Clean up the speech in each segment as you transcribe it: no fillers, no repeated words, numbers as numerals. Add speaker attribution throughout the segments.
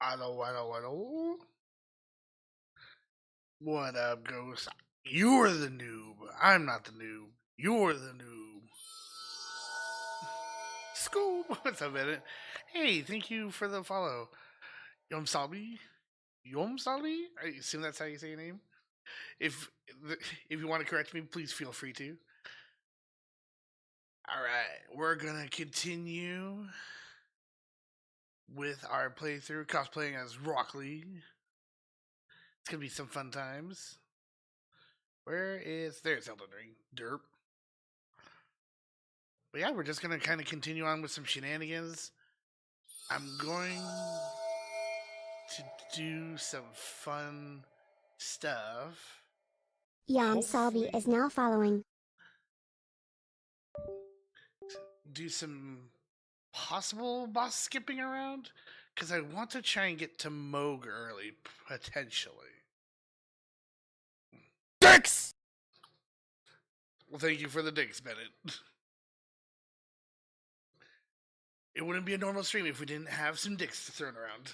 Speaker 1: I know. What up, Ghost? You're the noob. I'm not the noob. You're the noob. Scoob! What's up, Edit? Hey, thank you for the follow. Yom Salbi? Yom Salbi? I assume that's how you say your name? If if you want to correct me, please feel free to. Alright, we're gonna continue with our playthrough, cosplaying as Rock Lee. It's gonna be some fun times. There's Elden Ring. Derp. But yeah, we're just gonna kind of continue on with some shenanigans. I'm going to do some fun stuff.
Speaker 2: Yam Salvi is now following.
Speaker 1: Do some possible boss skipping around, because I want to try and get to Moog early, potentially.
Speaker 3: Dicks!
Speaker 1: Well, thank you for the dicks, Bennett. It wouldn't be a normal stream if we didn't have some dicks thrown around.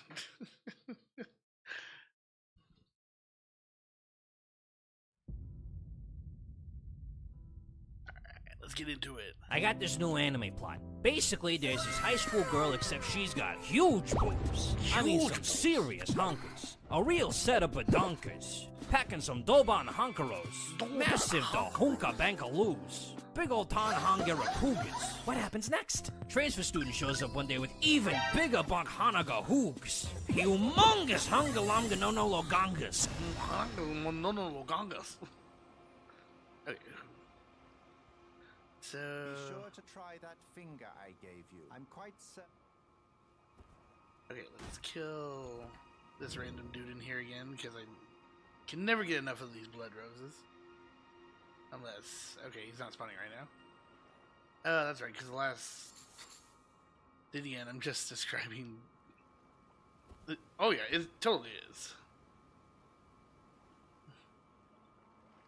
Speaker 1: Let's get into it.
Speaker 4: I got this new anime plot. Basically, there's this high school girl, except she's got huge boobs. I mean, some serious hunkers. A real setup of dunkers. Packing some Doban hunkeros. Massive da hunka bankaloos. Big old Tanhangera cougars. What happens next? Transfer student shows up one day with even bigger Bankhanaga hoogs. Humongous hungalanga no no logangas.
Speaker 1: Okay. So
Speaker 3: Be sure to try that finger I gave you. I'm quite certain.
Speaker 1: okay, let's kill this random dude in here again, because I can never get enough of these blood roses. Unless, okay, he's not spawning right now. Oh, that's right, because the last... Then again, I'm just describing... Oh yeah, it totally is.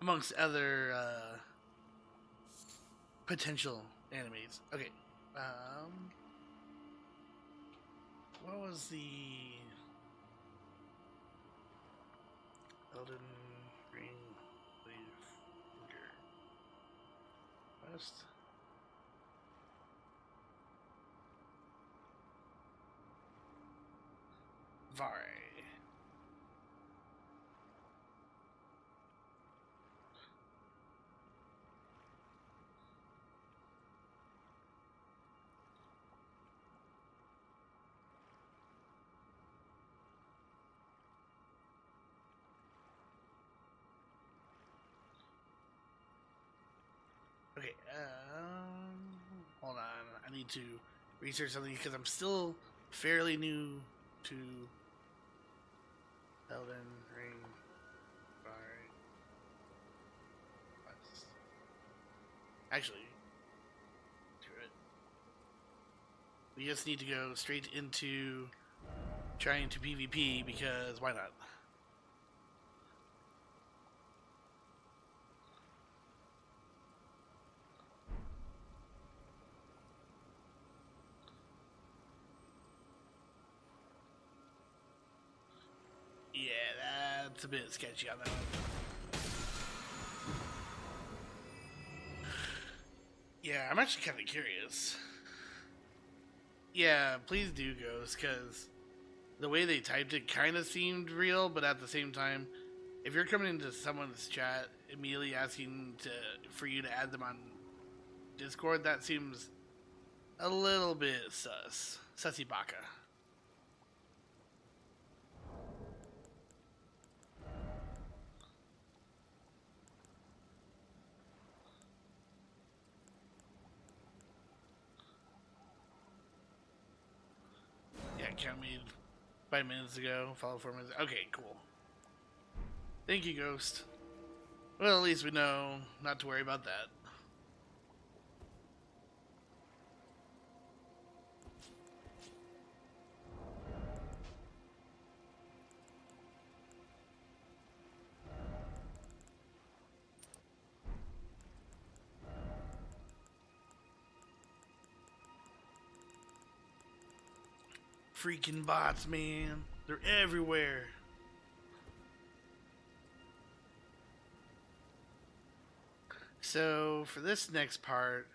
Speaker 1: Amongst other, potential enemies. Okay, what was the... Elden Ring West? Vare. Okay, hold on. I need to research something because I'm still fairly new to Elden Ring. Alright. Actually, screw it. We just need to go straight into trying to PvP because why not? Yeah, that's a bit sketchy on that one. Yeah, I'm actually kind of curious. Yeah, please do, Ghost, because the way they typed it kind of seemed real, but at the same time, if you're coming into someone's chat immediately asking for you to add them on Discord, that seems a little bit sus. Sussy baka. Yeah, count me 5 minutes ago, follow 4 minutes. Okay, cool. Thank you, Ghost. Well, at least we know not to worry about that. Freaking bots, man. They're everywhere. So for this next part,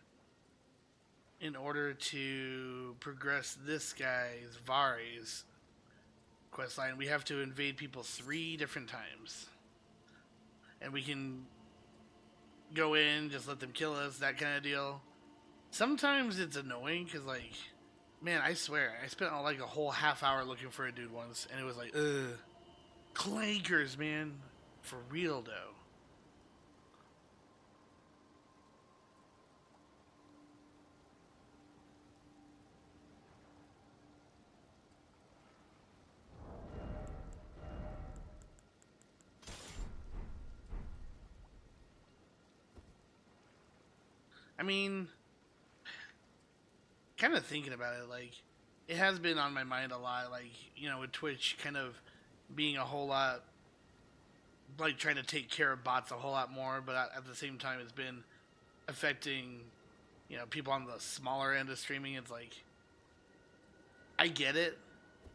Speaker 1: in order to progress this guy's Vari's questline, we have to invade people 3 different times. And we can go in, just let them kill us, that kind of deal. Sometimes it's annoying because, like, man, I swear, I spent like a whole half hour looking for a dude once, and it was like, ugh. Clankers, man. For real, though. I mean, kind of thinking about it, like, it has been on my mind a lot, like, you know, with Twitch kind of being a whole lot, like, trying to take care of bots a whole lot more, but at the same time, it's been affecting, you know, people on the smaller end of streaming. It's like, I get it,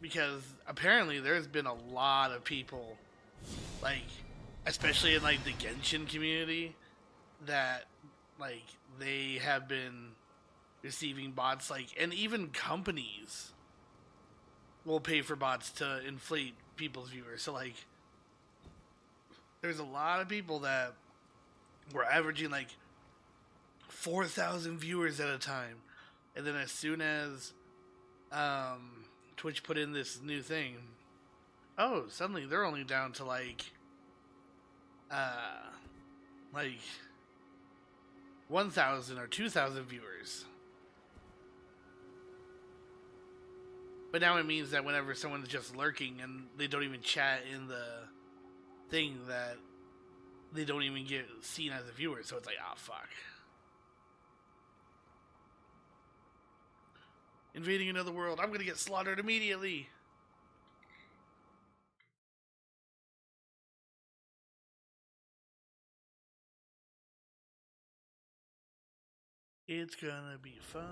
Speaker 1: because apparently there's been a lot of people, like, especially in, like, the Genshin community, that, like, they have been receiving bots, like, and even companies will pay for bots to inflate people's viewers. So, like, there's a lot of people that were averaging, like, 4,000 viewers at a time. And then as soon as Twitch put in this new thing, oh, suddenly they're only down to, like 1,000 or 2,000 viewers. But now it means that whenever someone's just lurking and they don't even chat in the thing, that they don't even get seen as a viewer. So it's like, ah, oh, fuck. Invading another world. I'm gonna get slaughtered immediately. It's gonna be fun.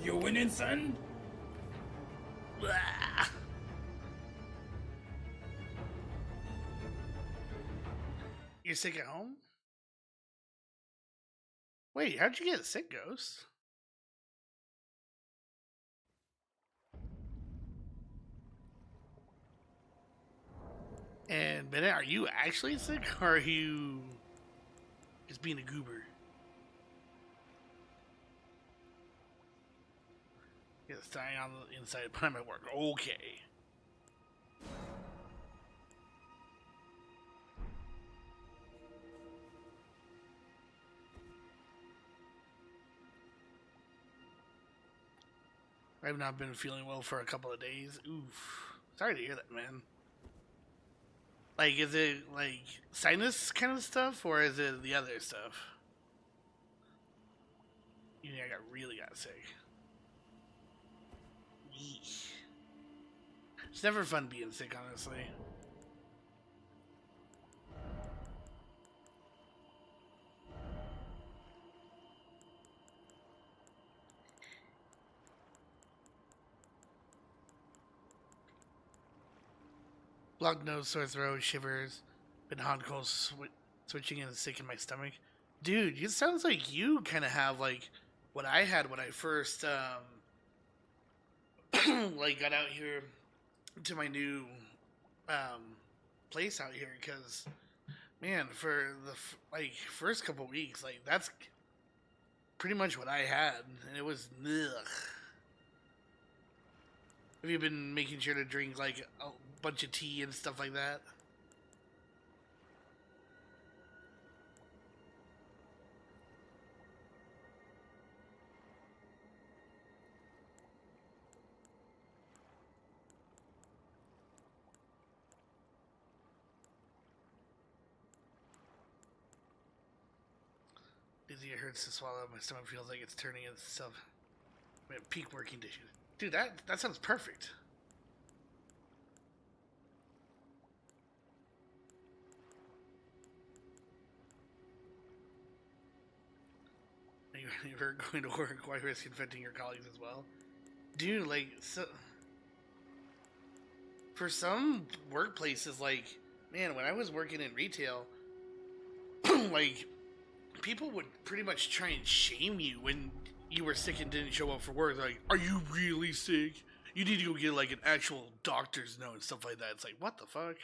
Speaker 5: You winning, son?
Speaker 1: Blah. You're sick at home? Wait, how'd you get sick, Ghost? And Bennett, are you actually sick, or are you just being a goober? It's dying on the inside, but I'm at work. Okay. I've not been feeling well for a couple of days. Oof. Sorry to hear that, man. Like, is it like sinus kind of stuff, or is it the other stuff? You know, I really got sick. Yeesh. It's never fun being sick, honestly. Blocked nose, sore throat, shivers, been hot cold switching and sick in my stomach. Dude, it sounds like you kind of have like what I had when I first like got out here to my new place out here. Because man, for the like first couple weeks, like that's pretty much what I had, and it was ugh. Have you been making sure to drink like a bunch of tea and stuff like that? Dizzy, it hurts to swallow. My stomach feels like it's turning itself. I mean, peak working condition. Dude, that sounds perfect. You're going to work, why risk infecting your colleagues as well? Dude, like, so for some workplaces, like, man, when I was working in retail, like, people would pretty much try and shame you when you were sick and didn't show up for work. They're like, are you really sick? You need to go get, like, an actual doctor's note and stuff like that. It's like, what the fuck?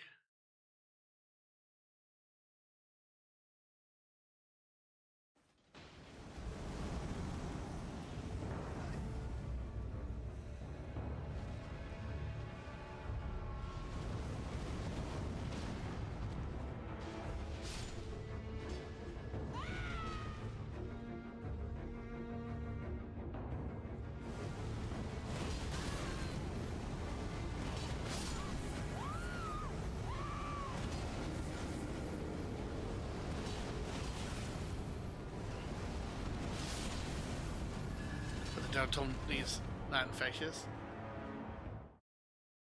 Speaker 1: But the doctor told me he's not infectious.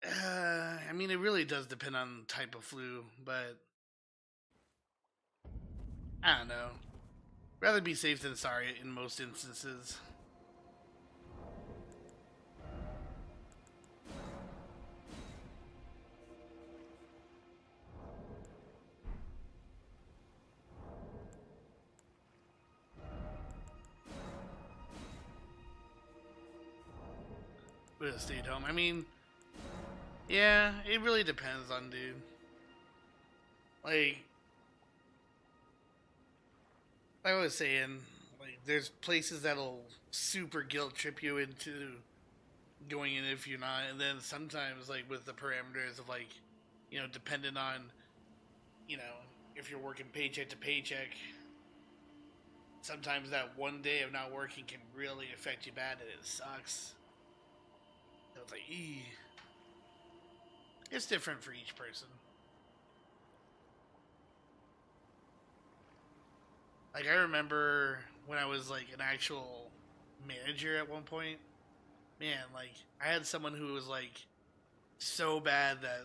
Speaker 1: I mean, it really does depend on the type of flu, but I don't know. Rather be safe than sorry in most instances. Would have stayed home. I mean, yeah, it really depends on dude. Like I was saying, like there's places that'll super guilt trip you into going in if you're not, and then sometimes like with the parameters of like, you know, dependent on, you know, if you're working paycheck to paycheck, sometimes that one day of not working can really affect you bad, and it sucks. So it's like, it's different for each person. Like I remember when I was like an actual manager at one point, man, like I had someone who was like so bad that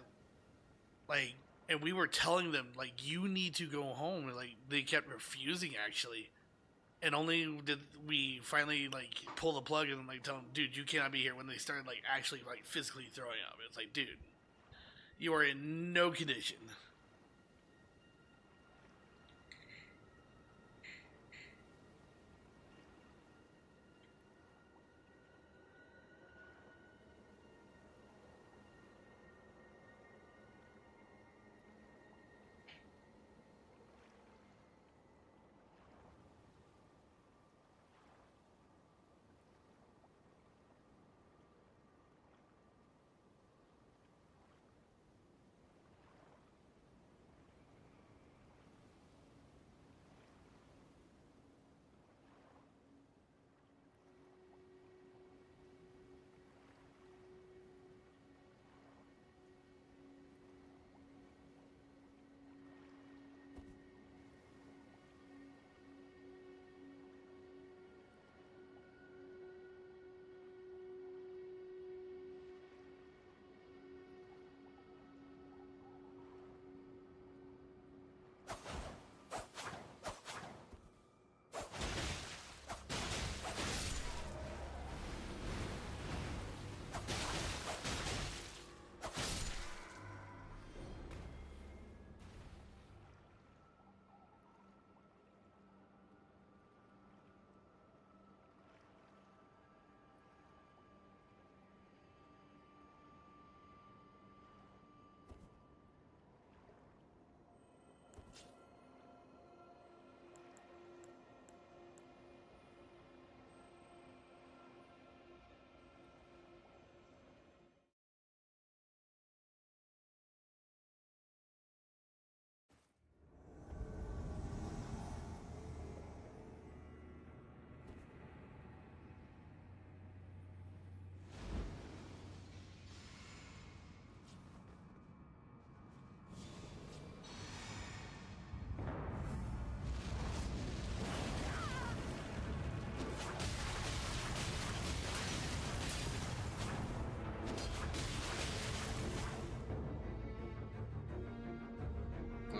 Speaker 1: like, and we were telling them like you need to go home, and like they kept refusing actually, and only did we finally like pull the plug and like tell them, dude, you cannot be here, when they started like actually like physically throwing up. It's like, dude, you are in no condition.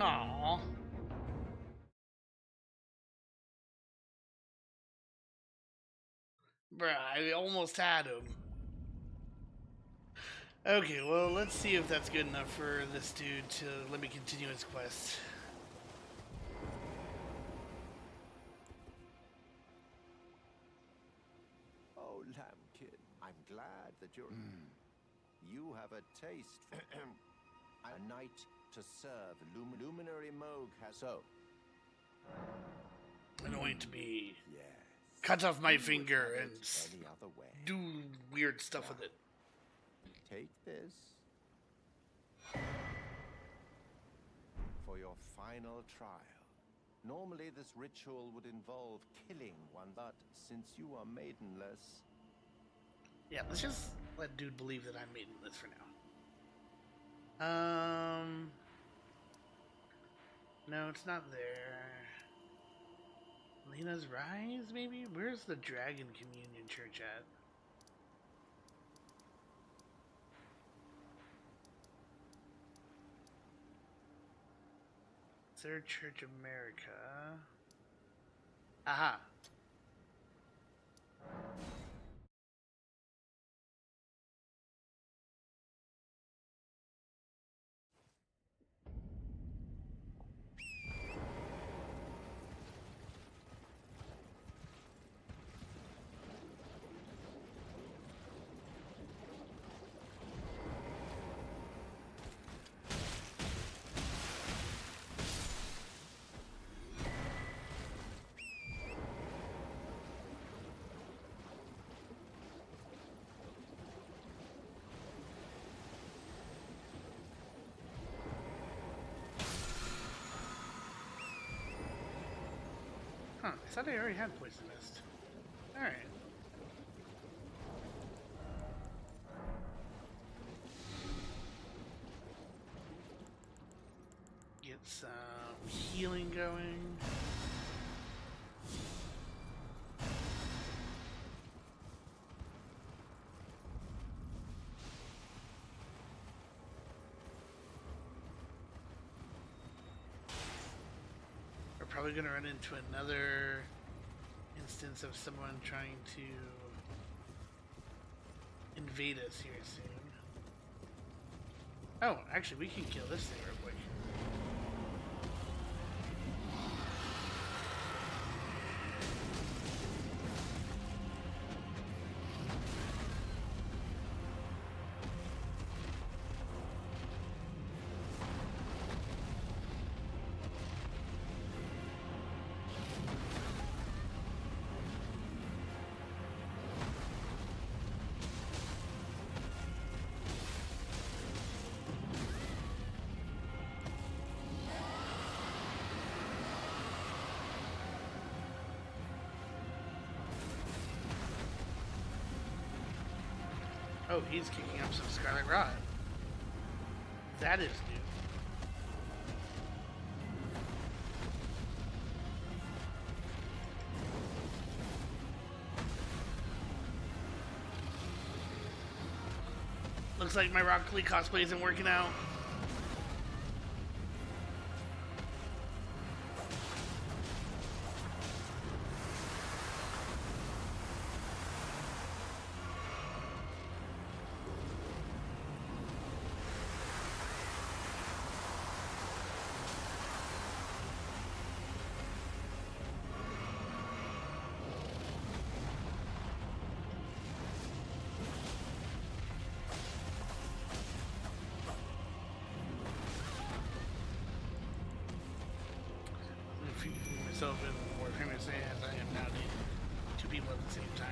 Speaker 1: Aww. Bruh, I almost had him. Okay, well, let's see if that's good enough for this dude to let me continue his quest.
Speaker 3: Oh, Lambkin, I'm glad that you're... You have a taste for... A knight to serve. Luminary Moog has... So...
Speaker 1: I'm going to be...
Speaker 3: Yes.
Speaker 1: Cut off my
Speaker 3: Who would
Speaker 1: finger
Speaker 3: have
Speaker 1: and
Speaker 3: it any other way?
Speaker 1: do weird stuff with it.
Speaker 3: Take this for your final trial. Normally this ritual would involve killing one, but since you are maidenless...
Speaker 1: Yeah, let's just let dude believe that I'm maidenless for now. No, it's not there. Lena's Rise, maybe? Where's the Dragon Communion Church at? Is there Church America? Aha! Huh, I thought I already had Poison Mist. Alright. Get some healing going. We're probably gonna run into another instance of someone trying to invade us here soon. Oh, actually, we can kill this thing real quick. Oh, he's kicking up some Scarlet Rot. That is new. Looks like my Rocket League cosplay isn't working out. Myself in more famous as I am now dating two people at the same time.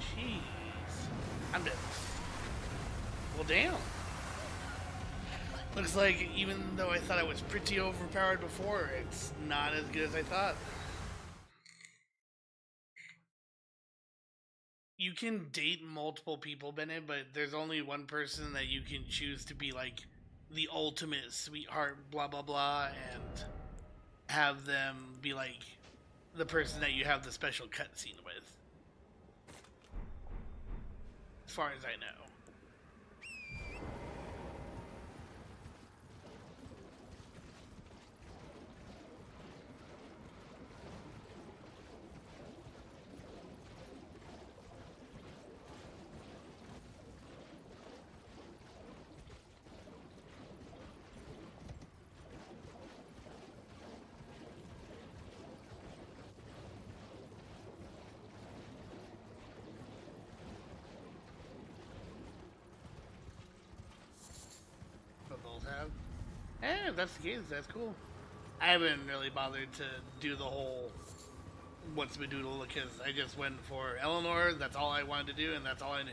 Speaker 1: Jeez. I'm dead. Well, damn. Looks like even though I thought I was pretty overpowered before, it's not as good as I thought. You can date multiple people, Bennett, but there's only one person that you can choose to be like the ultimate sweetheart, blah blah blah, and have them be like the person that you have the special cutscene with. As far as I know. Have. If that's the case, that's cool. I haven't really bothered to do the whole what's my doodle because I just went for Eleanor. That's all I wanted to do, and that's all I knew.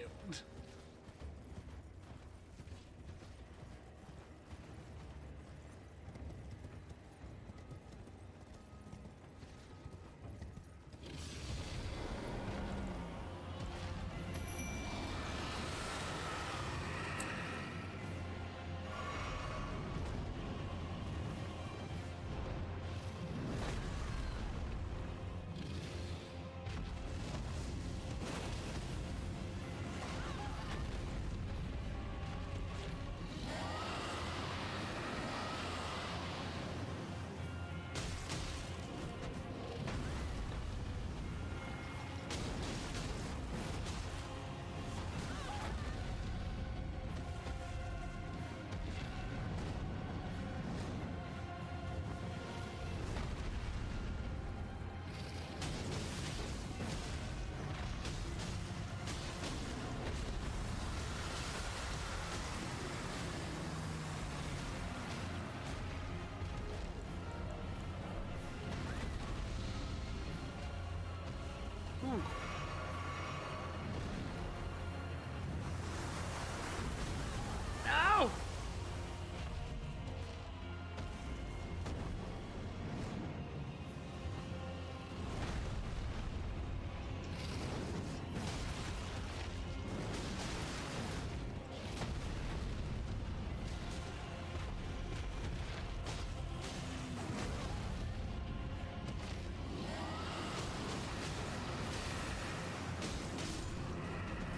Speaker 1: No!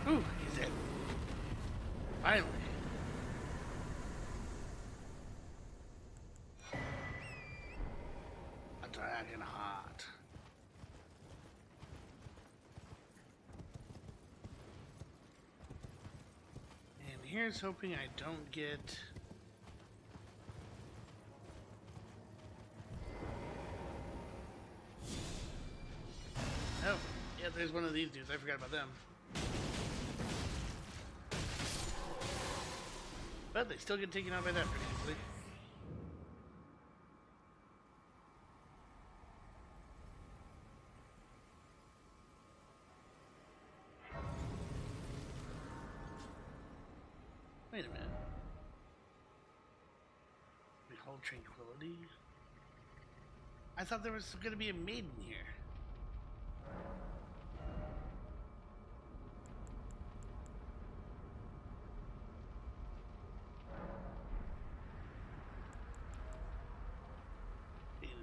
Speaker 1: Ooh, he's dead. Finally. A dragon heart. And here's hoping I don't get... Oh, yeah, there's one of these dudes. I forgot about them. But they still get taken out by that pretty easily. Wait a minute. Behold tranquility. I thought there was going to be a maiden here.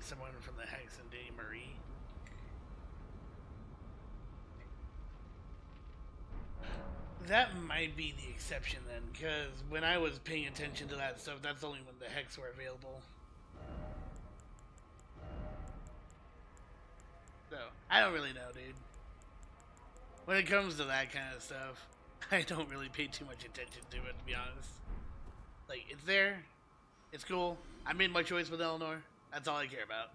Speaker 1: Someone from the Hex and Day Marie. That might be the exception then, because when I was paying attention to that stuff, that's only when the Hex were available. So, I don't really know, dude. When it comes to that kind of stuff, I don't really pay too much attention to it, to be honest. Like, it's there, it's cool, I made my choice with Eleanor, that's all I care about.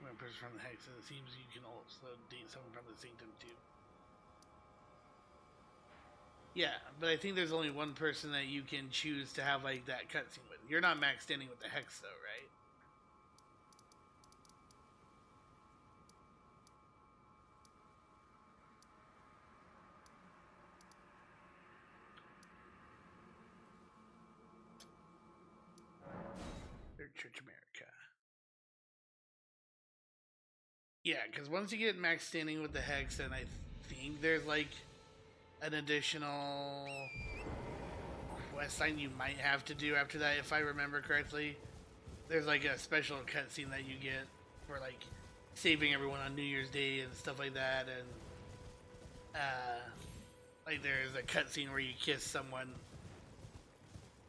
Speaker 1: One person from the Hex, and it seems you can also date someone from the Sanctum too. Yeah, but I think there's only one person that you can choose to have like that cutscene with. You're not max standing with the Hex though, right? Church America. Yeah, because once you get max standing with the Hex, then I think there's like an additional quest line you might have to do after that, if I remember correctly. There's like a special cutscene that you get for like saving everyone on New Year's Day and stuff like that, and like there's a cutscene where you kiss someone,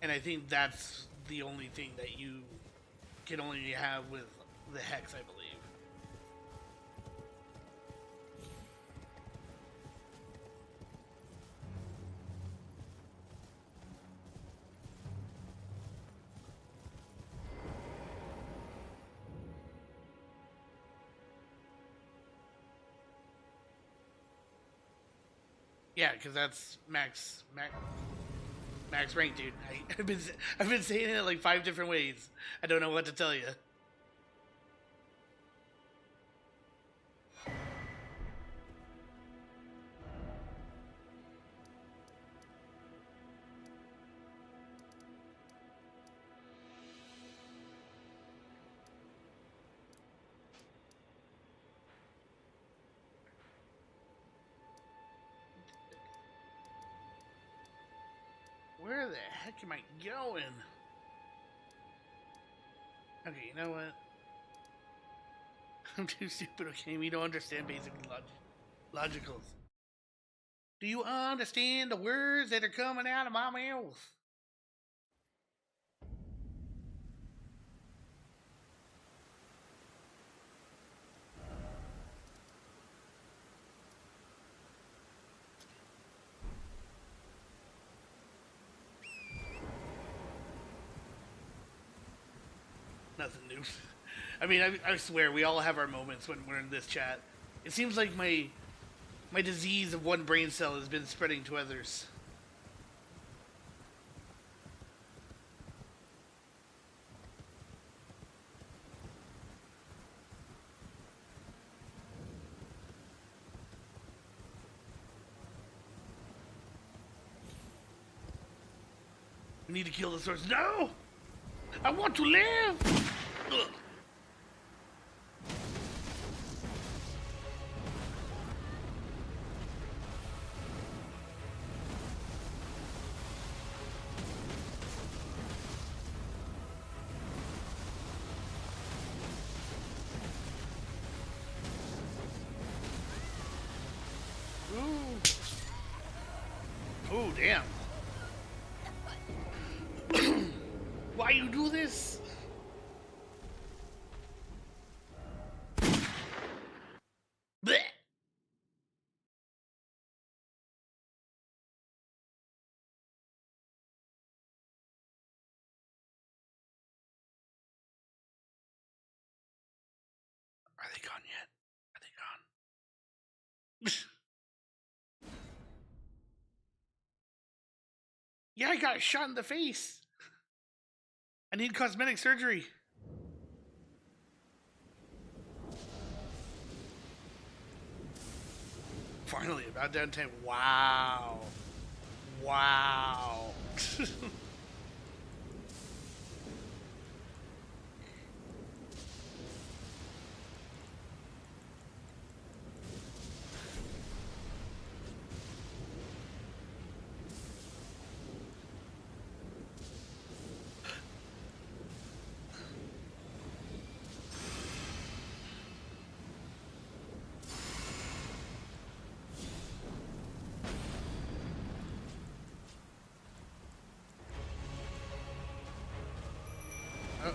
Speaker 1: and I think that's the only thing that you can only have with the Hex, I believe. Yeah, because that's max rank, dude. I've been saying it like 5 different ways. I don't know what to tell you. Where the heck am I going? Okay, you know what? I'm too stupid, okay? We don't understand basic logicals. Do you understand the words that are coming out of my mouth? Nothing new. I mean, I swear, we all have our moments when we're in this chat. It seems like my disease of one brain cell has been spreading to others. We need to kill the source. No! I want to live! Ugh. Oh, damn. Why you do this? Blech. Are they gone yet? Are they gone? Yeah, I got shot in the face. I need cosmetic surgery. Finally, about down 10. Wow. Wow. Uh-oh.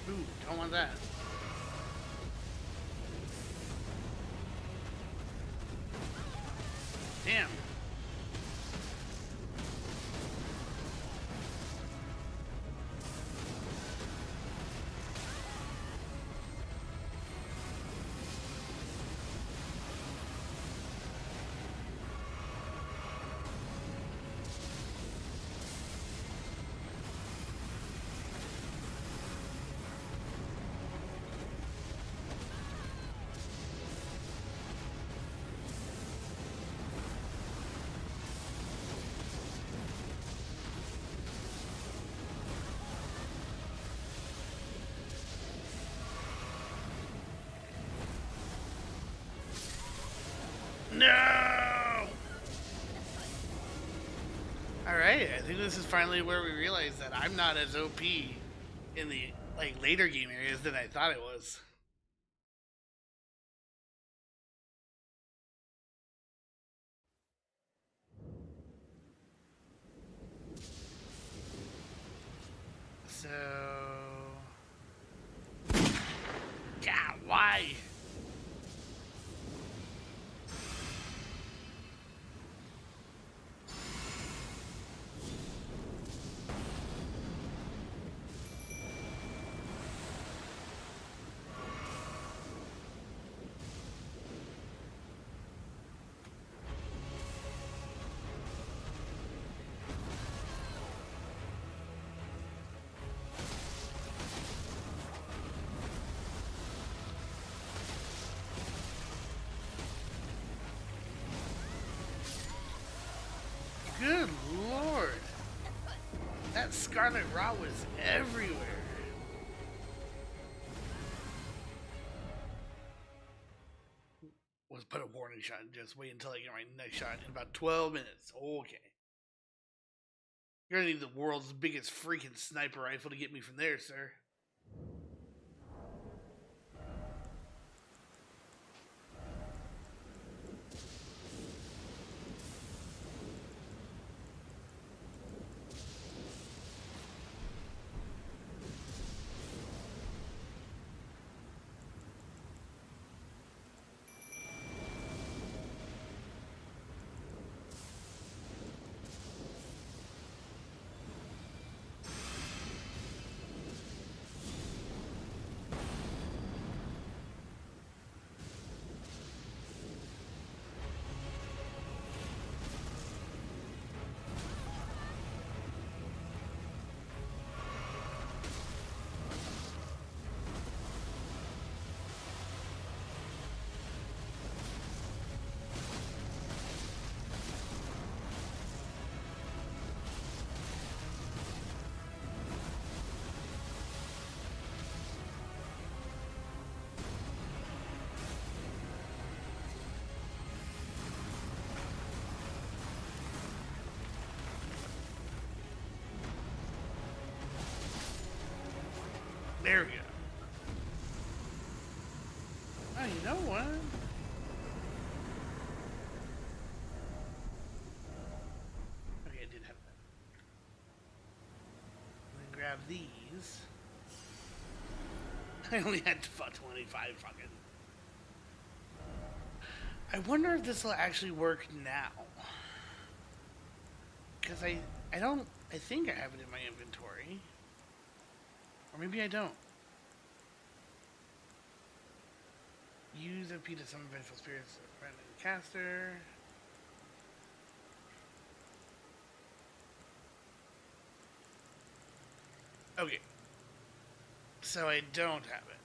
Speaker 1: Ooh, don't want that. No! Alright, I think this is finally where we realize that I'm not as OP in the like later game areas than I thought it was. So yeah, why? Good lord. That Scarlet Rot was everywhere. Was put a warning shot. Just wait until I get my next shot in about 12 minutes. Okay. You're gonna need the world's biggest freaking sniper rifle to get me from there, sir. There we go. Oh, you know what? Okay, I did have that. I'm gonna grab these. I only had 25 fucking. I wonder if this will actually work now. Because I think I have it in my inventory. Or maybe I don't. Use FP to summon vengeful spirits of friend and caster. Okay. So I don't have it.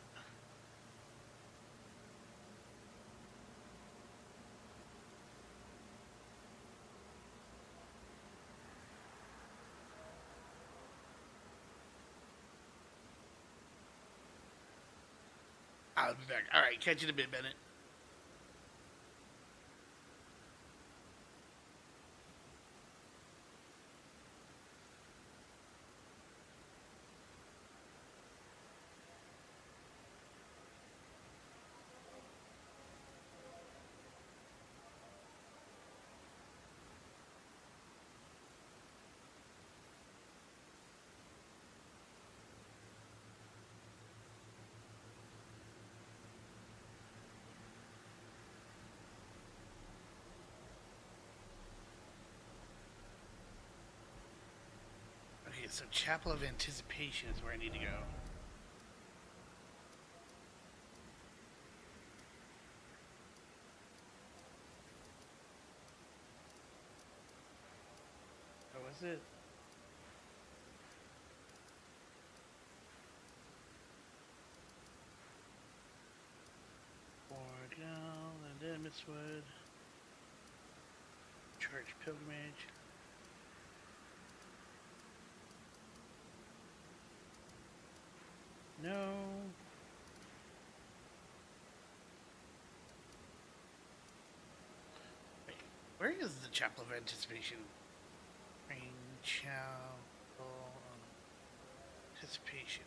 Speaker 1: I'll be back. Alright, catch you in a bit, Bennett. Okay, so Chapel of Anticipation is where I need to go. Oh, was it? Oregon, and then Mistwood. Church Pilgrimage. No. Where is the Chapel of Anticipation? Rain Chapel of Anticipation.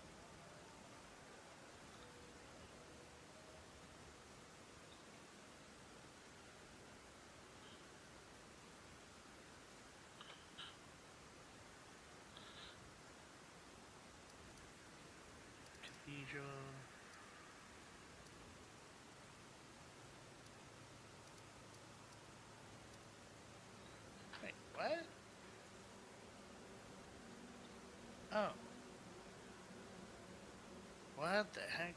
Speaker 1: Cathedral. Wait, what? Oh. What the heck?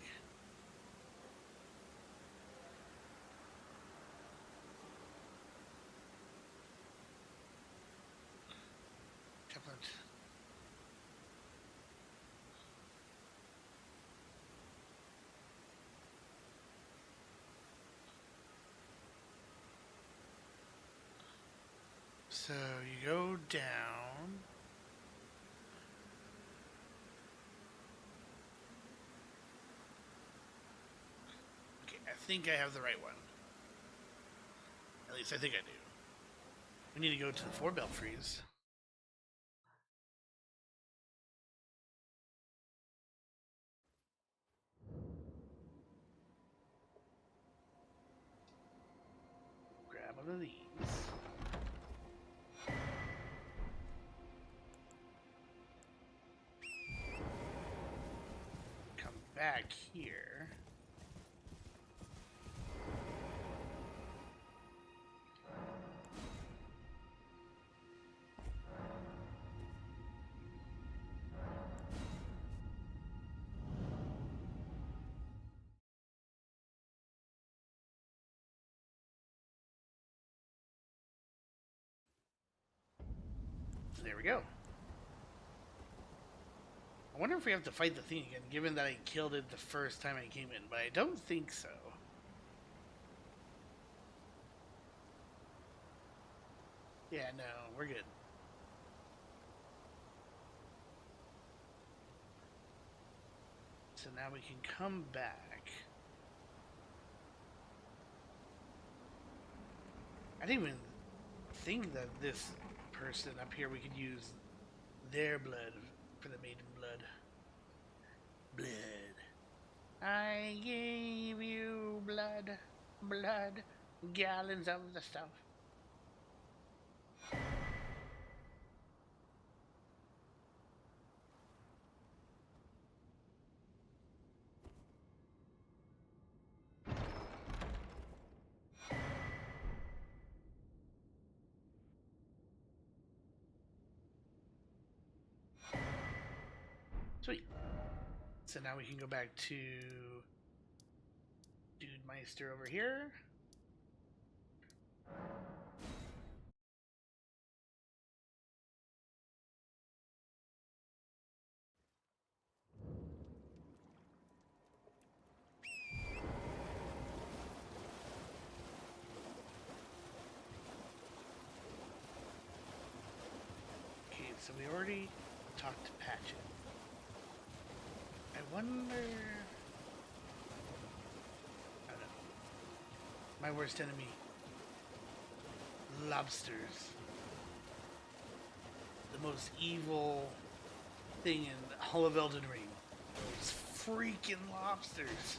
Speaker 1: Chapel. So you go down. Okay, I think I have the right one. At least I think I do. We need to go to the Four Belfries. Grab one of these. Come back here. There we go. I wonder if we have to fight the thing again, given that I killed it the first time I came in, but I don't think so. Yeah, no, we're good. So now we can come back. I didn't even think that this person up here, we could use their blood for the maiden blood. Blood. I gave you blood, blood, gallons of the stuff. Sweet. So now we can go back to Dude Meister over here. Okay, so we already talked to Patchett. I wonder... I don't know. My worst enemy. Lobsters. The most evil thing in all of Elden Ring. Those freaking lobsters.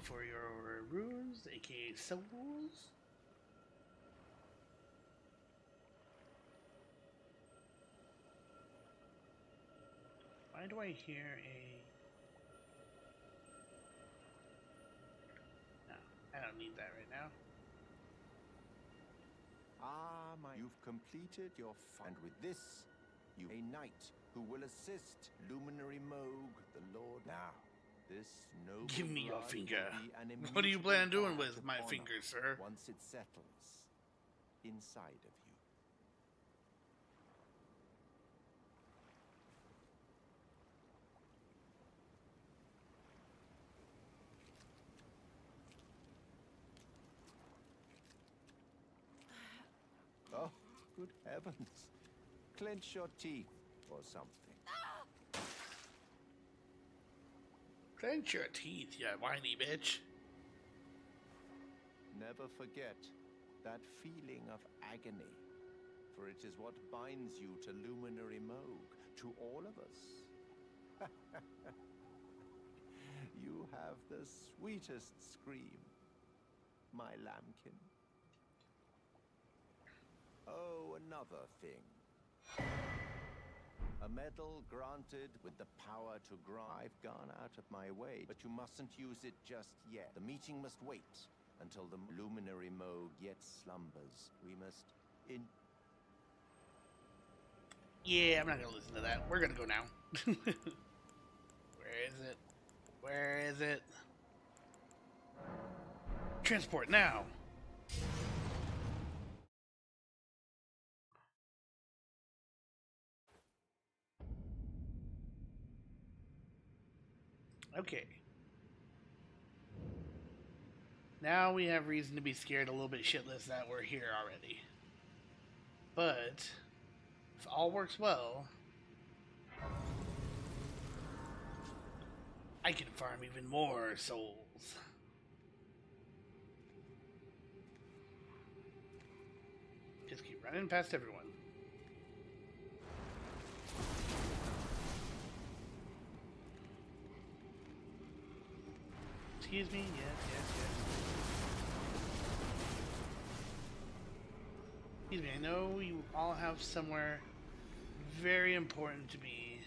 Speaker 1: For your runes, aka souls. Why do I hear a... No, I don't need that right now.
Speaker 3: Ah, you've completed your and with this, You a knight who will assist Luminary Moog, the Lord. Now, this noble
Speaker 1: Give me your
Speaker 3: blood
Speaker 1: finger.
Speaker 3: will be an
Speaker 1: What do you plan on
Speaker 3: immutable
Speaker 1: doing
Speaker 3: badge
Speaker 1: with
Speaker 3: of
Speaker 1: my
Speaker 3: honor
Speaker 1: finger, sir?
Speaker 3: once it settles inside of you. Oh, good heavens. Clench your teeth or something.
Speaker 1: Clench your teeth, you whiny bitch.
Speaker 3: Never forget that feeling of agony, for it is what binds you to Luminary Moog, to all of us. You have the sweetest scream, my lambkin. Oh, another thing. A medal granted with the power to grant. I've gone out of my way, but you mustn't use it just yet. The meeting must wait until the Luminary Moog yet slumbers. We must
Speaker 1: Yeah, I'm not gonna listen to that. We're gonna go now. Where is it? Where is it? Transport now! Okay. Now we have reason to be scared a little bit shitless that we're here already. But, if all works well, I can farm even more souls. Just keep running past everyone. Excuse me? Yes. Excuse me, I know you all have somewhere very important to be.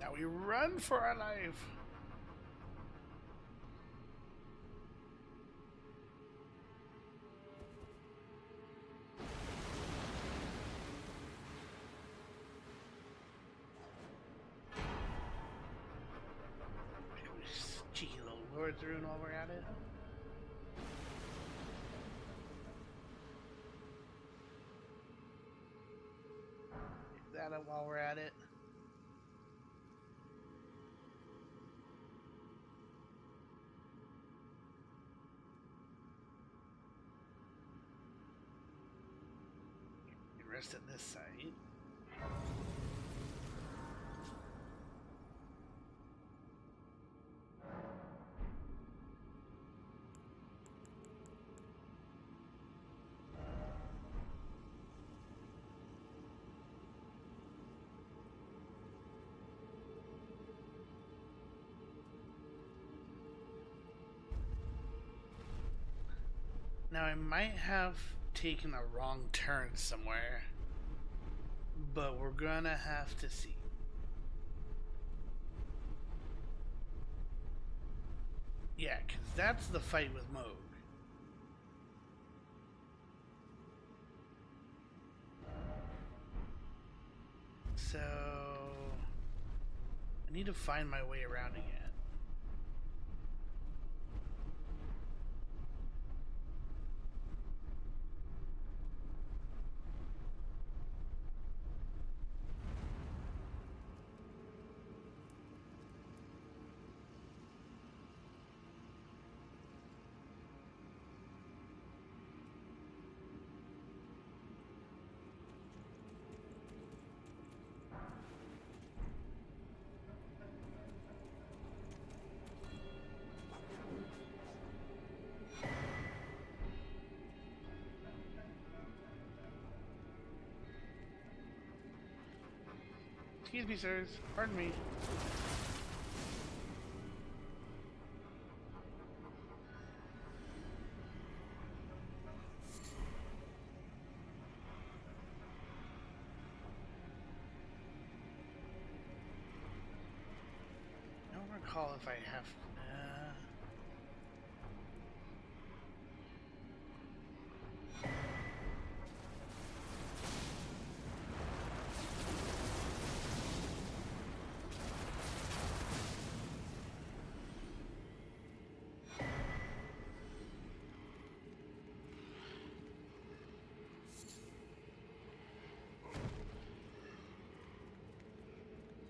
Speaker 1: Now we run for our life. Cheeky little Lord's Rune while we're at it. Pick that up while we're at it. Rest at this site. Now I might have taken a wrong turn somewhere, but we're gonna have to see. Yeah, because that's the fight with Moog. So I need to find my way around again. Excuse me, sirs. Pardon me. recall if I have.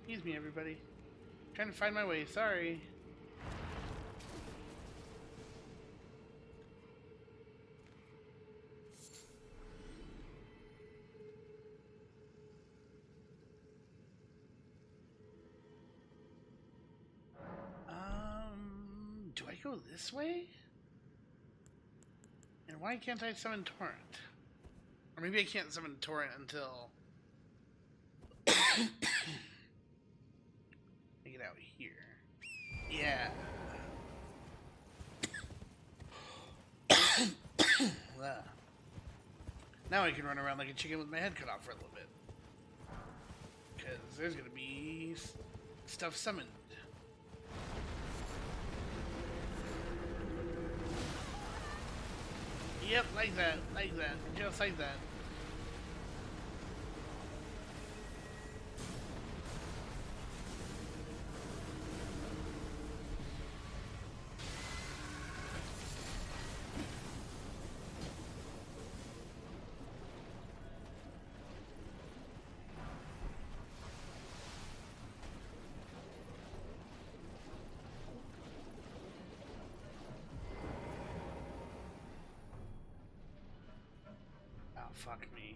Speaker 1: Excuse me, everybody. Trying to find my way. Sorry. Do I go this way? And why can't I summon Torrent? Or maybe I can't summon Torrent until I get out here. Yeah. Now I can run around like a chicken with my head cut off for a little bit. Because there's going to be stuff summoned. Yep, like that, just like that. Fuck me.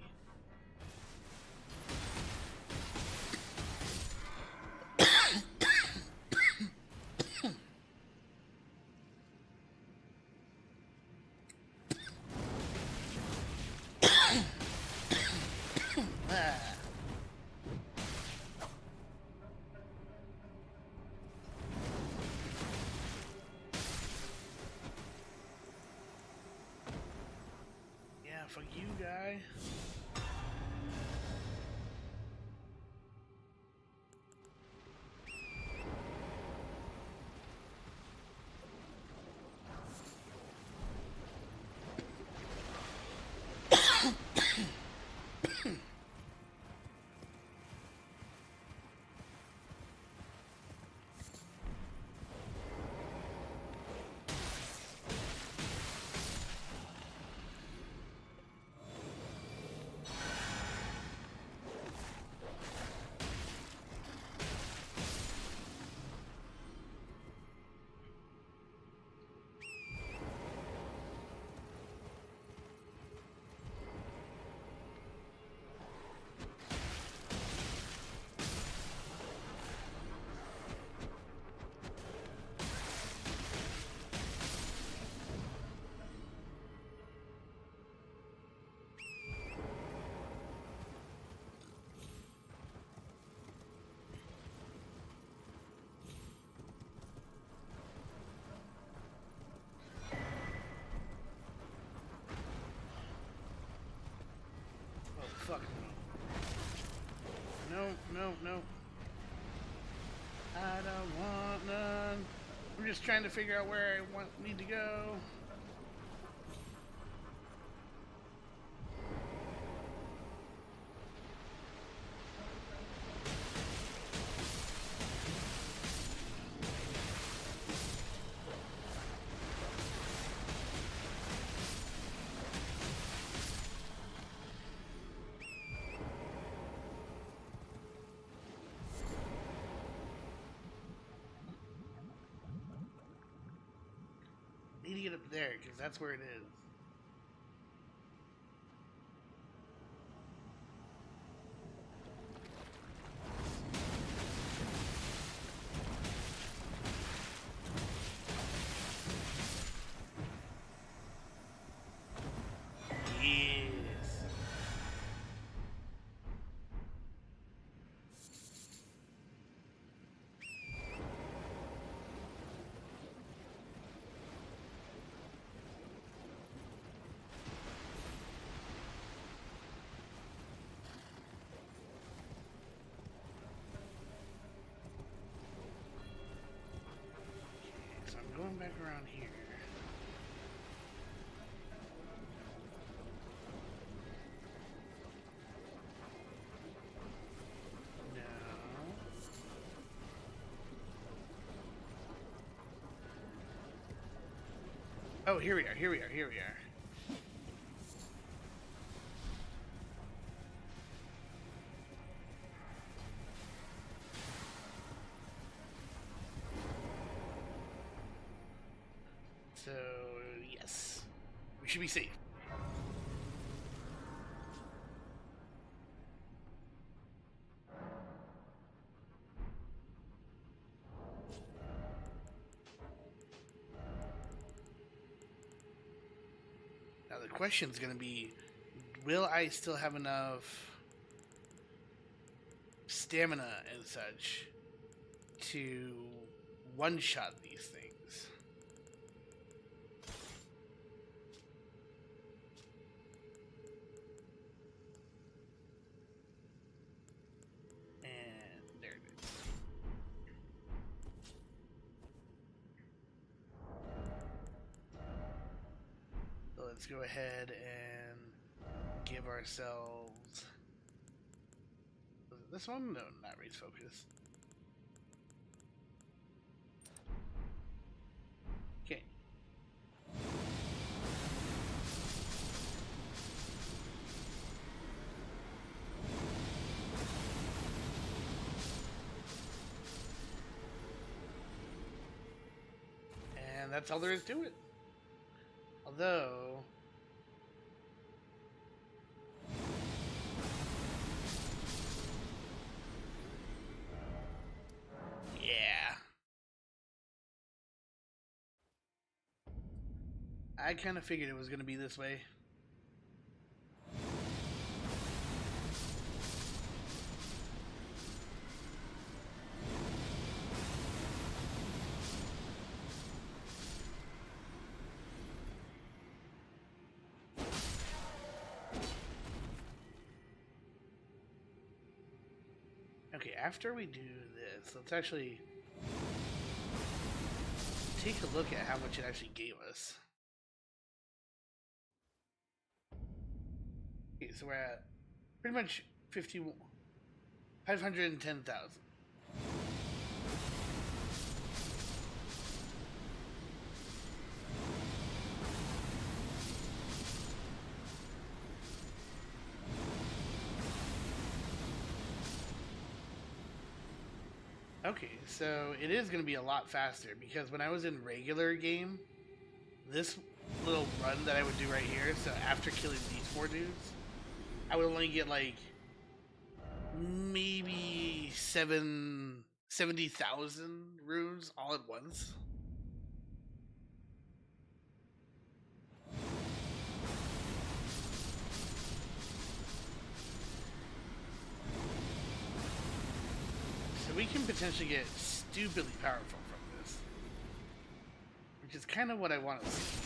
Speaker 1: Yeah, fuck you, guy. Fuck no. No. I don't want none. I'm just trying to figure out where I need to go. Need to get up there, because that's where it is. Yes. Oh, here we are, here we are, here we are. So, yes. We should be safe. Now the question is going to be, will I still have enough stamina and such to one-shot these things? And there it is. So let's go ahead and give ourselves... Was it this one? No, not raise focus. Okay. And that's all there is to it. Although... yeah. I kind of figured it was going to be this way. Okay, after we do this, let's actually take a look at how much it actually gave us. Okay, so we're at pretty much 510,000. Okay, so it is going to be a lot faster because when I was in regular game, this little run that I would do right here, so after killing these 4 dudes, I would only get like maybe 70,000 runes all at once. So we can potentially get stupidly powerful from this, which is kind of what I want to see.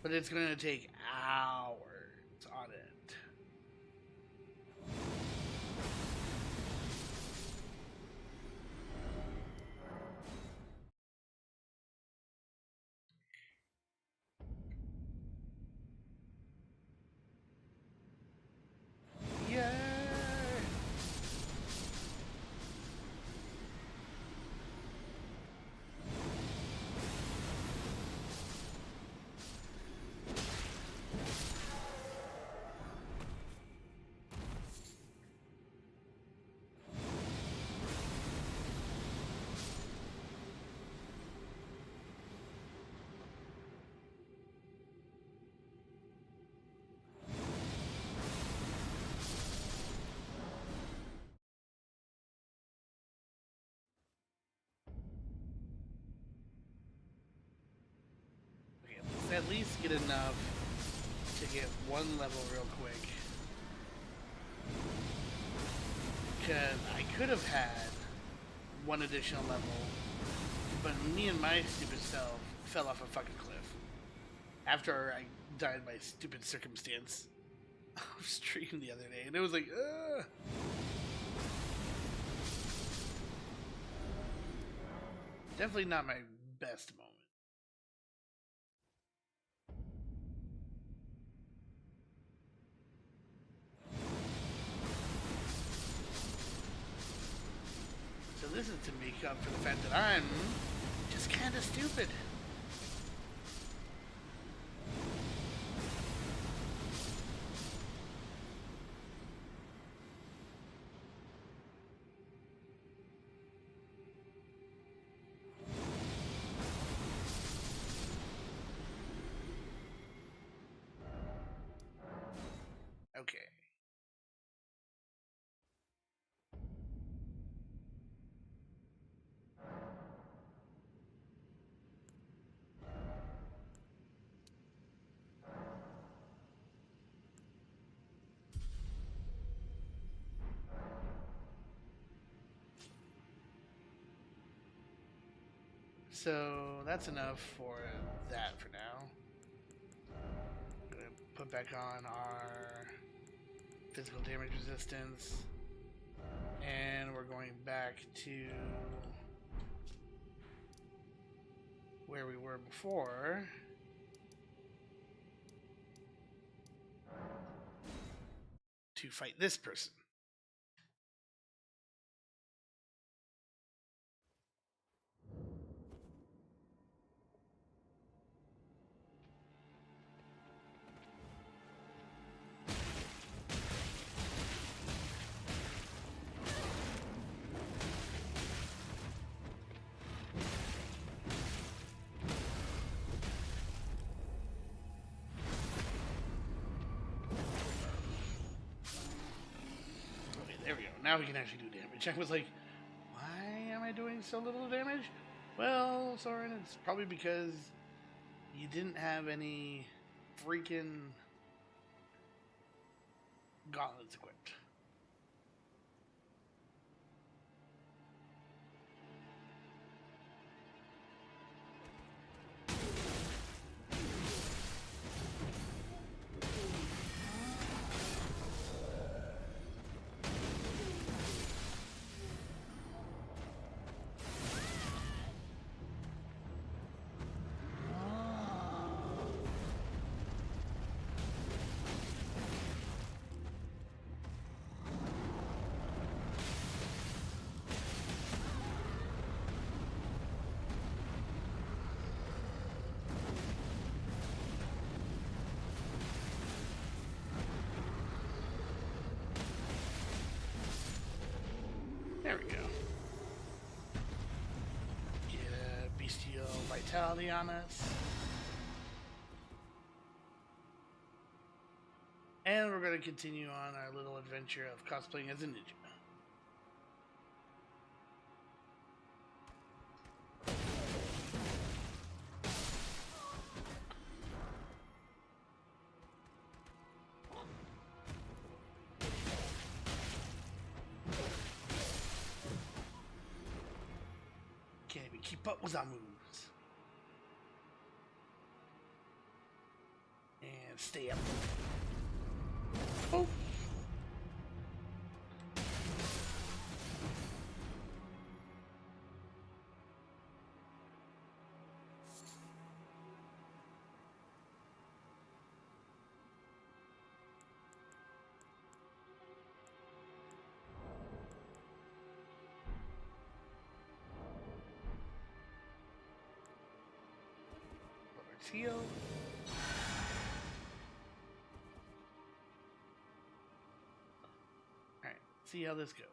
Speaker 1: But it's going to take hours on it. Yeah. Okay, let's at least get enough to get 1 level real quick. Because I could have had 1 additional level, but me and my stupid self fell off a fucking cliff. After I died by stupid circumstance of stream the other day, and it was like, ugh. Definitely not my best moment. So this is to make up for the fact that I'm just kind of stupid. So that's enough for that for now. I'm gonna put back on our physical damage resistance. And we're going back to where we were before. To fight this person. There we go. Now we can actually do damage. I was like, why am I doing so little damage? Well, Soren, it's probably because you didn't have any freaking gauntlets equipped. There we go. Get a bestial vitality on us. And we're going to continue on our little adventure of cosplaying as a ninja. Can't even keep up with our moves. And stay up. Oh. Heal. Alright, see how this goes.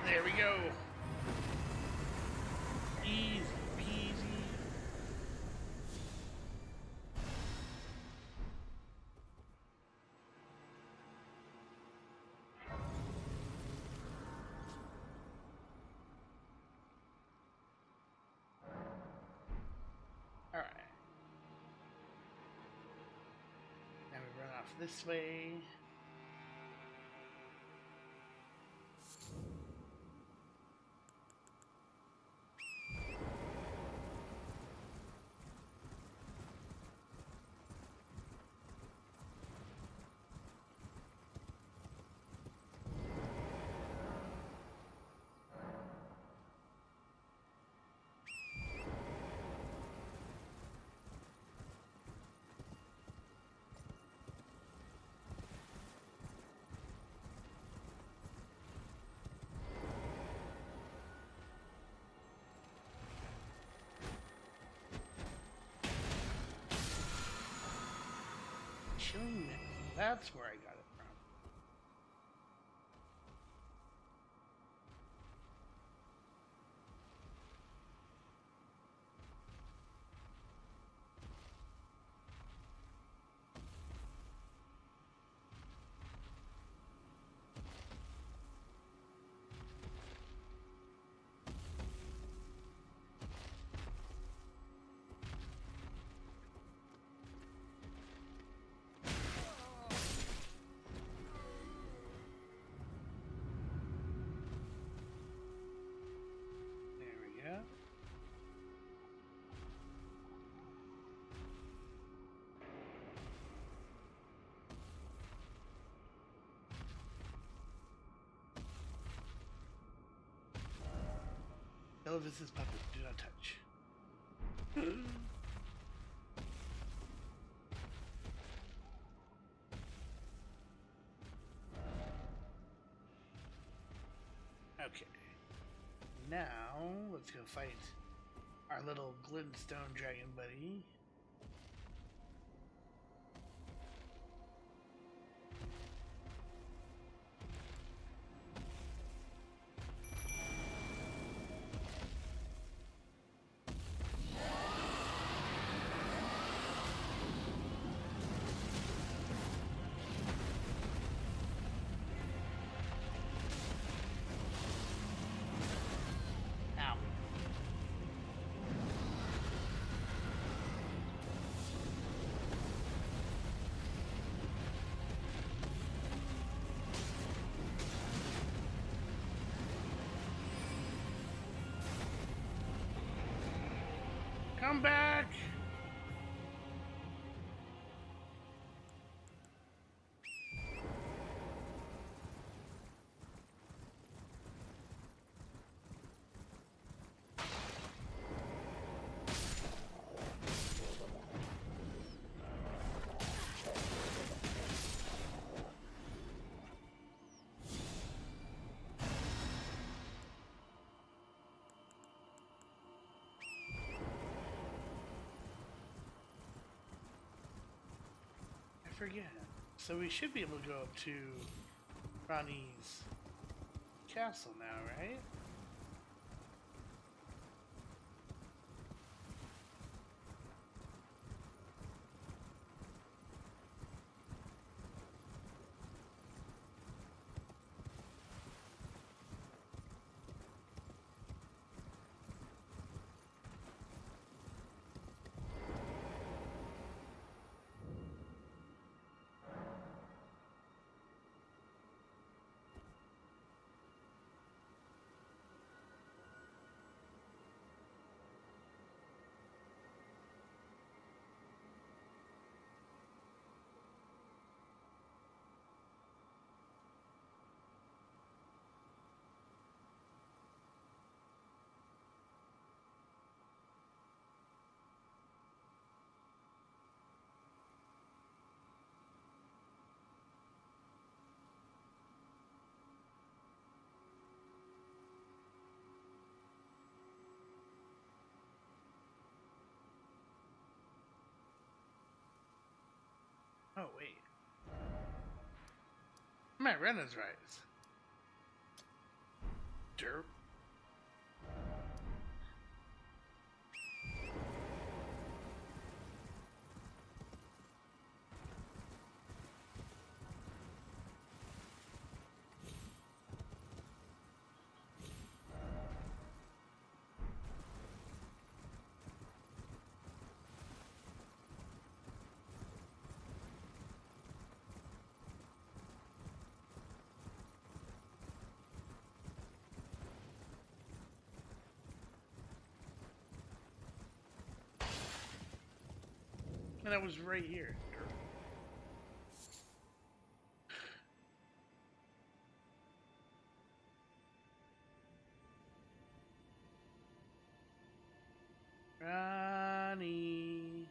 Speaker 1: There we go. Easy peasy. All right. Now we run off this way. Chilling mist. That's where I got it from. There we go. Elvis's puppet, do not touch. Okay. Now, let's go fight our little glintstone dragon buddy. Ow. Come back! I forget. So we should be able to go up to Ronnie's castle now, right? Oh, wait. I'm at Rena's Rise. Derp. And I was right here. Ronnie.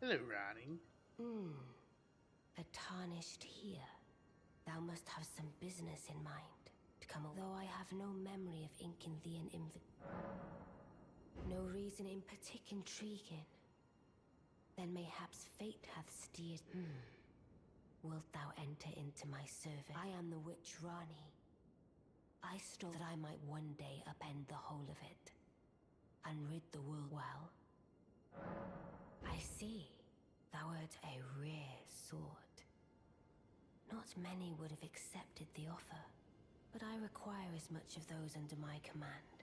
Speaker 1: Hello, Ronnie.
Speaker 5: A Tarnished here. Thou must have some business in mind to come, although I have no memory of inking thee an no reason in particular intriguing. Then mayhaps fate hath steered. Wilt thou enter into my service? I am the witch Rani. I stole that I might one day upend the whole of it, and rid the world well. I see. Thou art a rare sort. Not many would have accepted the offer, but I require as much of those under my command.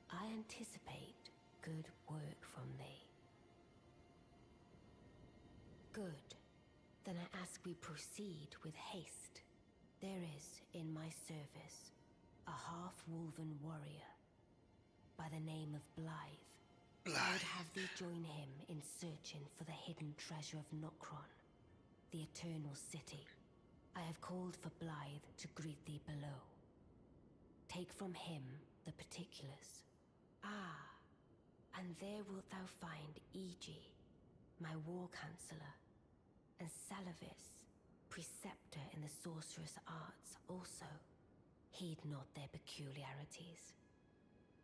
Speaker 5: I anticipate good work from thee. Good. Then I ask we proceed with haste. There is, in my service, a half-wolven warrior by the name of Blythe. I would have thee join him in searching for the hidden treasure of Nokron, the Eternal City. I have called for Blythe to greet thee below. Take from him the particulars. And there wilt thou find Iji, my war counselor, and Salavis, preceptor in the sorcerous arts also. Heed not their peculiarities.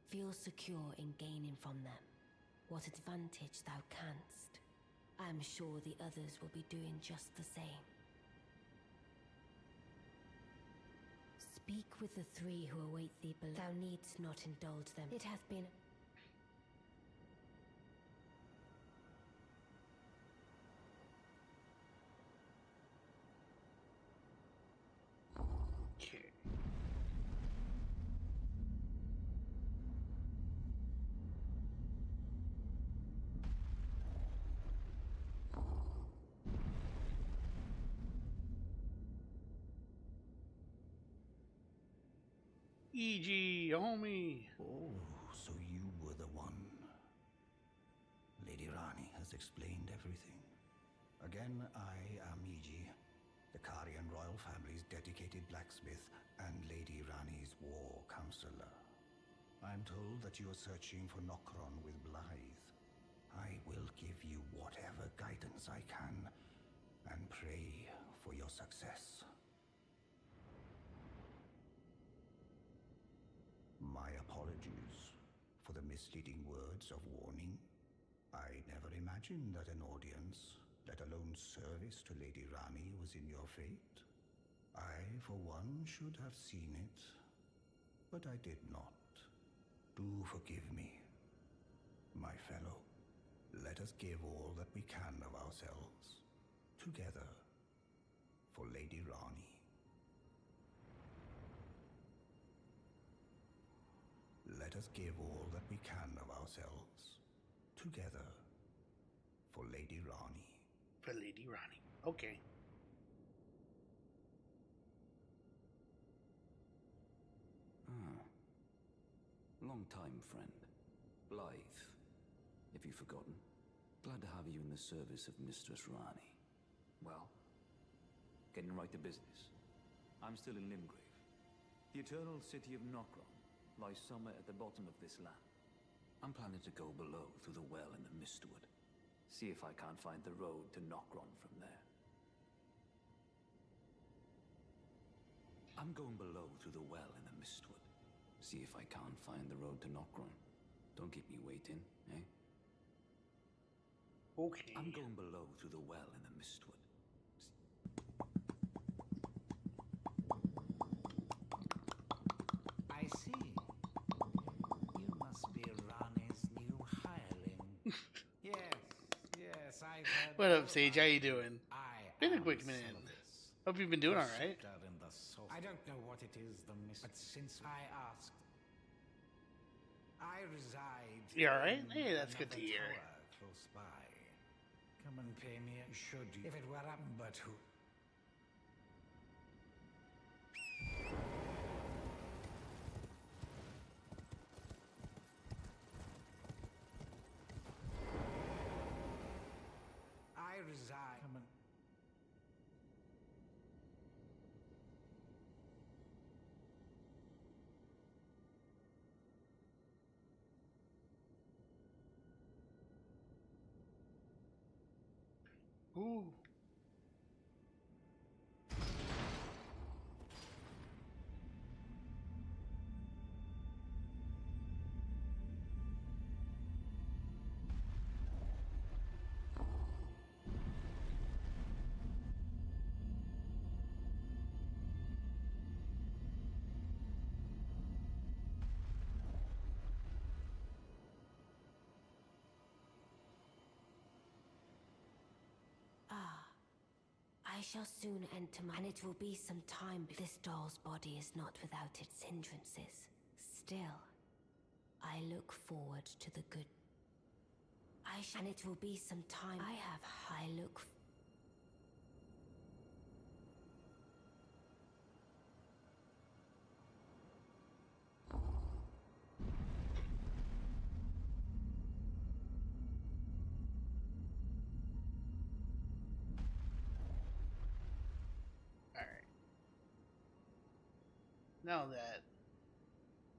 Speaker 5: Feel secure in gaining from them what advantage thou canst. I am sure the others will be doing just the same. Speak with the three who await thee below. Thou needst not indulge them. It hath been...
Speaker 1: Okay. E.G., homie.
Speaker 6: Oh, so you were the one. Lady Rani has explained everything. Again, I am Iji, the Karian royal family's dedicated blacksmith and Lady Rani's war counselor. I'm told that you are searching for Nokron with Blythe. I will give you whatever guidance I can, and pray for your success. My apologies for the misleading words of warning. I never imagined that an audience, let alone service to Lady Rani, was in your fate. I, for one, should have seen it, but I did not. Do forgive me, my fellow. Let us give all that we can of ourselves, together, for Lady Rani. Let us give all that we can of ourselves, together, for Lady Rani.
Speaker 1: For Lady Rani. Okay.
Speaker 7: Long time, friend. Blythe. If you've forgotten. Glad to have you in the service of Mistress Rani. Well, getting right to business. I'm still in Limgrave. The eternal city of Nokron lies somewhere at the bottom of this land. I'm planning to go below through the well in the Mistwood. See if I can't find the road to Nokron from there. I'm going below through the well in the Mistwood. See if I can't find the road to Nokron. Don't keep me waiting, eh?
Speaker 1: Okay.
Speaker 7: I'm going below through the well in the Mistwood.
Speaker 8: I see. You must be Rani's new hireling. Yes, I've heard.
Speaker 1: What up, Sage? How you doing? Been a
Speaker 8: am
Speaker 1: quick minute.
Speaker 8: Salavis,
Speaker 1: Hope you've been doing all right.
Speaker 8: preceptor in the I don't know what it is, but since I asked, I reside.
Speaker 1: You all right?
Speaker 8: in
Speaker 1: Hey, that's good to
Speaker 8: another
Speaker 1: hear.
Speaker 8: tower close by. Come and pay me. Should you? If it were up, but who? I reside. Come and.
Speaker 1: Ooh.
Speaker 5: I shall soon enter and it will be some time. This doll's body is not without its hindrances. Still, I look forward to the good. And it will be some time. I have high look.
Speaker 1: Now that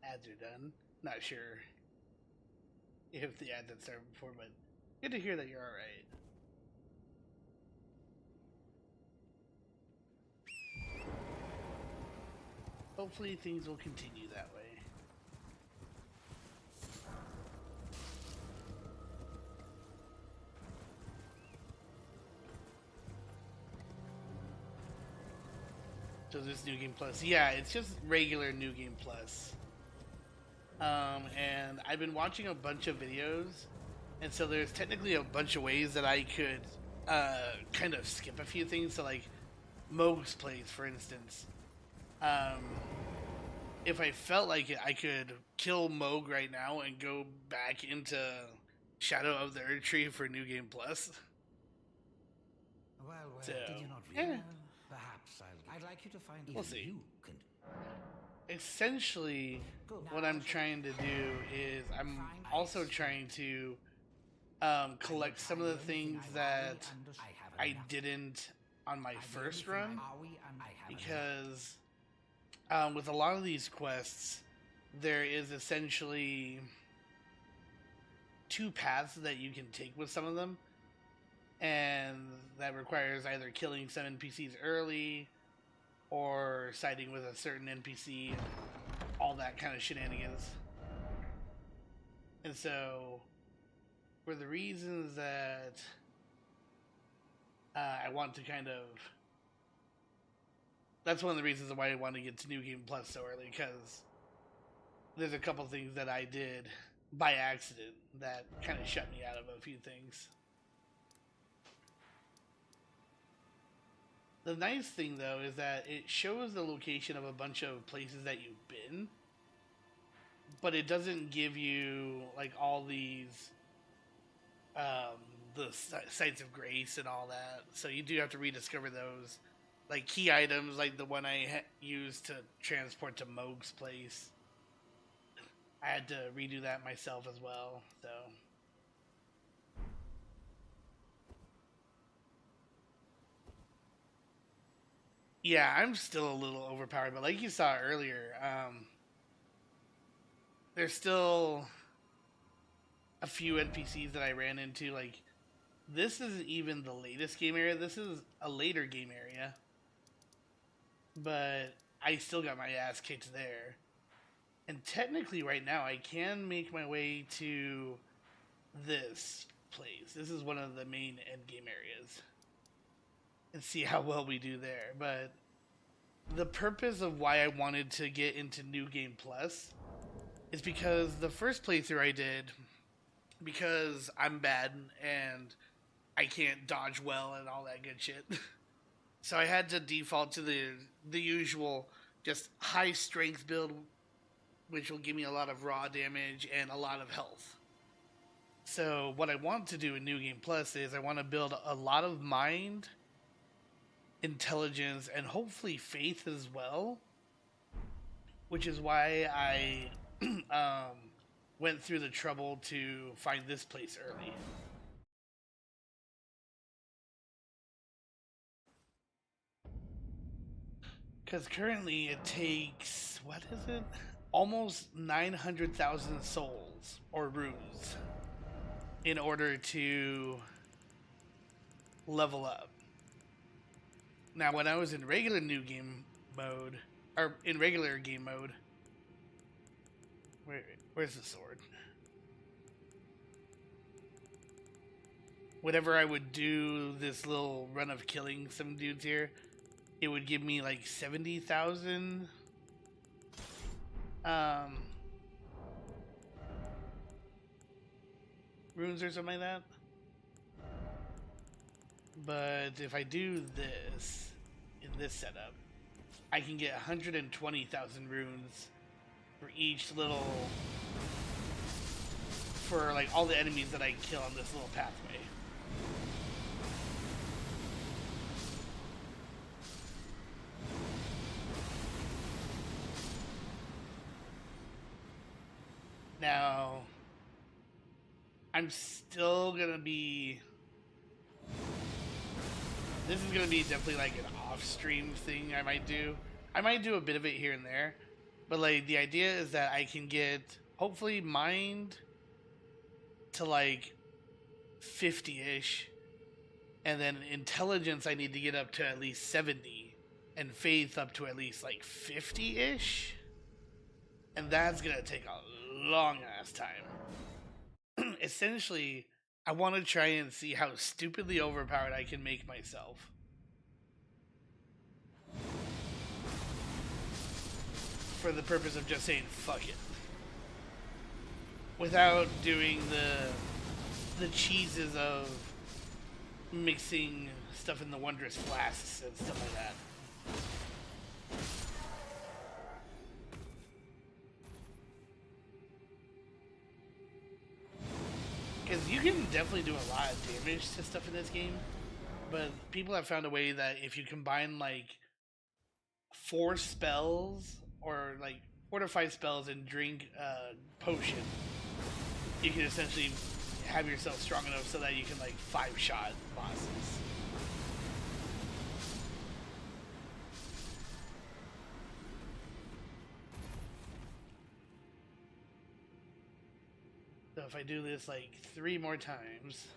Speaker 1: ads are done, not sure if the ads had started before, but good to hear that you're alright. Hopefully things will continue that way. So this New Game Plus, yeah, it's just regular New Game Plus. And I've been watching a bunch of videos, and so there's technically a bunch of ways that I could kind of skip a few things. So like Moog's Place, for instance. If I felt like it, I could kill Moog right now and go back into Shadow of the Erd Tree for New Game Plus.
Speaker 8: Well,
Speaker 1: So,
Speaker 8: did you not
Speaker 1: yeah.
Speaker 8: Perhaps I'd like you to find.
Speaker 1: We'll see.
Speaker 8: You can.
Speaker 1: Essentially, what I'm trying to do is I'm also trying to collect some of the things that I didn't on my first run, because with a lot of these quests, there is essentially 2 paths that you can take with some of them, and that requires either killing some NPCs early or siding with a certain NPC, all that kind of shenanigans. And so, for the reasons that I want to kind of... That's one of the reasons why I want to get to New Game Plus so early, because there's a couple things that I did by accident that kind of shut me out of a few things. The nice thing, though, is that it shows the location of a bunch of places that you've been, but it doesn't give you, like, all these, the sites of grace and all that, so you do have to rediscover those. Like, key items, like the one I used to transport to Moog's Place. I had to redo that myself as well, so... Yeah, I'm still a little overpowered, but like you saw earlier, there's still a few NPCs that I ran into. Like, this isn't even the latest game area, this is a later game area. But I still got my ass kicked there. And technically right now I can make my way to this place. This is one of the main endgame areas. And see how well we do there. But the purpose of why I wanted to get into New Game Plus is because the first playthrough I did, because I'm bad and I can't dodge well and all that good shit, so I had to default to the usual just high strength build, which will give me a lot of raw damage and a lot of health. So what I want to do in New Game Plus is I want to build a lot of mind, intelligence, and hopefully faith as well, which is why I went through the trouble to find this place early. Because currently it takes, what is it? Almost 900,000 souls, or runes, in order to level up. Now, when I was in regular new game mode, or in regular game mode, where's the sword? Whenever I would do this little run of killing some dudes here, it would give me like 70,000 runes or something like that. But if I do this in this setup, I can get 120,000 runes for each little, for like all the enemies that I kill on this little pathway. Now, I'm still gonna be, this is gonna be definitely like an off-stream thing I might do. I might do a bit of it here and there, but like the idea is that I can get, hopefully, mind to like 50-ish, and then intelligence I need to get up to at least 70, and faith up to at least like 50-ish, and that's gonna take a long ass time. Essentially, I want to try and see how stupidly overpowered I can make myself. For the purpose of just saying fuck it. Without doing the cheeses of mixing stuff in the wondrous flasks and stuff like that. Because you can definitely do a lot of damage to stuff in this game, but people have found a way that if you combine like 4 spells, or like 4 to 5 spells, and drink a potion, you can essentially have yourself strong enough so that you can like 5-shot bosses. So if I do this like 3 more times,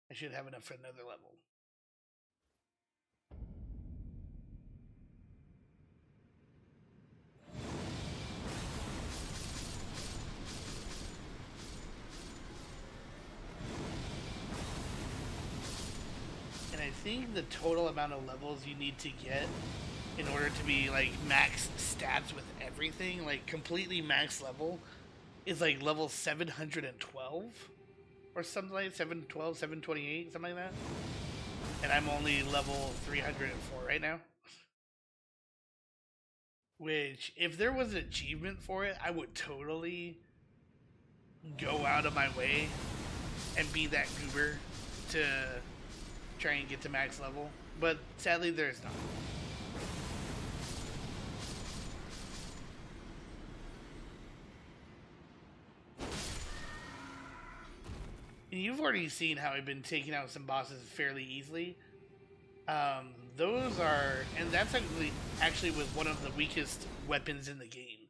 Speaker 1: I should have enough for another level. And I think the total amount of levels you need to get in order to be like max stats with everything, like completely max level, is like level 712 or something like 712, 728, something like that. And I'm only level 304 right now. Which, if there was an achievement for it, I would totally go out of my way and be that goober to try and get to max level. But sadly, there's not. And you've already seen how I've been taking out some bosses fairly easily. Those are, and that's actually with one of the weakest weapons in the game.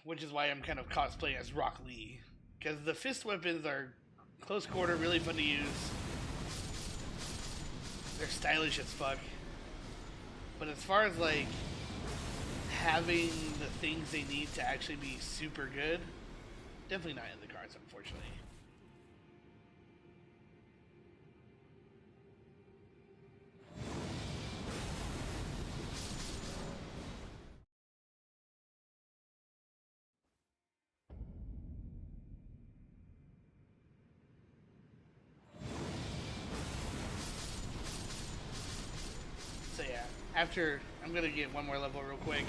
Speaker 1: Which is why I'm kind of cosplaying as Rock Lee. Because the fist weapons are close quarter, really fun to use. They're stylish as fuck. But as far as like having the things they need to actually be super good, definitely not in the cards, unfortunately. So yeah, after, I'm gonna get one more level real quick,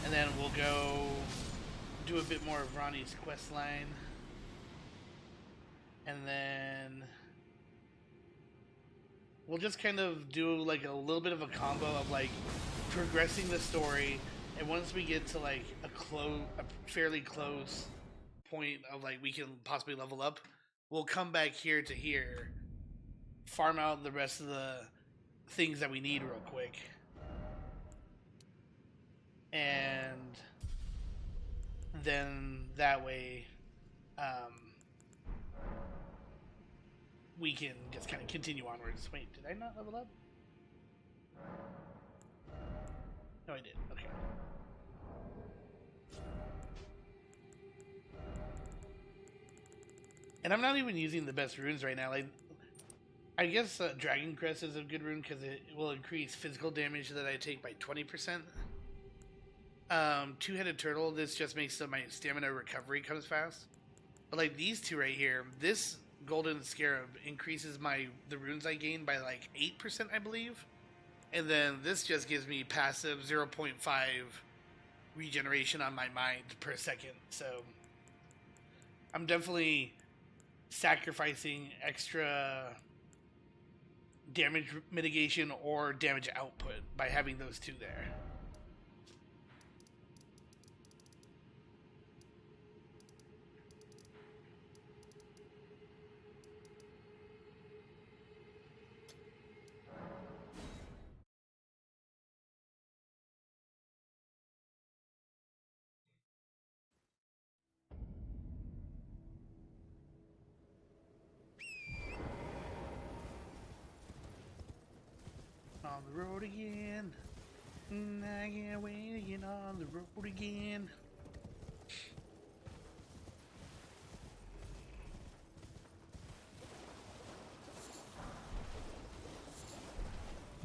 Speaker 1: and then we'll go do a bit more of Ronnie's quest line, and then we'll just kind of do like a little bit of a combo of like progressing the story, and once we get to like a fairly close point of like we can possibly level up, we'll come back here to here, farm out the rest of the things that we need real quick, and then that way we can just kind of continue onwards. Wait, did I not level up? No, I did. Okay. And I'm not even using the best runes right now. Like, I guess Dragon Crest is a good rune because it will increase physical damage that I take by 20%. Two-headed turtle, this just makes so my stamina recovery comes fast. But like these two right here, this golden scarab increases the runes I gain by like 8%, I believe. And then this just gives me passive 0.5 regeneration on my mind per second. So I'm definitely sacrificing extra damage mitigation or damage output by having those two there. On the road again. I can't wait to get on the road again.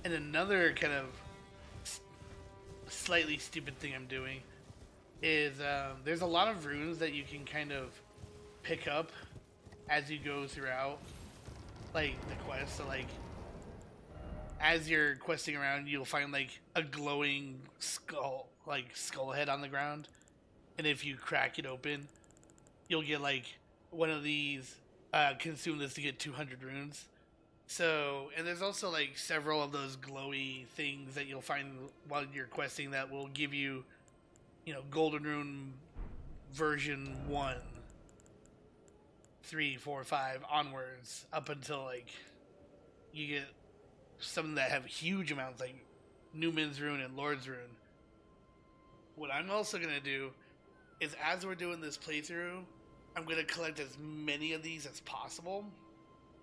Speaker 1: And another kind of slightly stupid thing I'm doing is there's a lot of runes that you can kind of pick up as you go throughout, like, the quest. So, like, as you're questing around, you'll find, like, a glowing skull head on the ground. And if you crack it open, you'll get, like, one of these, consume this to get 200 runes. So, and there's also, like, several of those glowy things that you'll find while you're questing that will give you, you know, Golden Rune version 1, 3, 4, 5 onwards, up until, like, you get some that have huge amounts, like Newman's Rune and Lord's Rune. What I'm also going to do is, as we're doing this playthrough, I'm going to collect as many of these as possible,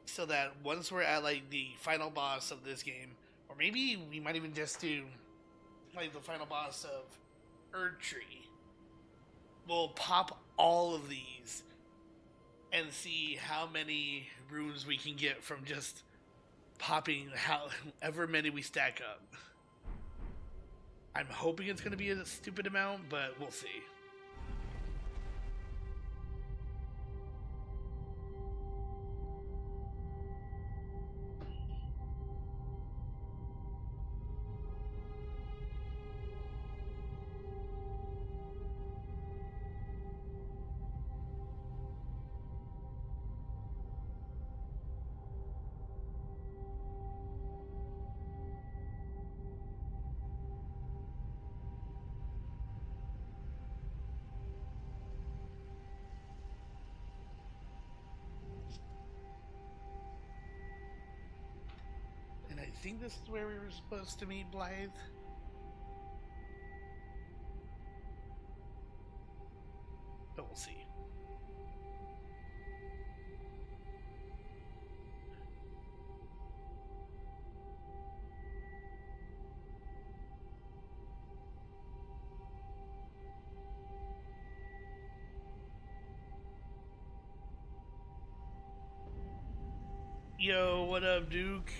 Speaker 1: so that once we're at, like, the final boss of this game, or maybe we might even just do, like, the final boss of Erdtree, we'll pop all of these and see how many runes we can get from just popping however many we stack up. I'm hoping it's going to be a stupid amount, but we'll see. And I think this is where we were supposed to meet Blythe. But we'll see. Yo, what up, Duke?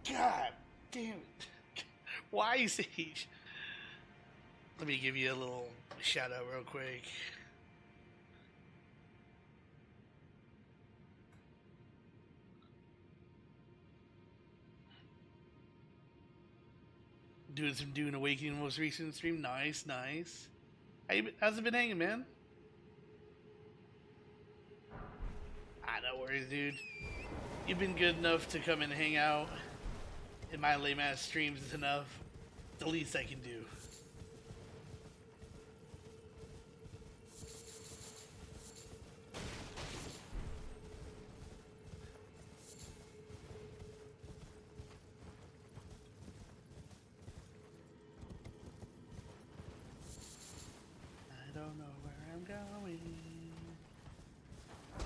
Speaker 1: God damn it. Why, Sage? Let me give you a little shout out real quick. Doing some Dune Awakening most recent stream. Nice, nice. How's it been hanging, man? No worries, dude. You've been good enough to come and hang out in my lame ass streams is enough. The least I can do. going.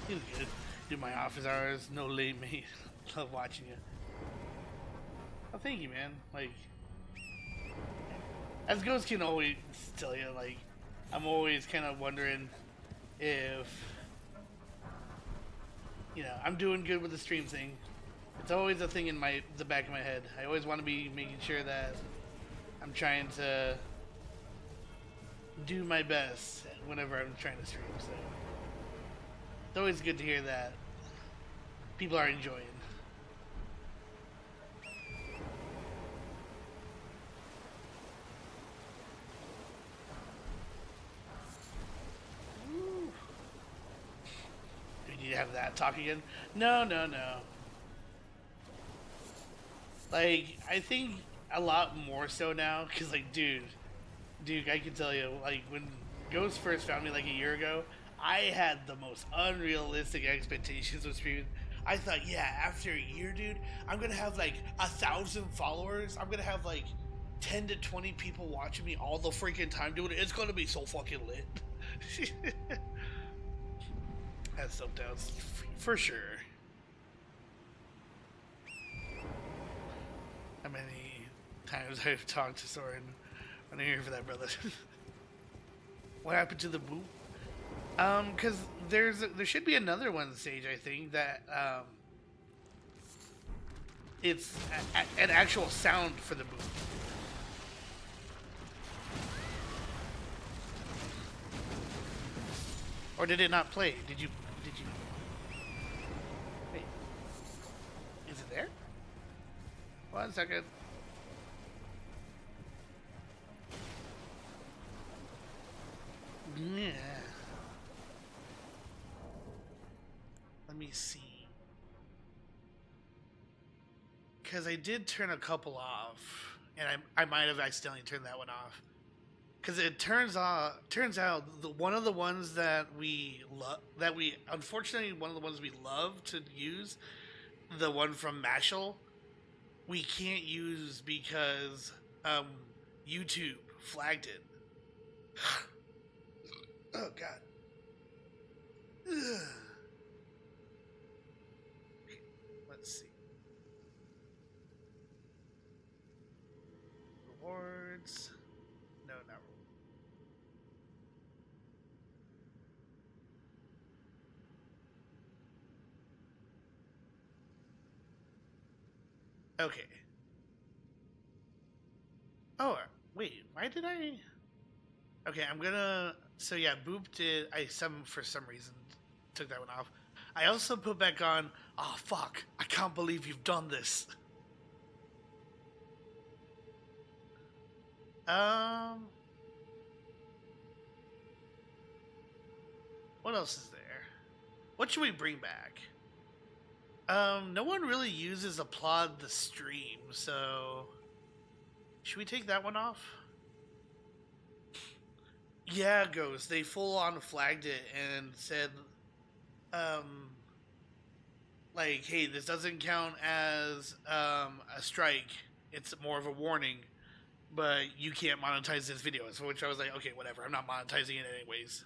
Speaker 1: He's good. Do my office hours, no late mate. Love watching you. Oh, thank you, man. Like, as Ghost can always tell you, like, I'm always kind of wondering if, you know, I'm doing good with the stream thing. It's always a thing in the back of my head. I always want to be making sure that I'm trying to do my best whenever I'm trying to stream. So it's always good to hear that people are enjoying. Woo. Do we need to have that talk again? No. Like, I think a lot more so now, because, like, dude, I can tell you, like, when Ghost first found me, like, a year ago, I had the most unrealistic expectations of streaming. I thought, yeah, after a year, dude, I'm gonna have, like, 1,000 followers. I'm gonna have, like, 10 to 20 people watching me all the freaking time doing it. It's gonna be so fucking lit. That's some doubts, for sure. How many times I've talked to Soren. I'm here for that, brother. What happened to the boot? Because there should be another one stage, I think, that it's an actual sound for the boot. Or did it not play? Did you? Wait. Is it there? 1 second. Yeah. Let me see. Because I did turn a couple off, and I might have accidentally turned that one off. Because it turns out one of the ones that unfortunately one of the ones we love to use, the one from Mashal, we can't use because YouTube flagged it. Oh god. Ugh. Let's see. Rewards. No, not rewards. Okay. Oh, wait. Why did I? Okay, I'm gonna. So yeah, Boop did. For some reason took that one off. I also put back on. Oh fuck! I can't believe you've done this. What else is there? What should we bring back? No one really uses applaud the stream, so should we take that one off? Yeah, Ghost. They full on flagged it and said, like, hey, this doesn't count as a strike. It's more of a warning, but you can't monetize this video. So which I was like, okay, whatever. I'm not monetizing it anyways.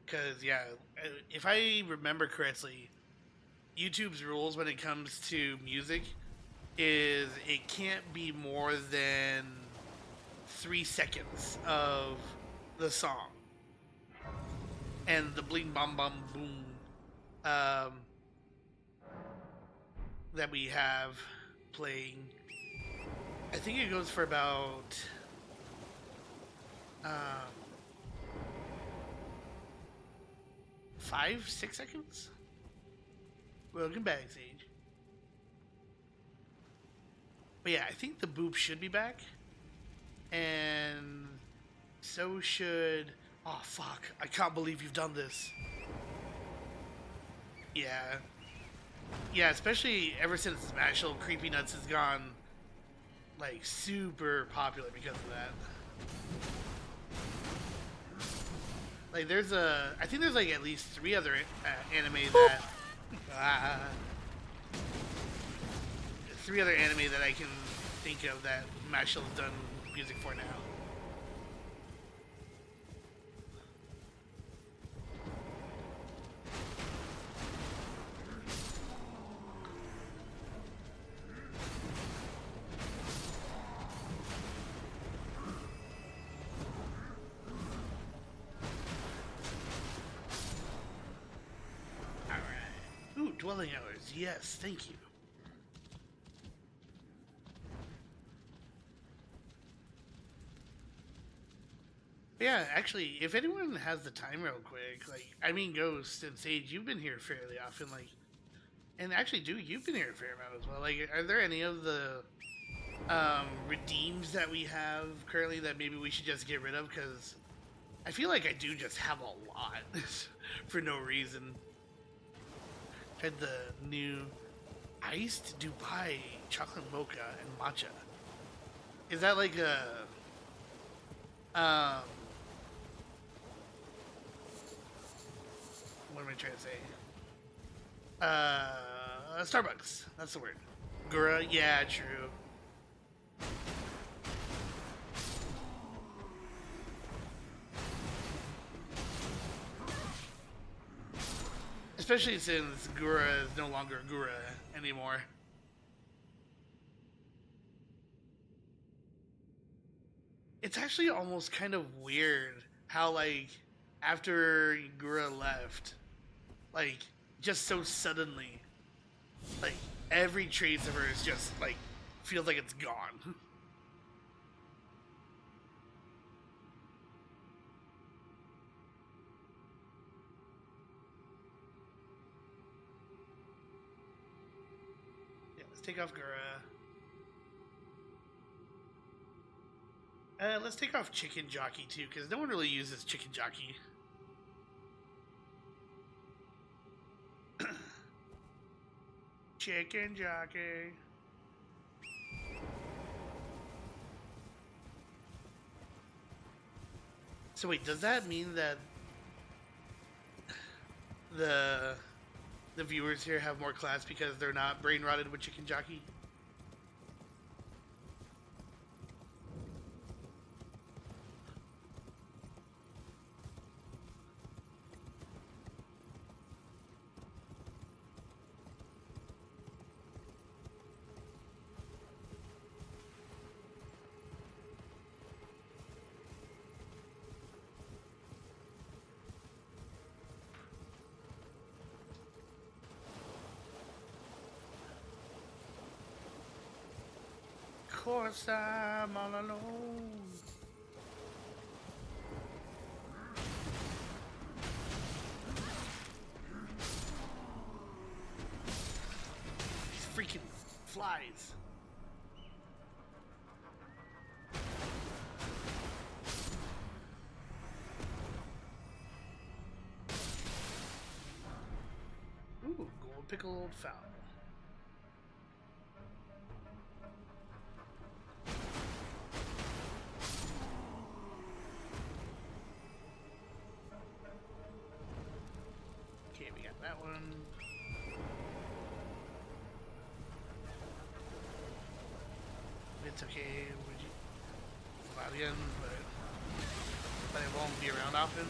Speaker 1: Because, yeah, if I remember correctly, YouTube's rules when it comes to music is it can't be more than 3 seconds of the song. And the bling bom bom boom that we have playing, I think it goes for about 5-6 seconds. Welcome back, Sage. But yeah, I think the boop should be back. And so should... Oh, fuck. I can't believe you've done this. Yeah. Yeah, especially ever since Smashel, Creepy Nuts has gone, like, super popular because of that. Like, I think there's, like, at least 3 other anime that... 3 other anime that I can think of that Mashal's done music for now. Dwelling hours, yes, thank you. Yeah, actually, if anyone has the time real quick, like, I mean, Ghost and Sage, you've been here fairly often, like, and actually, Duke, you've been here a fair amount as well. Like, are there any of the redeems that we have currently that maybe we should just get rid of? Because I feel like I do just have a lot for no reason. Tried the new iced Dubai chocolate mocha and matcha. Is that like a what am I trying to say? Starbucks. That's the word. Gura. Yeah, true. Especially since Gura is no longer Gura anymore. It's actually almost kind of weird how, like, after Gura left, like, just so suddenly, like, every trace of her is just, like, feels like it's gone. Take off Gura. Let's take off Chicken Jockey too, because no one really uses Chicken Jockey. Chicken Jockey. So wait, does that mean that the viewers here have more class because they're not brain rotted with Chicken Jockey? Of course I'm all alone. These freaking flies. Ooh, gold pickled fowl. That one. It's okay, Fabian, but it won't be around often.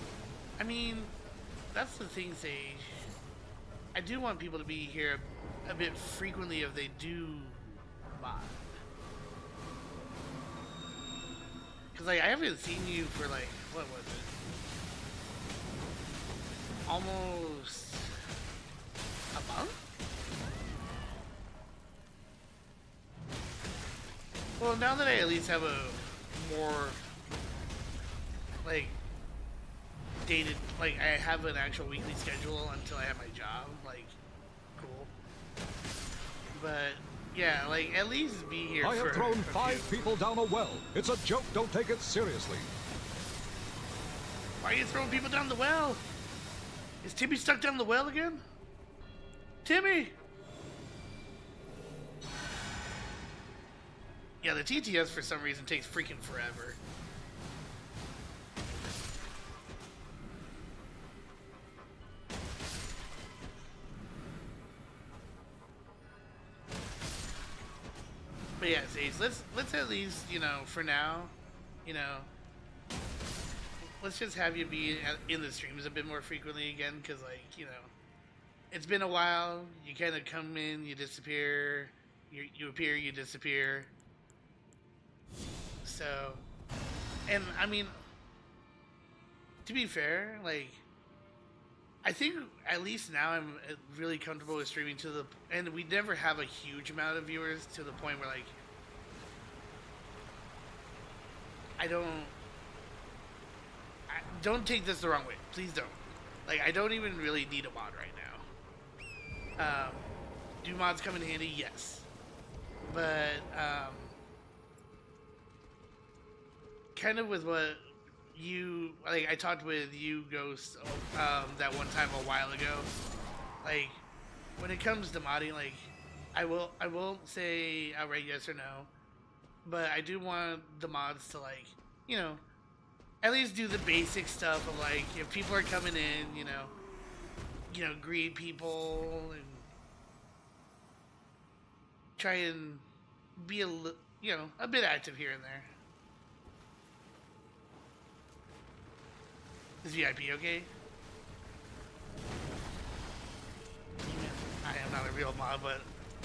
Speaker 1: I mean, that's the thing, Sage. I do want people to be here a bit frequently if they do mod. Because, like, I haven't seen you for, like, what was it? Almost a month? Well, now that I at least have a more, like, dated, like, I have an actual weekly schedule until I have my job, like, cool. But, yeah, like, at least be here
Speaker 9: I have thrown 5 people down a well. It's a joke, don't take it seriously.
Speaker 1: Why are you throwing people down the well? Is Timmy stuck down the well again? Timmy! Yeah, the TTS for some reason takes freaking forever. But But yeah, Sage, let's at least, you know, for now, you know, let's just have you be in the streams a bit more frequently again, because, like, you know, it's been a while. You kind of come in, you disappear, you appear, you disappear. So, and I mean, to be fair, like, I think at least now I'm really comfortable with streaming to the, and we never have a huge amount of viewers to the point where, like, don't take this the wrong way. Please don't. Like, I don't even really need a mod right now. Do mods come in handy? Yes. But, kind of with what you, like, I talked with you, Ghost, that one time a while ago. Like, when it comes to modding, like, I won't say outright yes or no, but I do want the mods to, like, you know, at least do the basic stuff of, like, if people are coming in, you know, greet people and try and be you know, a bit active here and there. Is VIP okay? I am not a real mod, but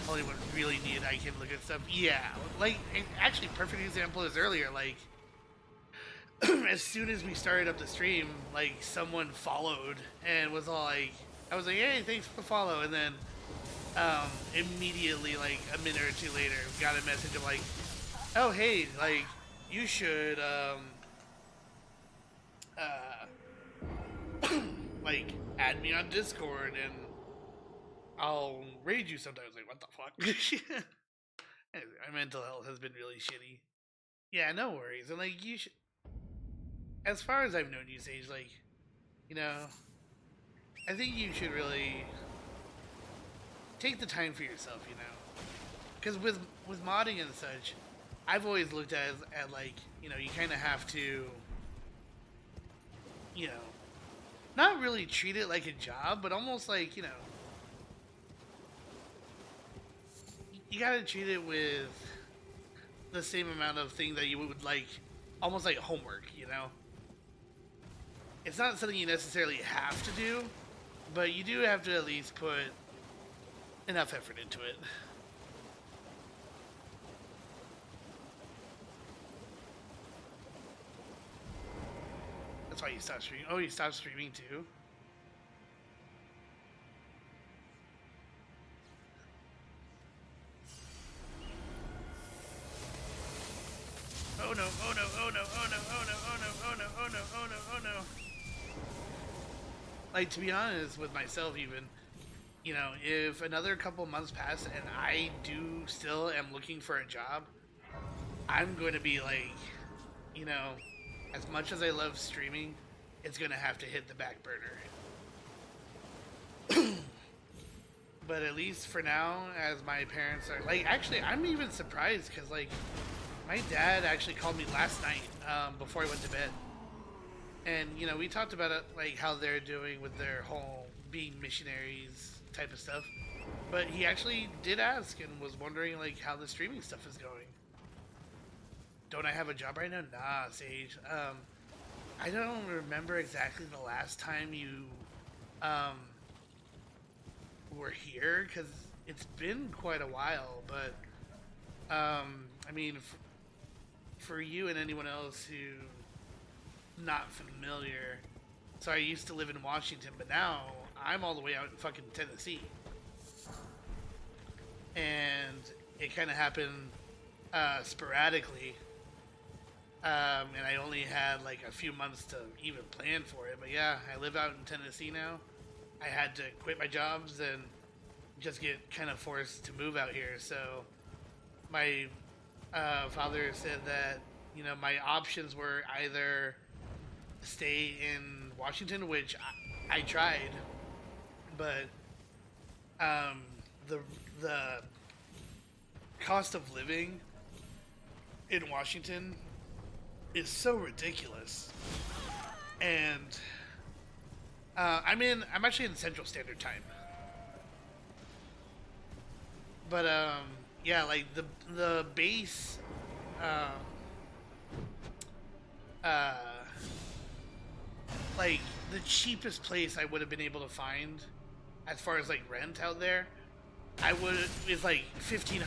Speaker 1: only when really needed I can look at stuff. Yeah, like, actually, perfect example is earlier, like, as soon as we started up the stream, like, someone followed and was all like, I was like, hey, thanks for the follow, and then immediately, like, a minute or two later, got a message of like, oh, hey, like, you should like, add me on Discord and I'll raid you sometimes. Like, what the fuck? My mental health has been really shitty. Yeah, no worries. And, like, you should, as far as I've known you, Sage, like, you know, I think you should really take the time for yourself, you know, because with modding and such, I've always looked at like, you know, you kind of have to, you know, not really treat it like a job, but almost like, you know, you gotta treat it with the same amount of thing that you would, like, almost like homework, you know? It's not something you necessarily have to do, but you do have to at least put enough effort into it. That's why you stopped streaming. Oh, you stopped streaming too? Oh no, oh no, oh no, oh no, oh no, oh no, oh no, oh no, oh no, oh no. Like, to be honest with myself even, you know, if another couple months pass and I do still am looking for a job, I'm going to be like, you know, as much as I love streaming, it's going to have to hit the back burner. But at least for now, as my parents are, like, actually, I'm even surprised because, like, my dad actually called me last night before I went to bed. And, you know, we talked about it, like, how they're doing with their whole being missionaries type of stuff. But he actually did ask and was wondering, like, how the streaming stuff is going. Don't I have a job right now? Nah, Sage. I don't remember exactly the last time you were here, because it's been quite a while. But, I mean, for you and anyone else who not familiar, so I used to live in Washington, but now I'm all the way out in fucking Tennessee. And it kind of happened sporadically. And I only had like a few months to even plan for it. But yeah, I live out in Tennessee now. I had to quit my jobs and just get kind of forced to move out here. So my father said that, you know, my options were either stay in Washington, which I tried, but the cost of living in Washington is so ridiculous. And I'm actually in Central Standard Time, but yeah, like the base, um, uh, like the cheapest place I would have been able to find, as far as like rent out there, I would is like $1,500,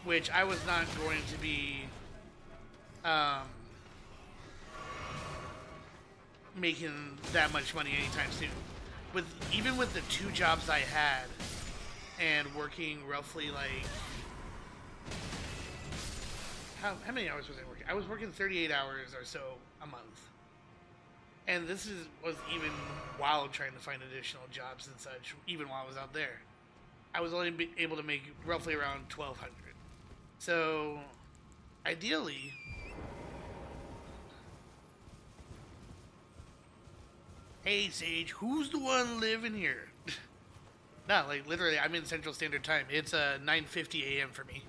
Speaker 1: which I was not going to be um, making that much money anytime soon. With even with the 2 jobs I had and working roughly like how many hours was I working? I was working 38 hours or so a month. And this was even while trying to find additional jobs and such, even while I was out there. I was only able to make roughly around 1,200. So, ideally, hey Sage, who's the one living here? No, like literally, I'm in Central Standard Time. It's 9:50 a.m. for me.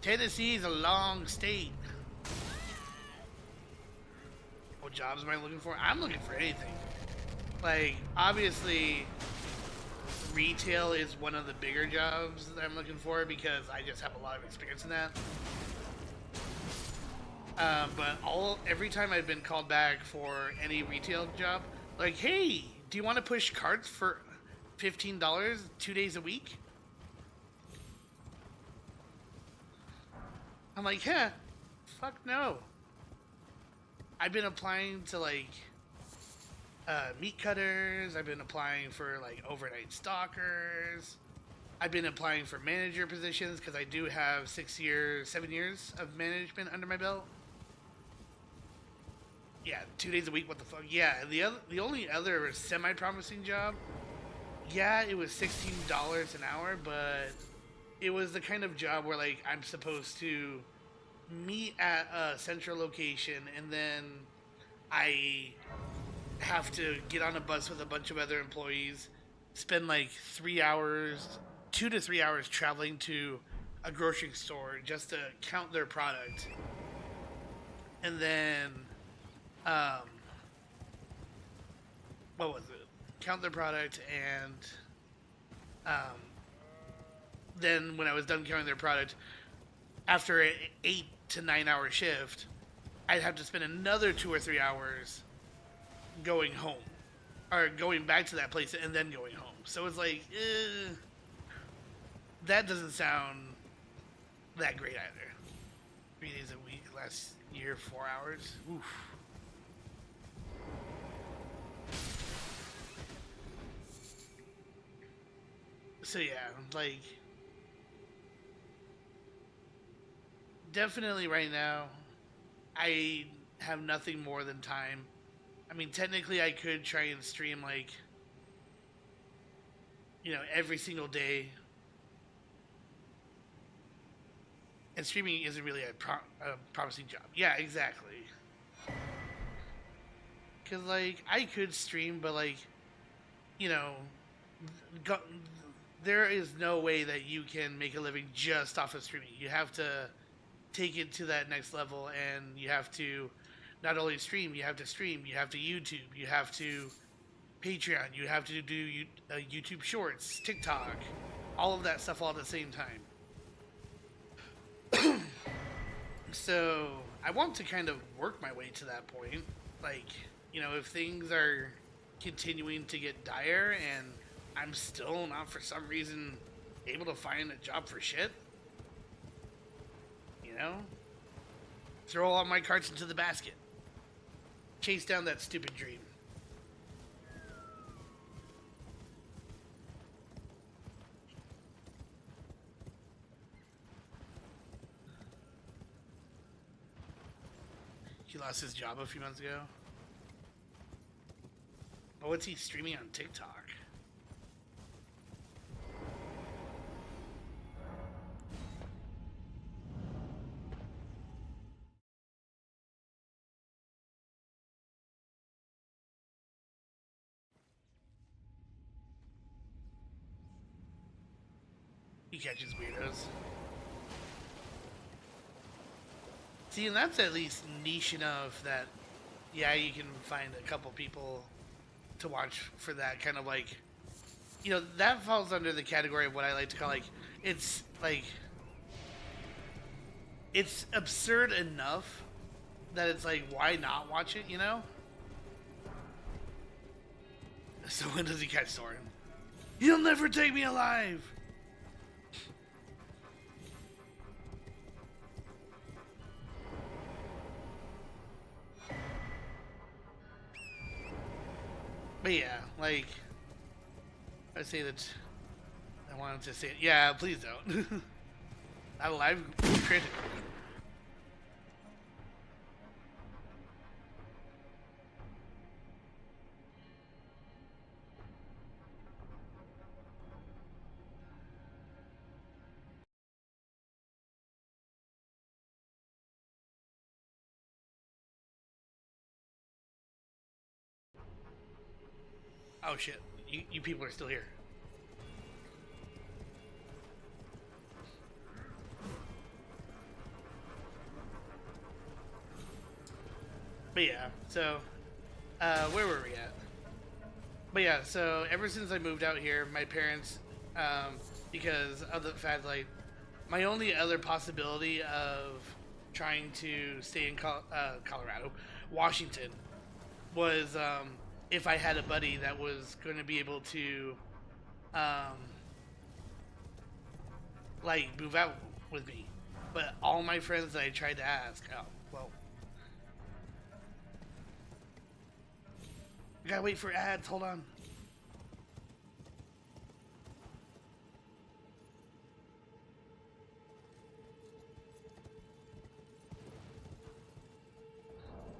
Speaker 1: Tennessee's a long state. What jobs am I looking for? I'm looking for anything. Like, obviously, retail is one of the bigger jobs that I'm looking for because I just have a lot of experience in that. But every time I've been called back for any retail job, like, hey, do you want to push carts for $15 2 days a week? I'm like, yeah, fuck no. I've been applying to like meat cutters. I've been applying for like overnight stalkers. I've been applying for manager positions because I do have 7 years of management under my belt. Yeah, 2 days a week. What the fuck? Yeah, the only other semi-promising job. Yeah, it was $16 an hour, but it was the kind of job where like I'm supposed to meet at a central location and then I have to get on a bus with a bunch of other employees, spend like 3 hours, 2 to 3 hours traveling to a grocery store just to count their product. And then, what was it? Count their product and, then when I was done counting their product, after an 8 to 9 hour shift, I'd have to spend another 2 or 3 hours going home, or going back to that place and then going home. So it's like, that doesn't sound that great either. 3 days a week, last year, 4 hours. Oof. So yeah, like, definitely right now, I have nothing more than time. I mean, technically, I could try and stream, like, every single day. And streaming isn't really a promising job. Yeah, exactly. Because, like, I could stream, but, like, go, there is no way that you can make a living just off of streaming. You have to take it to that next level, and you have to not only stream, you have to YouTube, you have to Patreon, you have to do YouTube Shorts, TikTok, all of that stuff all at the same time. So I want to kind of work my way to that point. Like, if things are continuing to get dire and I'm still not for some reason able to find a job for shit, throw all my cards into the basket. Chase down that stupid dream. He lost his job a few months ago. But what's he streaming on TikTok? He catches weirdos. See, and that's at least niche enough that, yeah, you can find a couple people to watch for that kind of, like, you know, that falls under the category of what I like to call it's like it's absurd enough that it's like, why not watch it, you know? So when does he catch Soren? You'll never take me alive! But yeah, like, I say that I wanted to say it. Yeah, please don't. Not alive, crit. Oh shit, you people are still here. But yeah, so, where were we at? But yeah, so ever since I moved out here, my parents, because of the fact, like, my only other possibility of trying to stay in Colorado, Washington, was if I had a buddy that was going to be able to, like, move out with me. But all my friends that I tried to ask, oh, well, I gotta wait for ads, hold on.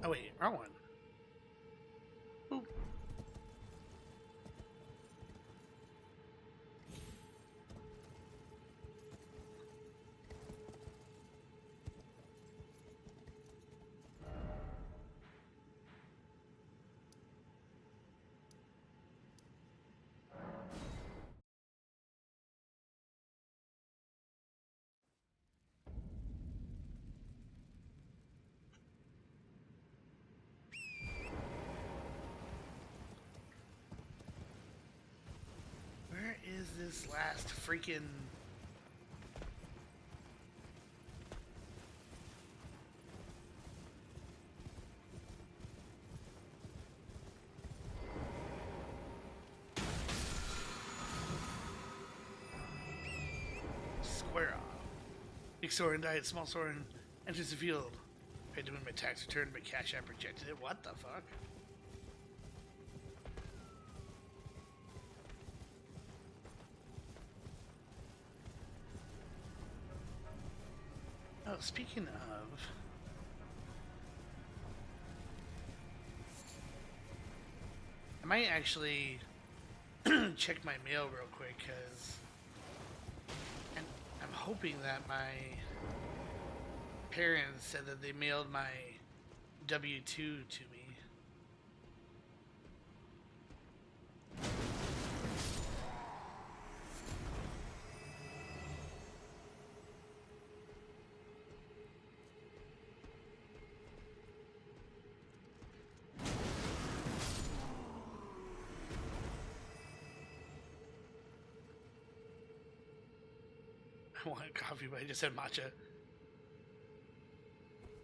Speaker 1: Oh wait, wrong one. Boop. Where is this last freaking... Square off. Big Soren died, small Soren enters the field. I had to win my tax return, but Cash App rejected it. What the fuck? Oh, speaking of... I might actually check my mail real quick, because I'm hoping that my parents said that they mailed my W-2 to me. I want coffee, but I just said matcha.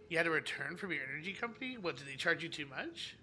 Speaker 1: You had a return from your energy company? What, did they charge you too much?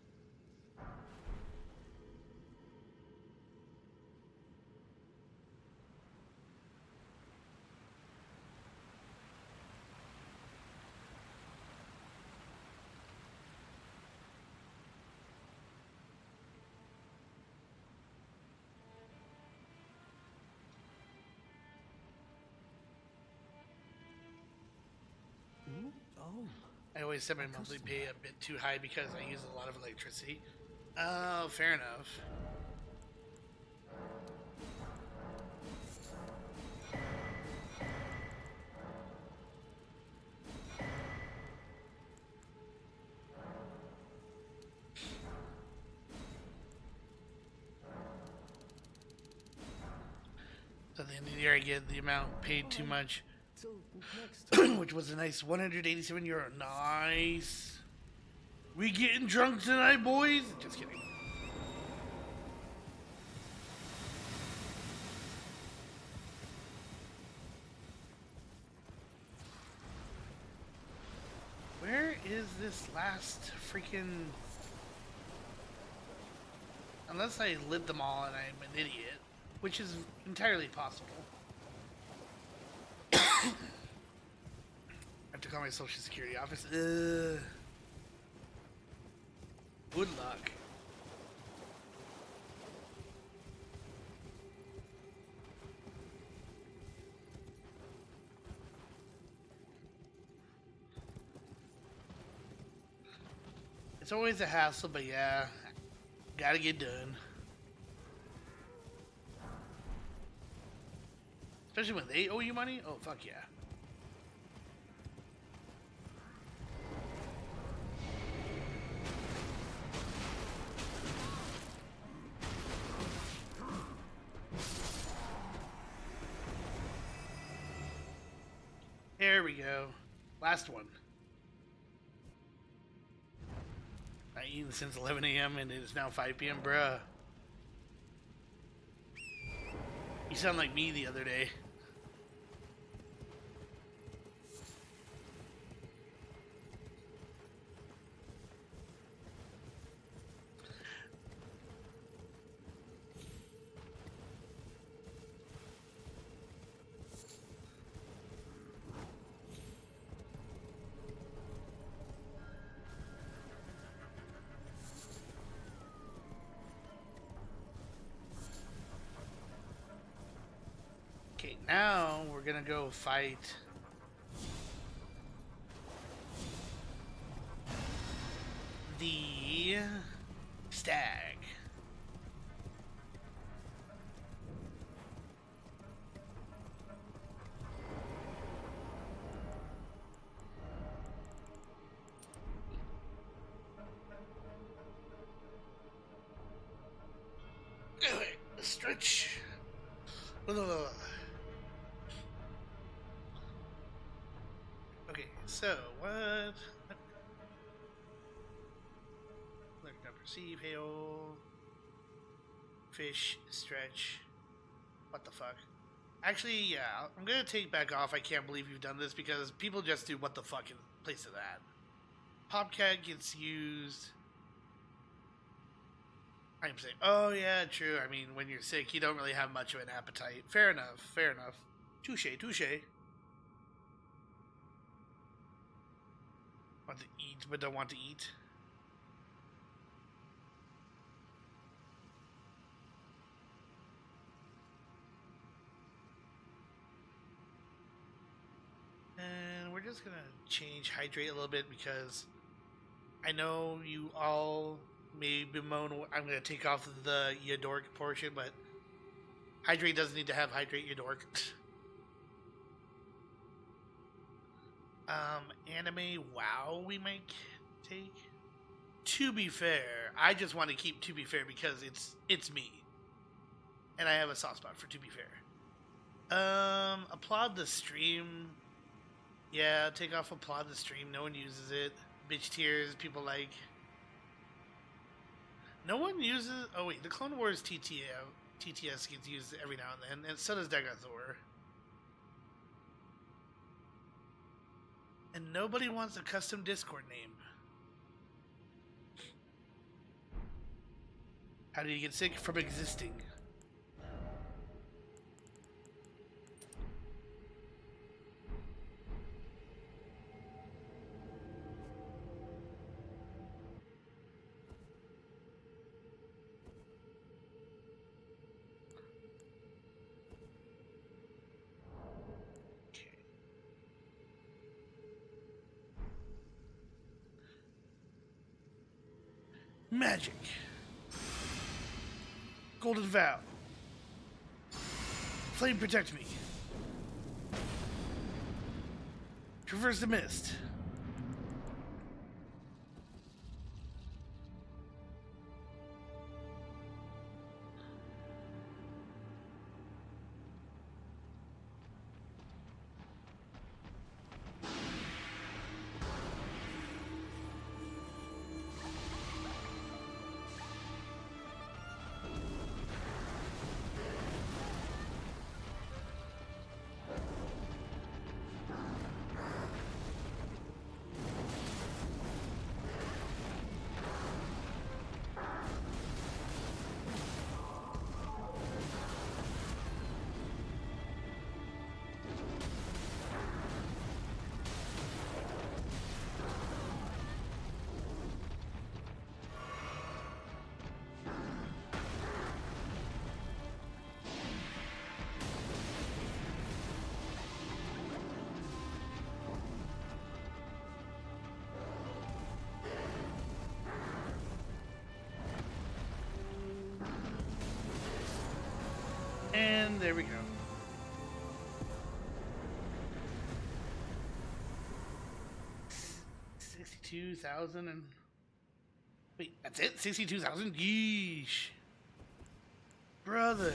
Speaker 1: I always set my monthly pay a bit too high because I use a lot of electricity. Oh, fair enough. So at the end of the year I get the amount paid too much. Which was a nice 187 euro. Nice. We getting drunk tonight, boys? Just kidding. this last freaking... Unless I lit them all and I'm an idiot, which is entirely possible. I have to call my social security office. Ugh. Good luck. It's always a hassle, but yeah, gotta get done. Especially when they owe you money? Oh, fuck yeah. There we go. Last one. I eaten since 11 a.m. and it is now 5 p.m. Bruh. You sound like me the other day. Okay, now we're gonna go fight the stag. Stretch. Okay, so what? Look, now perceive, hail, fish, stretch. What the fuck? Actually, yeah, I'm gonna take back off. I can't believe you've done this because people just do what the fuck in place of that. Popcat gets used. I'm saying, oh yeah, true. I mean, when you're sick, you don't really have much of an appetite. Fair enough, fair enough. Touche, touche. Want to eat, but don't want to eat. And we're just gonna change hydrate a little bit because I know you all may bemoan I'm gonna take off the Yadork portion, but hydrate doesn't need to have hydrate Yadork. Anime WoW we might take. To be fair, I just want to keep To Be Fair because it's me. And I have a soft spot for To Be Fair. Applaud the stream. Yeah, take off applaud the stream. No one uses it. Bitch tears, people like. No one uses. Oh wait, the Clone Wars TTS gets used every now and then, and so does Dagathor. And nobody wants a custom Discord name. How do you get sick? From existing. Magic. Golden Vow. Flame protect me. Traverse the mist. there we go. $62,000 and wait, that's it? 62,000? Yeesh, brother.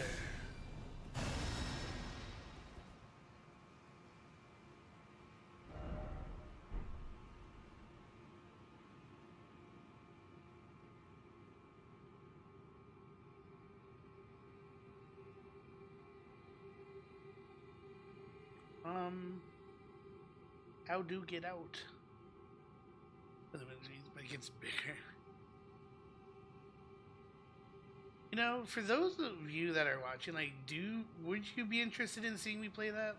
Speaker 1: How do get out? But it gets bigger. You know, for those of you that are watching, like, would you be interested in seeing me play that?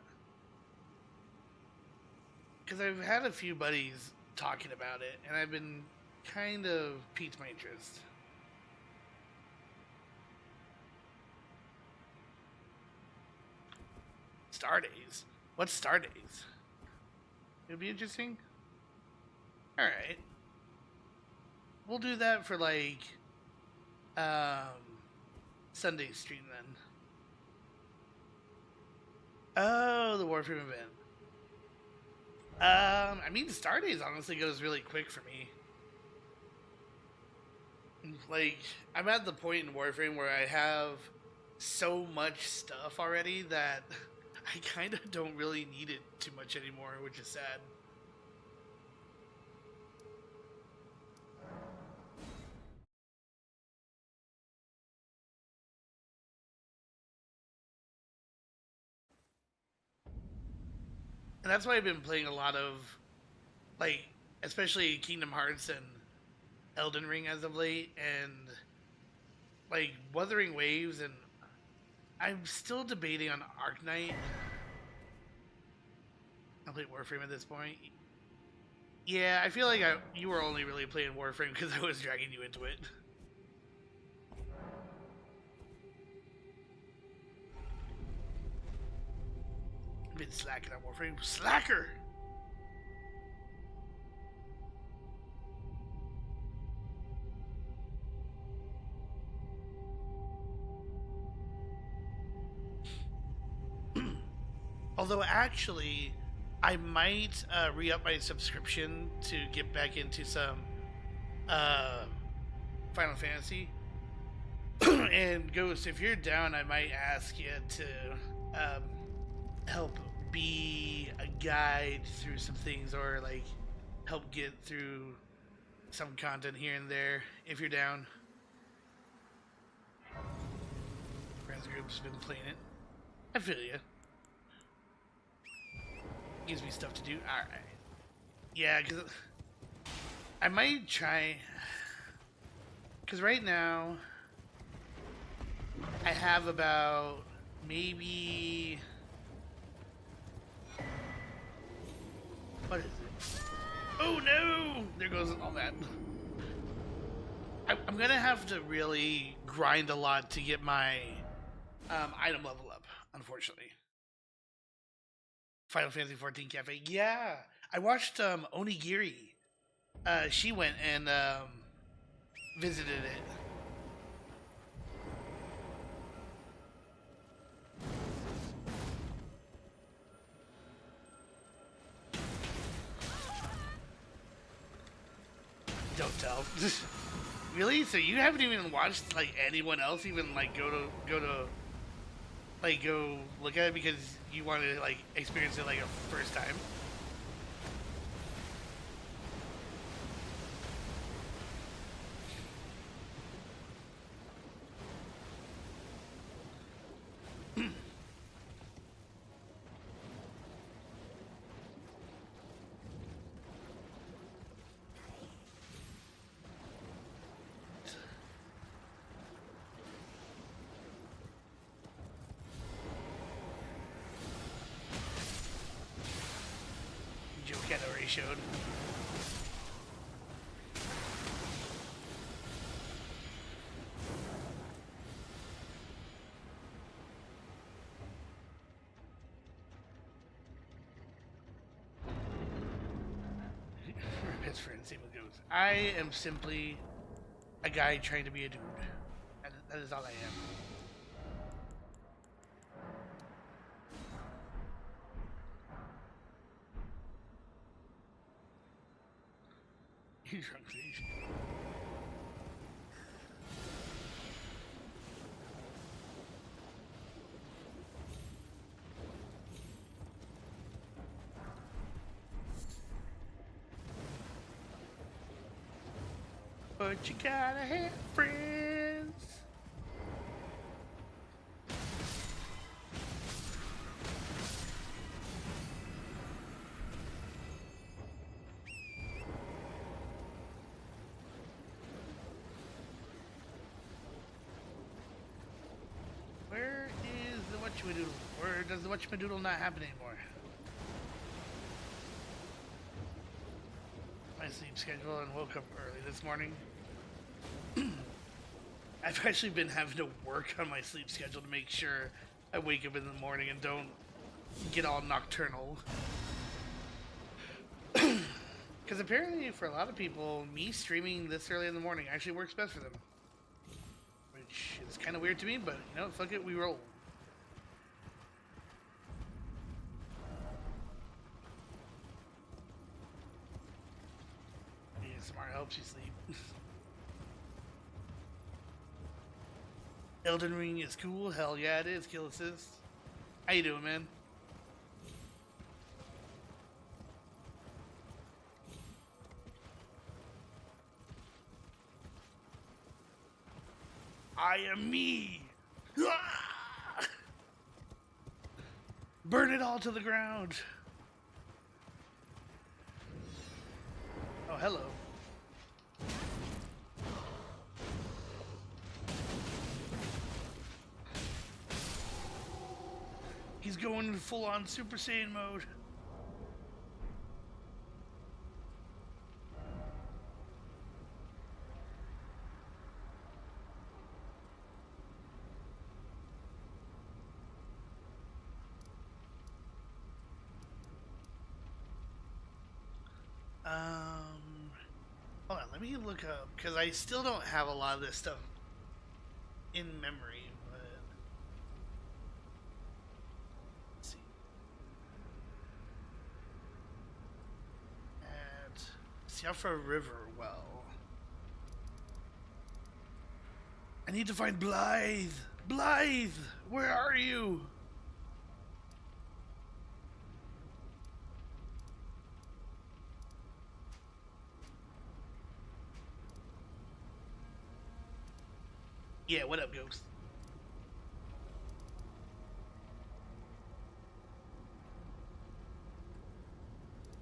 Speaker 1: Because I've had a few buddies talking about it, and I've been kind of piqued my interest. Star Days? What's Star Days? It'd be interesting. Alright. We'll do that for like Sunday stream then. Oh, the Warframe event. I mean Star Days honestly goes really quick for me. Like, I'm at the point in Warframe where I have so much stuff already that I kind of don't really need it too much anymore, which is sad. And that's why I've been playing a lot of, like, especially Kingdom Hearts and Elden Ring as of late, and, like, Wuthering Waves, and I'm still debating on Arknight. I play Warframe at this point. Yeah, I feel like you were only really playing Warframe because I was dragging you into it. I've been slacking on Warframe. Slacker! Although, actually, I might re-up my subscription to get back into some Final Fantasy. And Ghost, if you're down, I might ask you to help be a guide through some things, or like help get through some content here and there, if you're down. Friends group's been playing it. I feel you. Gives me stuff to do. Alright. Yeah, because I might try. Because right now, I have about maybe. What is it? Oh no! There goes all that. I'm gonna have to really grind a lot to get my item level up, unfortunately. Final Fantasy 14 Cafe. Yeah, I watched Onigiri. She went and visited it. Don't tell. Really? So you haven't even watched like anyone else even like go look at it because you want to like experience it like a first time? Joke already showed. Best friend, same with goes. I am simply a guy trying to be a dude. That is all I am. but you gotta have friends. Where is the whatchamadoodle? Or does the whatchamadoodle not happen anymore? My sleep schedule and woke up early this morning. I've actually been having to work on my sleep schedule to make sure I wake up in the morning and don't get all nocturnal. Because apparently for a lot of people, me streaming this early in the morning actually works best for them. Which is kind of weird to me, but you know, fuck it, we roll. ASMR helps you sleep. Elden Ring is cool. Hell yeah, it is. Kill assist. How you doing, man? I am me. Ah! Burn it all to the ground. Oh, hello. He's going in full-on Super Saiyan mode. Hold on, let me look up, because I still don't have a lot of this stuff in memory, but... Let's see. At Siafra River Well. I need to find Blythe! Blythe! Where are you? Yeah, what up, Ghost?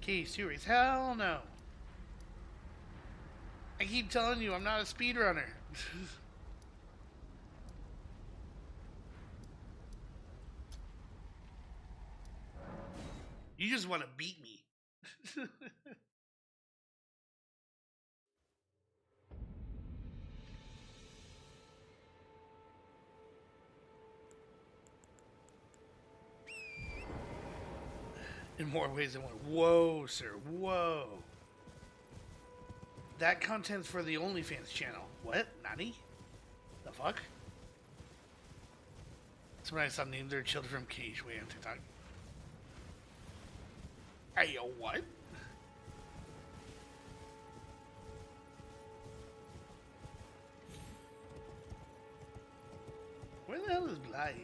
Speaker 1: Okay, series. Hell no. I keep telling you, I'm not a speedrunner. You just want to beat me. In more ways than one. Whoa, sir. Whoa. That content's for the OnlyFans channel. What? Nani? The fuck? That's when I saw named their children from Cage Way on TikTok. Hey, yo, what? Where the hell is Blythe?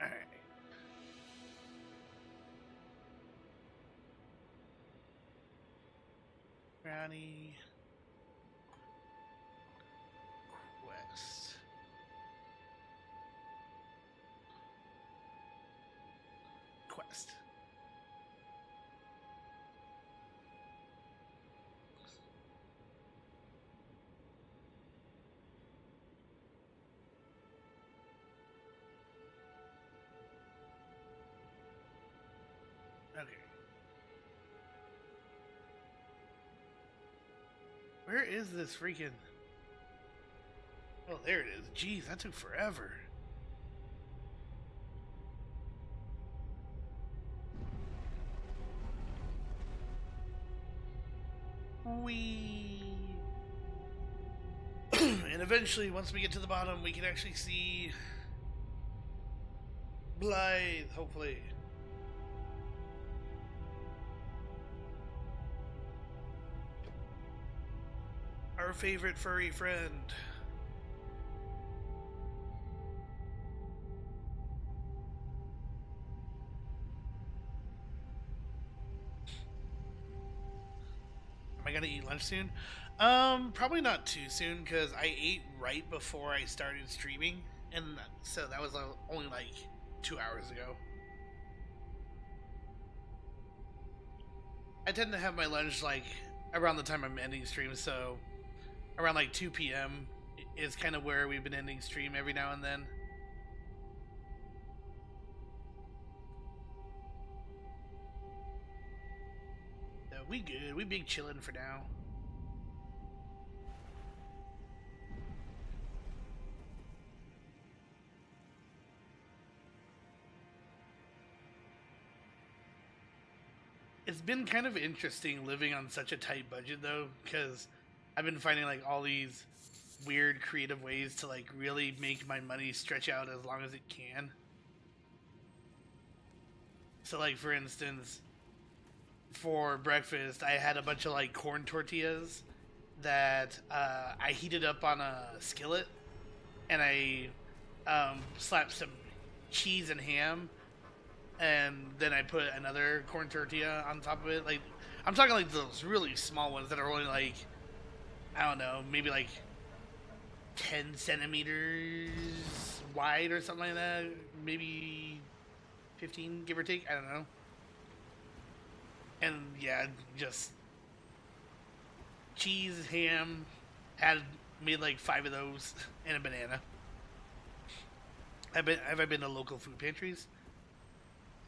Speaker 1: Alright. Brownie. Quest. Quest. Okay. Where is this freaking... Oh, there it is. Jeez, that took forever. Wee. And eventually, once we get to the bottom, we can actually see Blythe, hopefully. Our favorite furry friend. Am I gonna eat lunch soon? Probably not too soon, because I ate right before I started streaming, and so that was only like 2 hours ago. I tend to have my lunch like around the time I'm ending stream, so around like 2 p.m. is kind of where we've been ending stream every now and then. So we good. We big chillin' for now. It's been kind of interesting living on such a tight budget though, because I've been finding like all these weird creative ways to like really make my money stretch out as long as it can. So like for instance, for breakfast I had a bunch of like corn tortillas that I heated up on a skillet, and I slapped some cheese and ham, and then I put another corn tortilla on top of it. Like, I'm talking like those really small ones that are only like, I don't know, maybe like 10 centimeters wide or something like that. Maybe 15, give or take. I don't know. And yeah, just cheese, ham, made like 5 of those, and a banana. Have I been to local food pantries?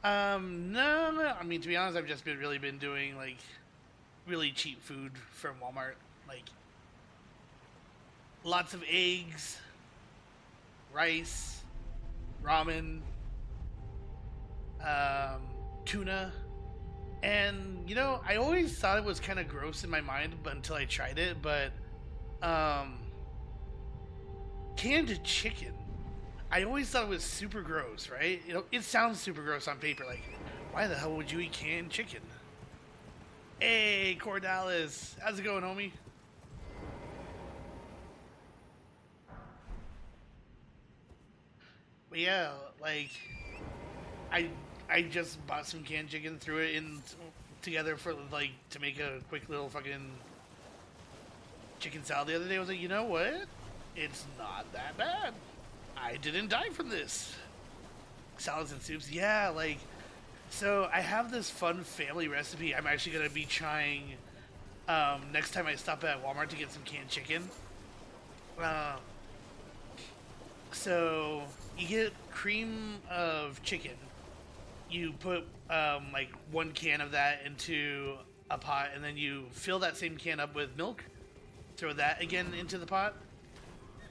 Speaker 1: No. I mean, to be honest, I've just really been doing like really cheap food from Walmart, like lots of eggs, rice, ramen, tuna, and you know, I always thought it was kind of gross in my mind, but until I tried it. But canned chicken, I always thought it was super gross, right? You know, it sounds super gross on paper. Like, why the hell would you eat canned chicken? Hey, Cordalis, how's it going, homie? But yeah, like, I just bought some canned chicken, threw it in together for like to make a quick little fucking chicken salad the other day. I was like, you know what? It's not that bad. I didn't die from this. Salads and soups, yeah, like, so I have this fun family recipe I'm actually going to be trying next time I stop at Walmart to get some canned chicken. So you get cream of chicken. You put like 1 can of that into a pot, and then you fill that same can up with milk. Throw that again into the pot,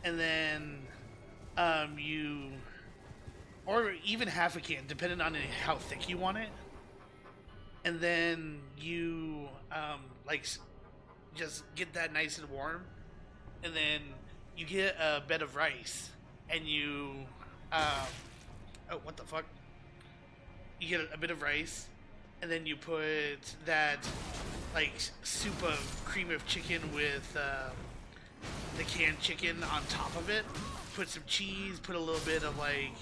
Speaker 1: and then or even half a can, depending on how thick you want it. And then you like just get that nice and warm, and then you get a bed of rice, and you oh, what the fuck? You get a bit of rice, and then you put that like soup of cream of chicken with the canned chicken on top of it. Put some cheese, put a little bit of like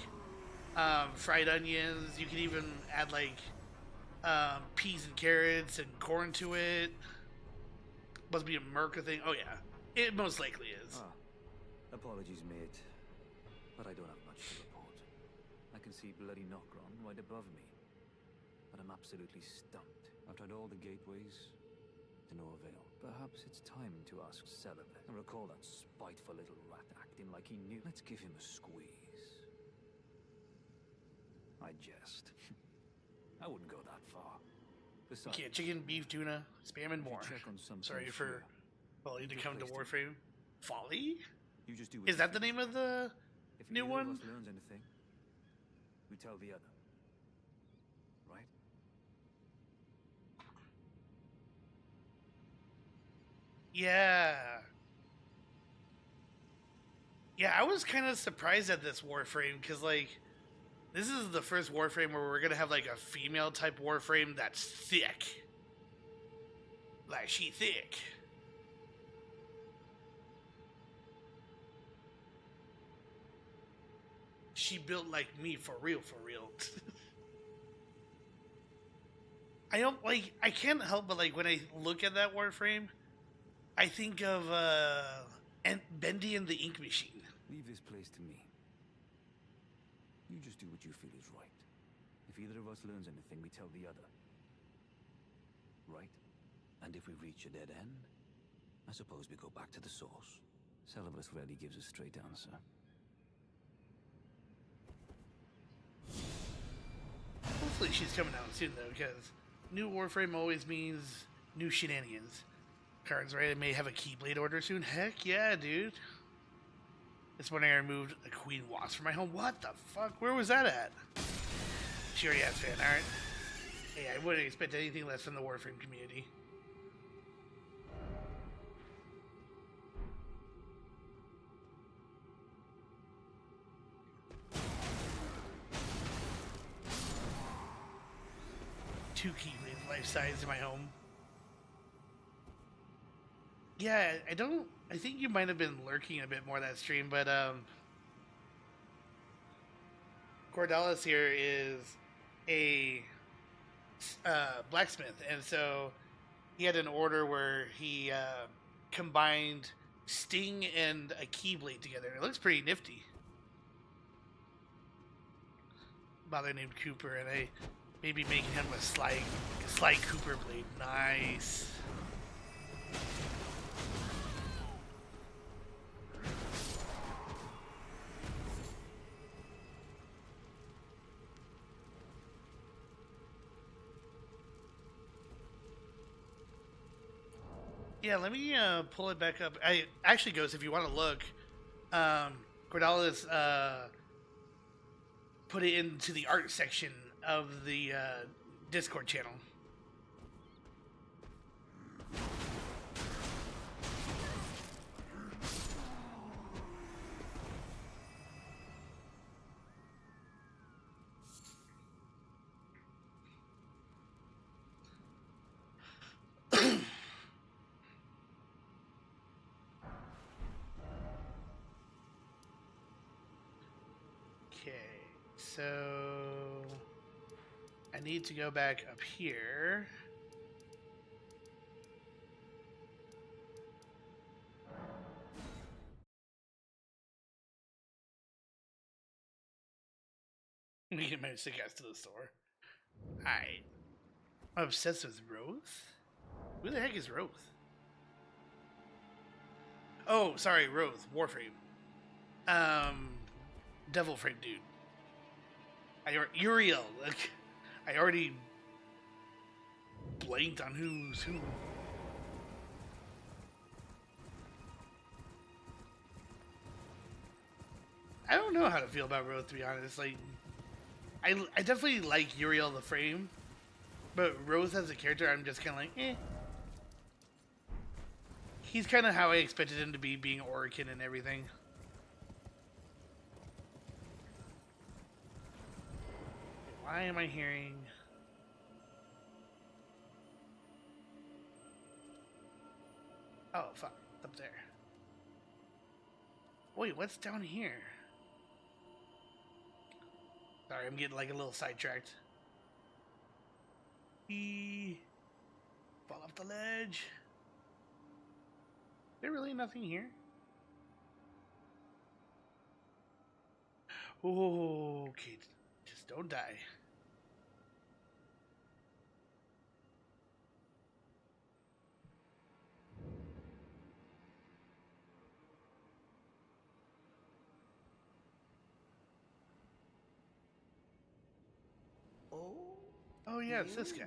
Speaker 1: fried onions. You can even add like peas and carrots and corn to it. Must be a Merca thing. Oh yeah, it most likely is.
Speaker 7: Apologies, mate, but I don't have much to report. I can see bloody Nokron right above me, but I'm absolutely stumped. I've tried all the gateways, to no avail. Perhaps it's time to ask Celibate. I recall that spiteful little rat acting like he knew. Let's give him a squeeze. I jest. I wouldn't go that far. Besides,
Speaker 1: Yeah, chicken, beef, tuna, spam, and more.
Speaker 7: check on something
Speaker 1: Sorry for
Speaker 7: here.
Speaker 1: Folly to
Speaker 7: Good
Speaker 1: come to
Speaker 7: place to
Speaker 1: Warframe. Folly?
Speaker 7: You just do
Speaker 1: Is that the name of the
Speaker 7: if
Speaker 1: new
Speaker 7: either
Speaker 1: one?
Speaker 7: of us learns anything, we tell the other. Right?
Speaker 1: Yeah. Yeah, I was kind of surprised at this Warframe because, like, this is the first Warframe where we're gonna have like a female type Warframe that's thick. Like, she thick. She built like me for real, for real. I can't help but, like, when I look at that Warframe, I think of Bendy and the Ink Machine.
Speaker 7: Leave this place to me. You just do what you feel is right. If either of us learns anything, we tell the other. Right? And if we reach a dead end, I suppose we go back to the source. Celebus rarely gives a straight answer.
Speaker 1: Hopefully she's coming out soon, though, because new Warframe always means new shenanigans. Cards, right? I may have a Keyblade order soon. Heck yeah, dude. This morning I removed a Queen Wasp from my home. What the fuck? Where was that at? She already has fan art. Hey, I wouldn't expect anything less from the Warframe community. Two Keyblades life size in my home. Yeah, I think you might have been lurking a bit more that stream, but Cordalis here is a blacksmith, and so he had an order where he combined Sting and a Keyblade together. It looks pretty nifty. Mother named Cooper, and I may be making him a Sly Cooper blade. Nice. Yeah, let me pull it back up. I actually, Ghost, if you want to look, Cordalis put it into the art section of the Discord channel. So I need to go back up here. We can manage to get to the store. Alright. I'm obsessed with Roth? Who the heck is Roth? Oh, sorry, Roth. Warframe. Devil Frame dude. Uriel. Like, I already blanked on who's who. I don't know how to feel about Roth, to be honest. Like, I definitely like Uriel the Frame, but Roth as a character, I'm just kind of like, eh. He's kind of how I expected him to be, being Orican and everything. Why am I hearing... Oh, fuck. It's up there. Wait, what's down here? Sorry, I'm getting like a little sidetracked. Fall off the ledge. Is there really nothing here? Oh, okay. Just don't die. Oh yeah, it's this guy.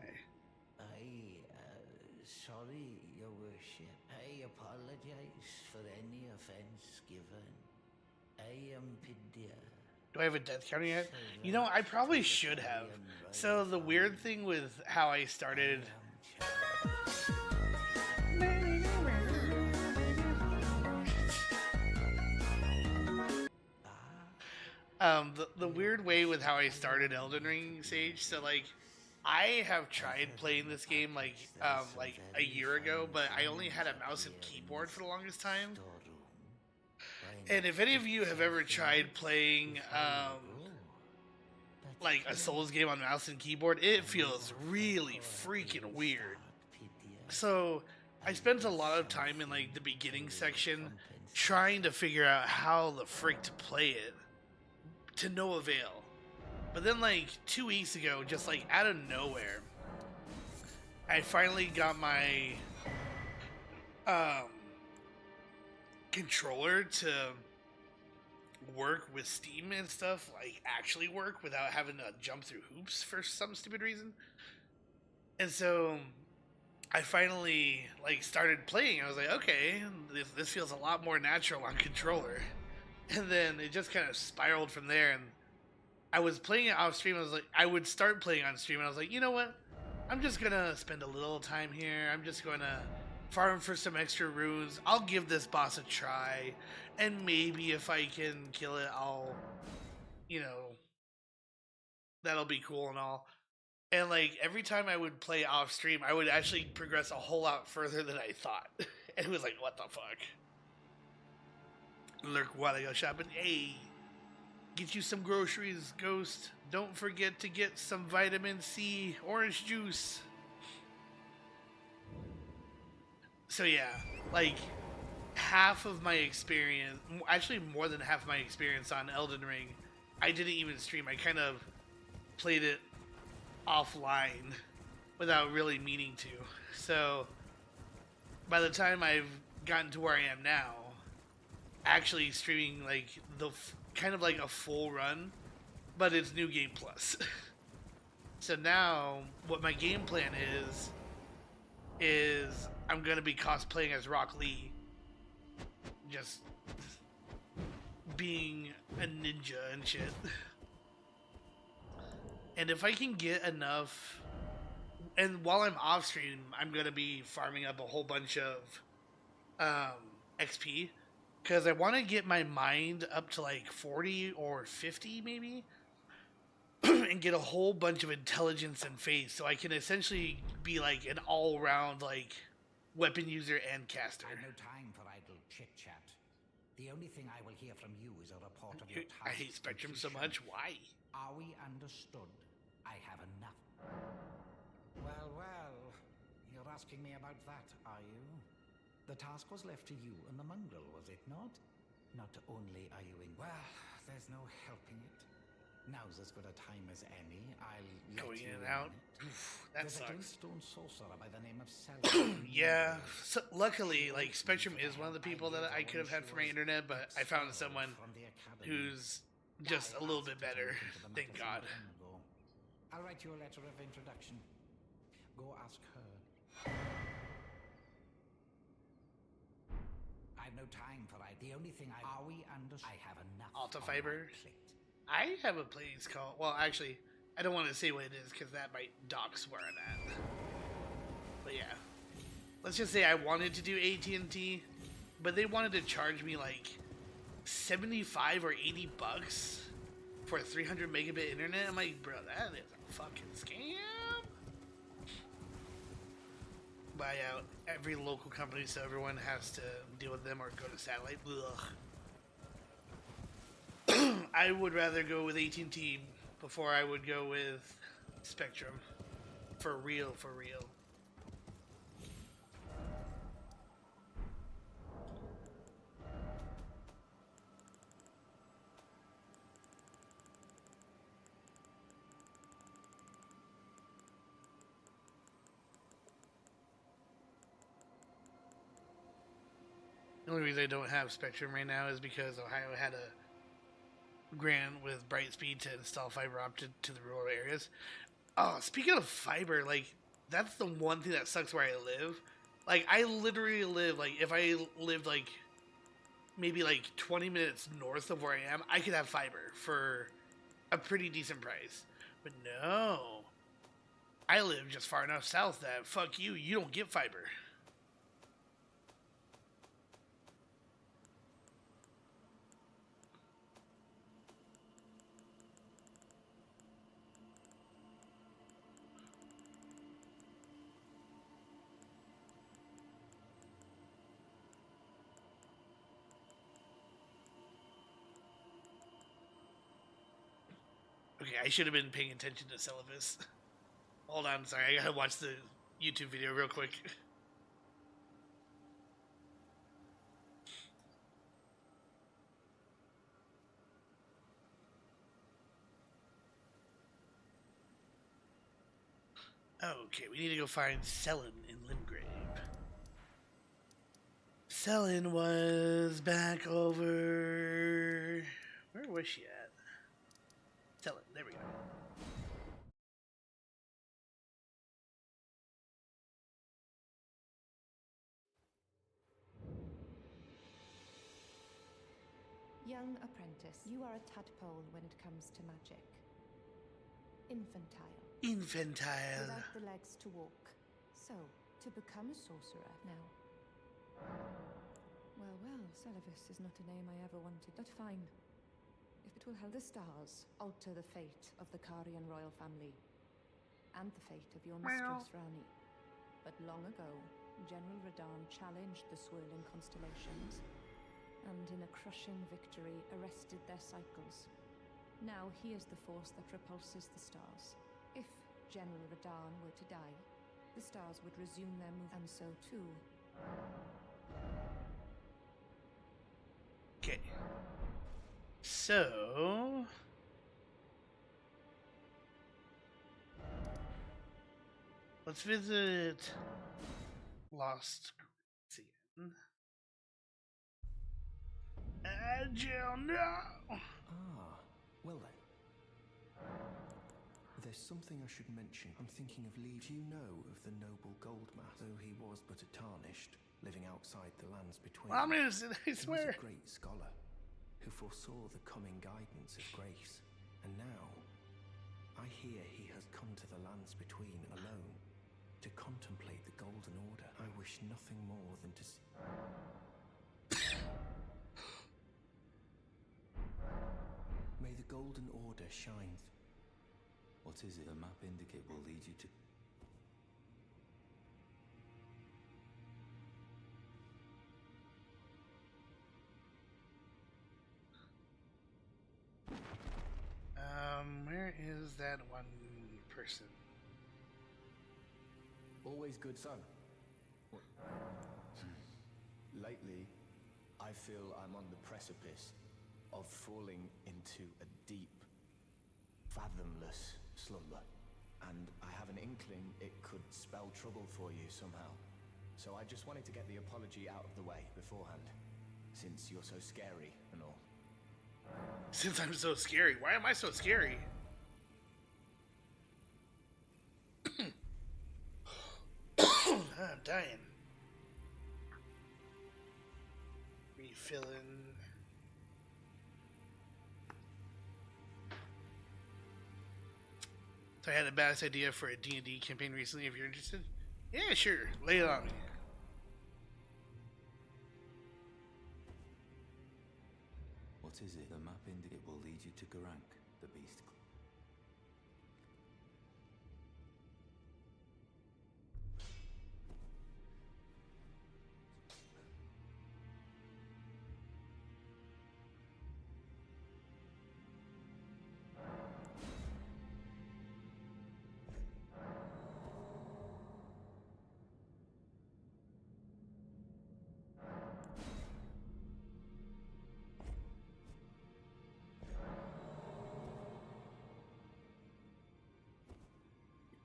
Speaker 8: Sorry, Your Worship. I apologize for any offense given. I am Pidia.
Speaker 1: Do I have a death counter yet? You know, I probably should have. So the weird thing with how I started... The weird way with how I started Elden Ring, Sage. So like, I have tried playing this game like a year ago, but I only had a mouse and keyboard for the longest time. And if any of you have ever tried playing like a Souls game on mouse and keyboard, it feels really freaking weird. So I spent a lot of time in like the beginning section trying to figure out how the frick to play it, to no avail. But then like 2 weeks ago, just like out of nowhere, I finally got my controller to work with Steam and stuff, like actually work without having to jump through hoops for some stupid reason. And so I finally like started playing. I was like, okay, this feels a lot more natural on controller. And then it just kind of spiraled from there. And I was playing it off stream. I was like, I would start playing on stream, and I was like, you know what? I'm just gonna spend a little time here. I'm just gonna farm for some extra runes. I'll give this boss a try, and maybe if I can kill it, I'll, you know, that'll be cool and all. And like every time I would play off stream, I would actually progress a whole lot further than I thought. And it was like, what the fuck? Lurk while I go shopping. Hey, get you some groceries, Ghost. Don't forget to get some vitamin C orange juice. So yeah, like half of my experience, actually more than half of my experience on Elden Ring, I didn't even stream. I kind of played it offline without really meaning to. So by the time I've gotten to where I am now, actually streaming like the kind of like a full run, but it's New Game Plus. So now what my game plan is I'm gonna be cosplaying as Rock Lee, just being a ninja and shit. And if I can get enough, and while I'm off stream, I'm gonna be farming up a whole bunch of XP, because I want to get my mind up to like 40 or 50 maybe, and get a whole bunch of intelligence and faith, so I can essentially be like an all-round like weapon user and caster.
Speaker 8: I've no time for idle chit-chat. The only thing I will hear from you is a report of your task.
Speaker 1: I hate Spectrum so much. Why?
Speaker 8: Are we understood? I have enough. Well, you're asking me about that, are you? The task was left to you and the mongrel, was it not? Not only are you in... Well, there's no helping it. Now's as good a time as any. I'll
Speaker 1: going
Speaker 8: let
Speaker 1: in
Speaker 8: you
Speaker 1: and out.
Speaker 8: in
Speaker 1: Oof, that
Speaker 8: There's
Speaker 1: sucks.
Speaker 8: a glintstone sorcerer by the name of Salad.
Speaker 1: Yeah, so luckily, like Spectrum is one of the people that I could have had for my internet, but I found someone who's just a little bit better. Thank God.
Speaker 8: I'll write you a letter of introduction. Go ask her. I've no time for it. The only thing Are we under... I have enough.
Speaker 1: Alta
Speaker 8: on
Speaker 1: Fiber.
Speaker 8: my plate.
Speaker 1: I have a place called... Well, actually, I don't want to say what it is because that might dox where I'm at. But yeah. Let's just say I wanted to do AT&T, but they wanted to charge me like 75 or 80 bucks for a 300 megabit internet. I'm like, bro, that is a fucking scam. Buy out every local company so everyone has to deal with them or go to satellite. Ugh. I would rather go with AT&T before I would go with Spectrum. For real, for real. The only reason I don't have Spectrum right now is because Ohio had a grant with Brightspeed to install fiber optic to the rural areas. Oh, speaking of fiber, like, that's the one thing that sucks where I live. Like, I literally live, like, if I lived, like, maybe, like, 20 minutes north of where I am, I could have fiber for a pretty decent price. But no. I live just far enough south that, fuck you, you don't get fiber. Okay, I should have been paying attention to syllabus. Hold on, sorry, I gotta watch the YouTube video real quick. Okay, we need to go find Selin in Limgrave. Selin was back over... Where was she at? Selin, there we go.
Speaker 10: Young apprentice, you are a tadpole when it comes to magic. Infantile.
Speaker 1: Infantile.
Speaker 10: Without the legs to walk. So, to become a sorcerer now. Well, well, Celavis is not a name I ever wanted, but fine. If it will help the stars, alter the fate of the Karian royal family. And the fate of your mistress, Rani. But long ago, General Radahn challenged the swirling constellations, and in a crushing victory arrested their cycles. Now he is the force that repulses the stars. If General Radahn were to die, the stars would resume their move, and so too.
Speaker 1: Okay. So... let's visit Lost again. Agile, no!
Speaker 11: Well then. There's something I should mention. I'm thinking of leave. Do you know of the noble Goldmath? Though he was but a Tarnished, living outside the lands between.
Speaker 1: I'm innocent, I swear.
Speaker 11: He was a great scholar, who foresaw the coming guidance of grace. And now, I hear he has come to the lands between alone, to contemplate the Golden Order. I wish nothing more than to see... May the Golden Order shine.
Speaker 7: What is it? The map indicate will lead you to...
Speaker 1: Where is that one person?
Speaker 12: Always good son. Lately, I feel I'm on the precipice of falling into a deep, fathomless slumber. And I have an inkling it could spell trouble for you somehow. So I just wanted to get the apology out of the way beforehand, since you're so scary and all.
Speaker 1: Since I'm so scary, why am I so scary? I'm dying. Refilling. So I had a badass idea for a D&D campaign recently, if you're interested. Yeah, sure. Lay it on me.
Speaker 7: What is it? The map indicate will lead you to Garank, the beast.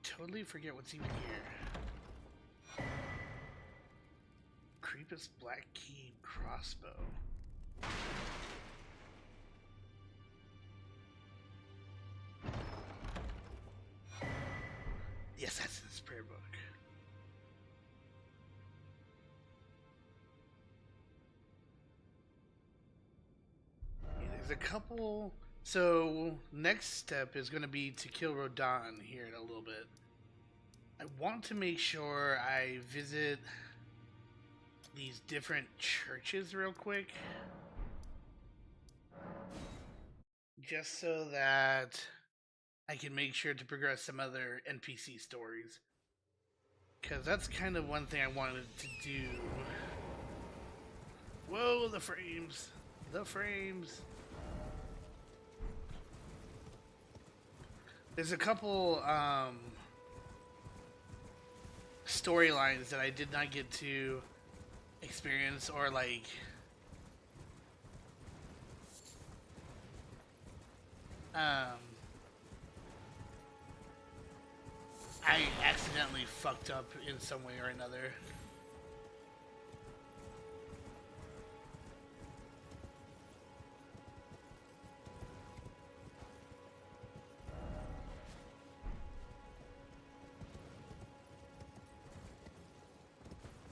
Speaker 1: Totally forget what's even here. Creepus Black Key crossbow. The Assassin's Prayer Book. Yeah, there's a couple. So next step is going to be to kill Radahn here in a little bit. I want to make sure I visit these different churches real quick, just so that I can make sure to progress some other NPC stories, because that's kind of one thing I wanted to do. Whoa, the frames! The frames! There's a couple storylines that I did not get to experience, or like I accidentally fucked up in some way or another.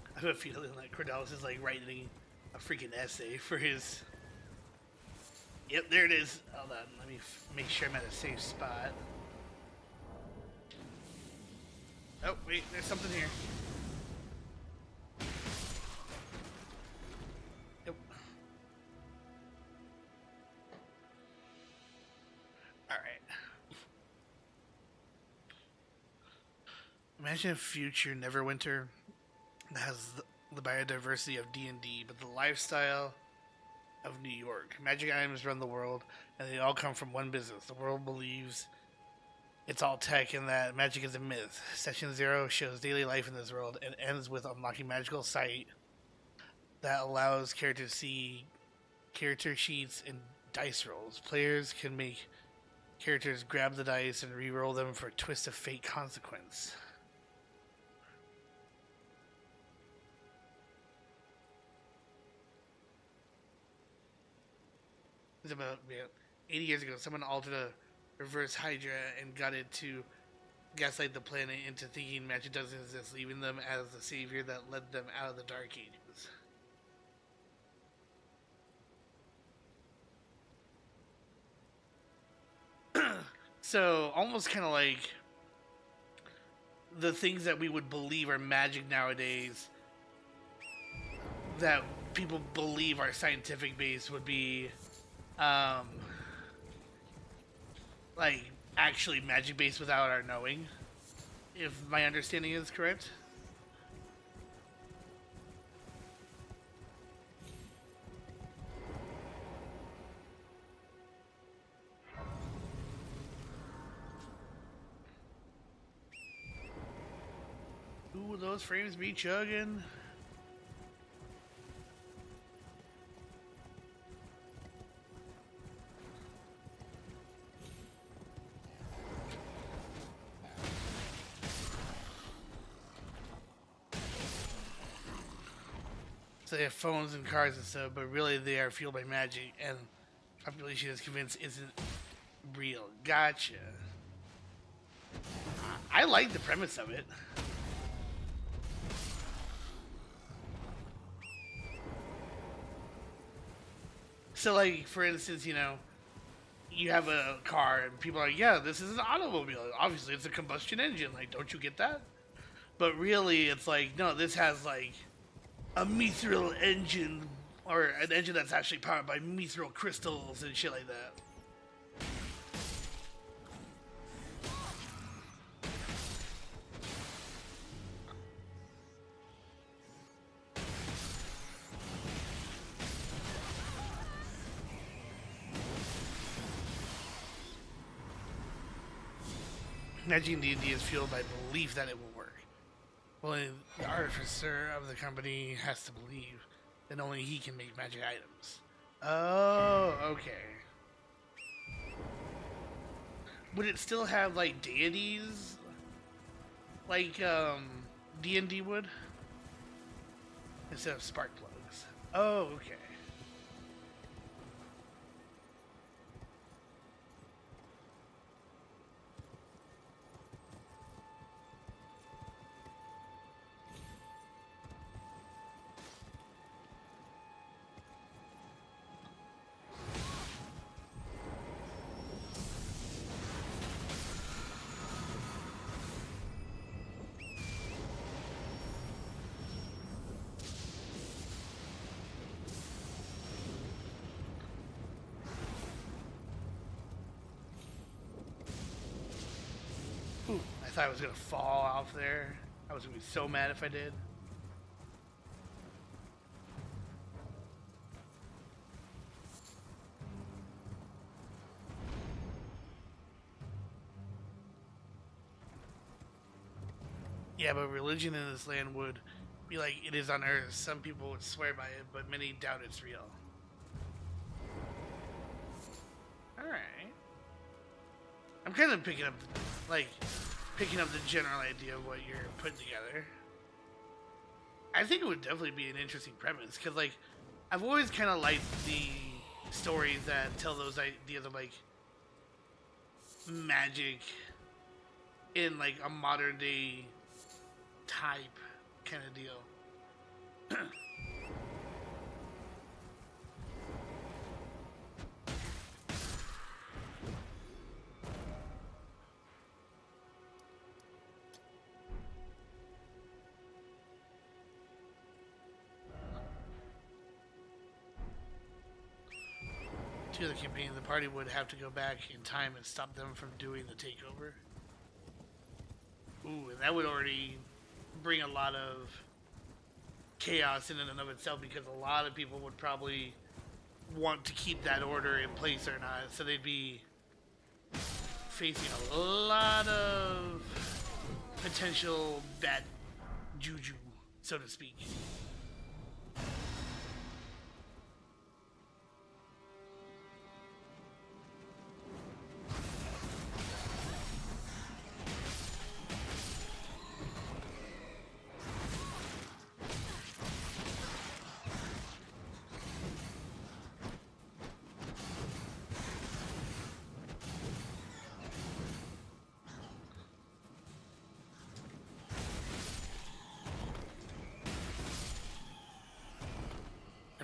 Speaker 1: I have a feeling like Cordelis is like writing a freaking essay for his. Yep, there it is. Hold on, let me make sure I'm at a safe spot. Oh, wait, there's something here. Yep. Alright. Imagine a future Neverwinter that has the biodiversity of D&D, but the lifestyle of New York. Magic items run the world, and they all come from one business. The world believes it's all tech and that magic is a myth. Session 0 shows daily life in this world and ends with unlocking magical sight that allows characters to see character sheets and dice rolls. Players can make characters grab the dice and re-roll them for a twist of fate consequence. It's about 80 years ago, someone altered a reverse Hydra and got it to gaslight the planet into thinking magic doesn't exist, leaving them as the savior that led them out of the Dark Ages. So, almost kind of like the things that we would believe are magic nowadays, that people believe are scientific based, would be like actually magic based without our knowing, if my understanding is correct. Ooh, those frames be chugging. So they have phones and cars and stuff, but really they are fueled by magic, and population is convinced isn't real. Gotcha. I like the premise of it. So, like, for instance, you know, you have a car, and people are like, yeah, this is an automobile. Obviously, it's a combustion engine. Like, don't you get that? But really, it's like, no, this has, like, a mithril engine, or an engine that's actually powered by mithril crystals and shit like that. Magic in D&D is fueled by belief that it will work. Well, the artificer of the company has to believe that only he can make magic items. Oh, okay. Would it still have, like, deities? Like, D&D would? Instead of spark plugs. Oh, okay. Ooh, I thought I was gonna fall off there. I was gonna be so mad if I did. Yeah, but religion in this land would be like it is on Earth. Some people would swear by it, but many doubt it's real. Alright. I'm kind of picking up the general idea of what you're putting together. I think it would definitely be an interesting premise, because, like, I've always kind of liked the stories that tell those ideas of, like, magic in, like, a modern day type kind of deal. To the campaign, the party would have to go back in time and stop them from doing the takeover. Ooh, and that would already bring a lot of chaos in and of itself, because a lot of people would probably want to keep that order in place or not, so they'd be facing a lot of potential bad juju, so to speak.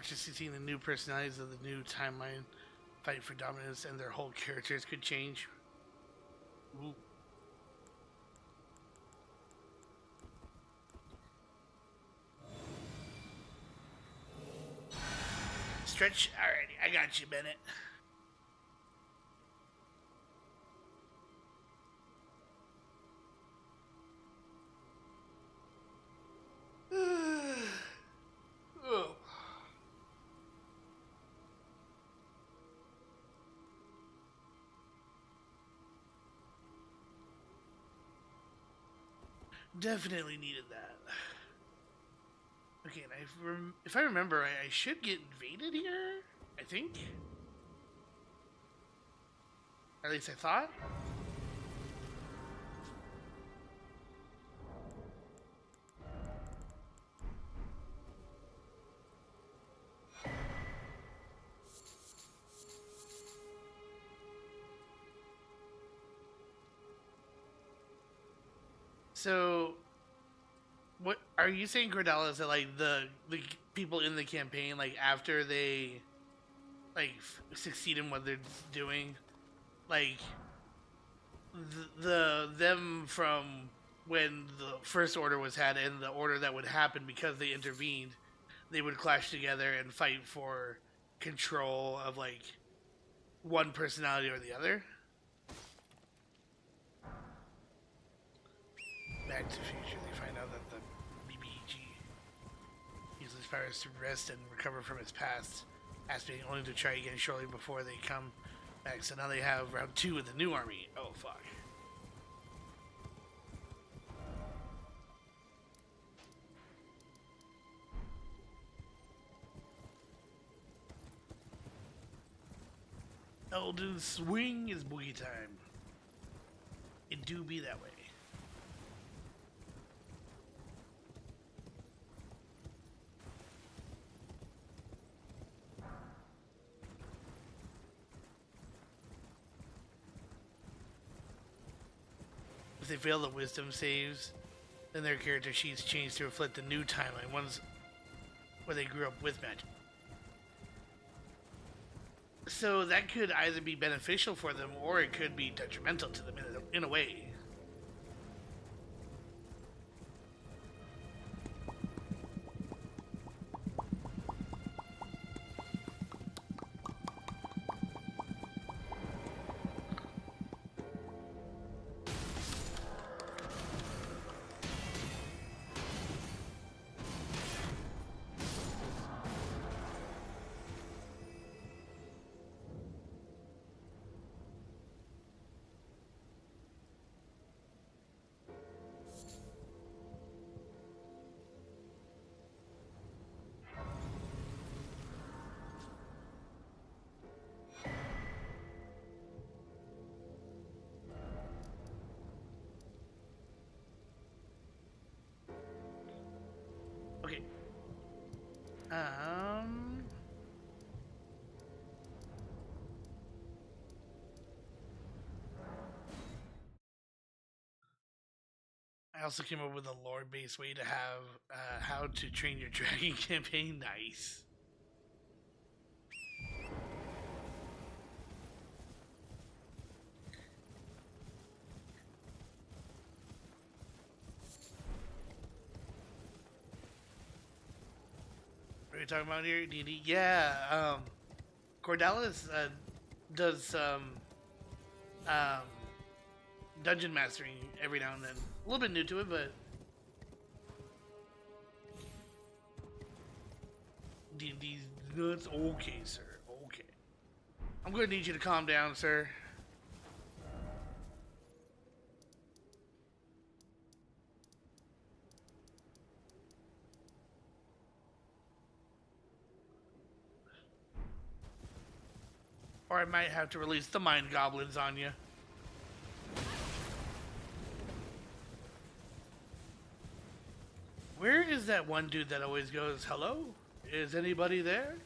Speaker 1: Just seeing the new personalities of the new timeline fight for dominance, and their whole characters could change. Ooh. Stretch. Alrighty, I got you, Bennett. Oh. Definitely needed that. Okay, and if I remember, I should get invaded here, I think. Or at least I thought. So, what are you saying, Cordelis? That like the people in the campaign, like after they like succeed in what they're doing, like them from when the first order was had and the order that would happen because they intervened, they would clash together and fight for control of like one personality or the other. Back to the Future, they find out that the BBG uses his powers to rest and recover from his past aspect, only to try again shortly before they come back. So now they have round 2 with the new army. Oh, fuck. Elden swing is boogie time. It do be that way. If they fail the wisdom saves, then their character sheets change to reflect the new timeline, ones where they grew up with magic. So that could either be beneficial for them, or it could be detrimental to them in a way. Um. I also came up with a lore-based way to have how to train your dragon campaign. Nice. What are you talking about here, D&D? Yeah, Cordalis does um, dungeon mastering every now and then. A little bit new to it, but D&D's nuts. Okay, sir. Okay. I'm gonna need you to calm down, sir. Or I might have to release the mind goblins on you. Where is that one dude that always goes, hello? Is anybody there?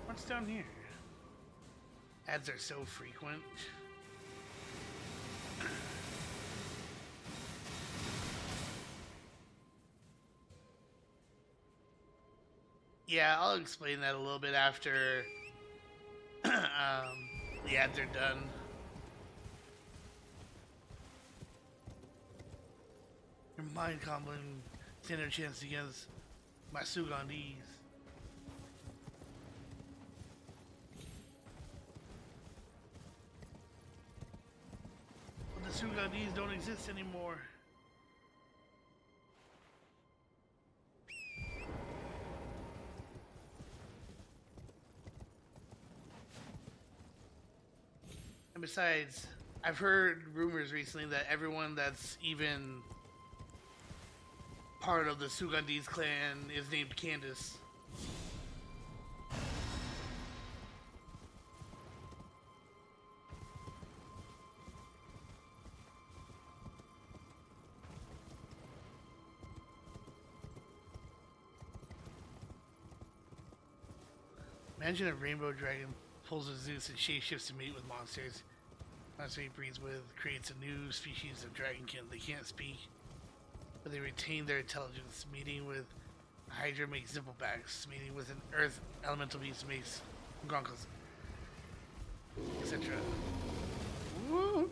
Speaker 1: What's down here? Ads are so frequent. Yeah, I'll explain that a little bit after the ads are done. Your mind goblin stand a chance against my Sugandese. But the Sugandese don't exist anymore. And besides, I've heard rumors recently that everyone that's even part of the Sugandese clan is named Candace. Imagine a rainbow dragon pulls a Zeus and shapeshifts to mate with monsters. Monster he breeds with creates a new species of dragonkin. They can't speak, but they retain their intelligence. Mating with a Hydra makes Zimplebacks. Mating with an Earth elemental beast makes Gronkles, etc. Woo!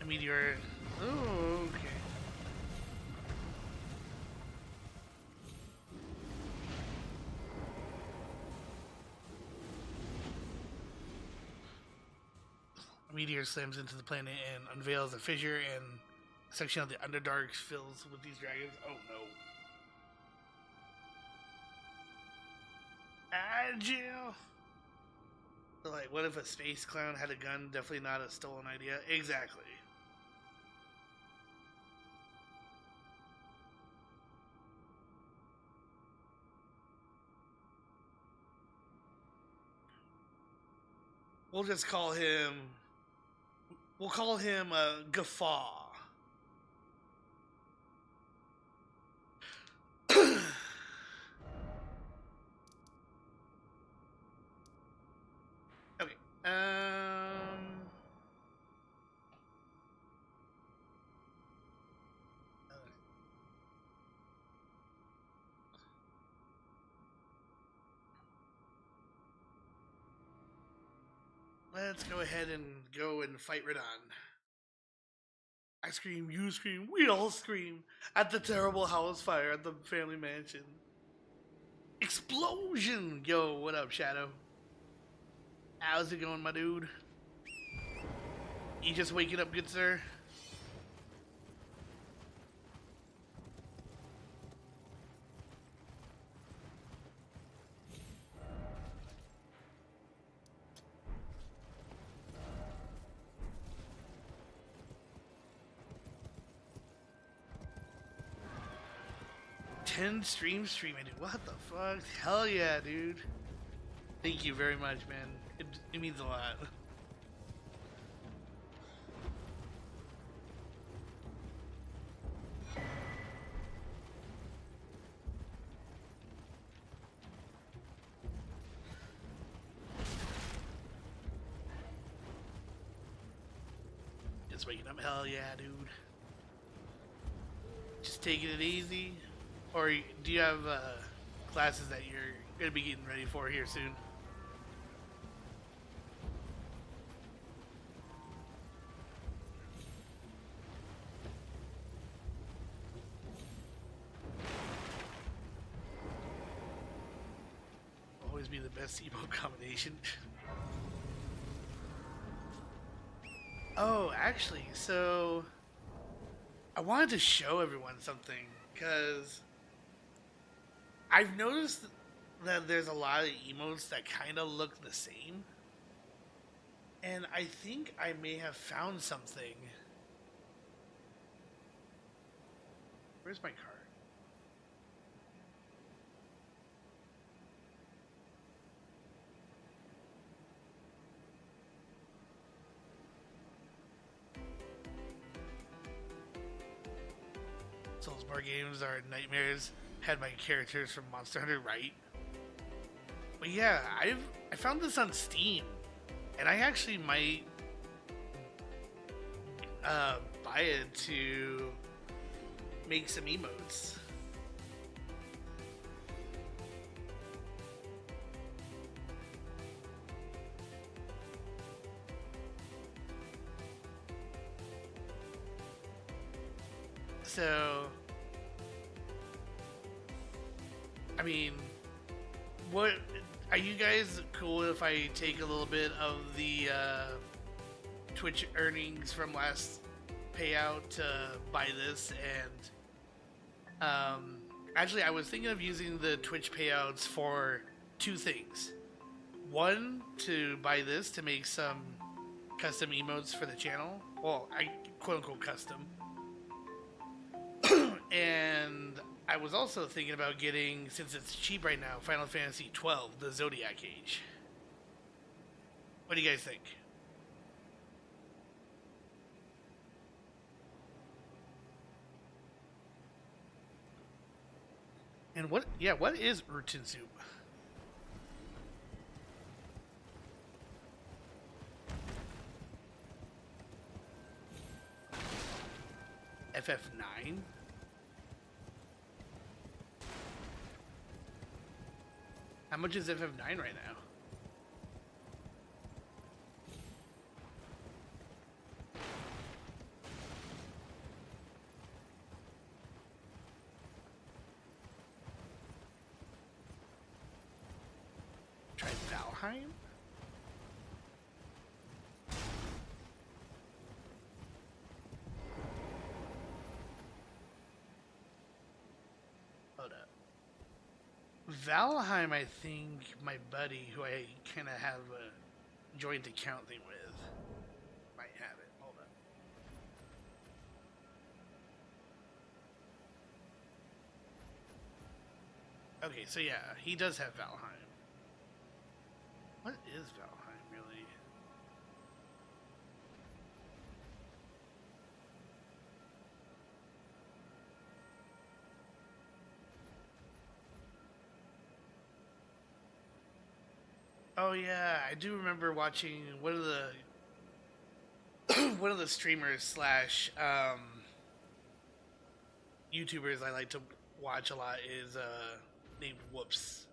Speaker 1: A meteor. Oh, okay. A meteor slams into the planet and unveils a fissure, and a section of the Underdark fills with these dragons. Oh no. Agile! So, like, what if a space clown had a gun? Definitely not a stolen idea. Exactly. We'll just call him... We'll call him Guffaw. Okay. Let's go ahead and go and fight Radon. I scream, you scream, we all scream at the terrible house fire at the family mansion. Explosion! Yo, what up, Shadow? How's it going, my dude? You just waking up, good sir? Streams streaming, dude. What the fuck? Hell yeah, dude. Thank you very much, man. It means a lot. Just waking up, hell yeah, dude. Just taking it easy. Or do you have classes that you're going to be getting ready for here soon? Always be the best emote combination. Oh, actually, so I wanted to show everyone something because I've noticed that there's a lot of emotes that kind of look the same. And I think I may have found something. Where's my card? Soulsborne games are nightmares. Had my characters from Monster Hunter, right? But yeah, I found this on Steam, and I actually might buy it to make some emotes. So, I mean, what are you guys cool if I take a little bit of the Twitch earnings from last payout to buy this? And actually, I was thinking of using the Twitch payouts for two things. One, to buy this to make some custom emotes for the channel. Well, I quote unquote custom. And I was also thinking about getting, since it's cheap right now, Final Fantasy XII, the Zodiac Age. What do you guys think? And what is Urchin Soup? FF9? How much is FF9 right now? Try Valheim? Hold up. Valheim, I think my buddy, who I kind of have a joint account thing with, might have it. Hold up. Okay, so yeah, he does have Valheim. What is Valheim, really? Oh yeah, I do remember watching one of the streamers slash YouTubers I like to watch a lot is named Whoops.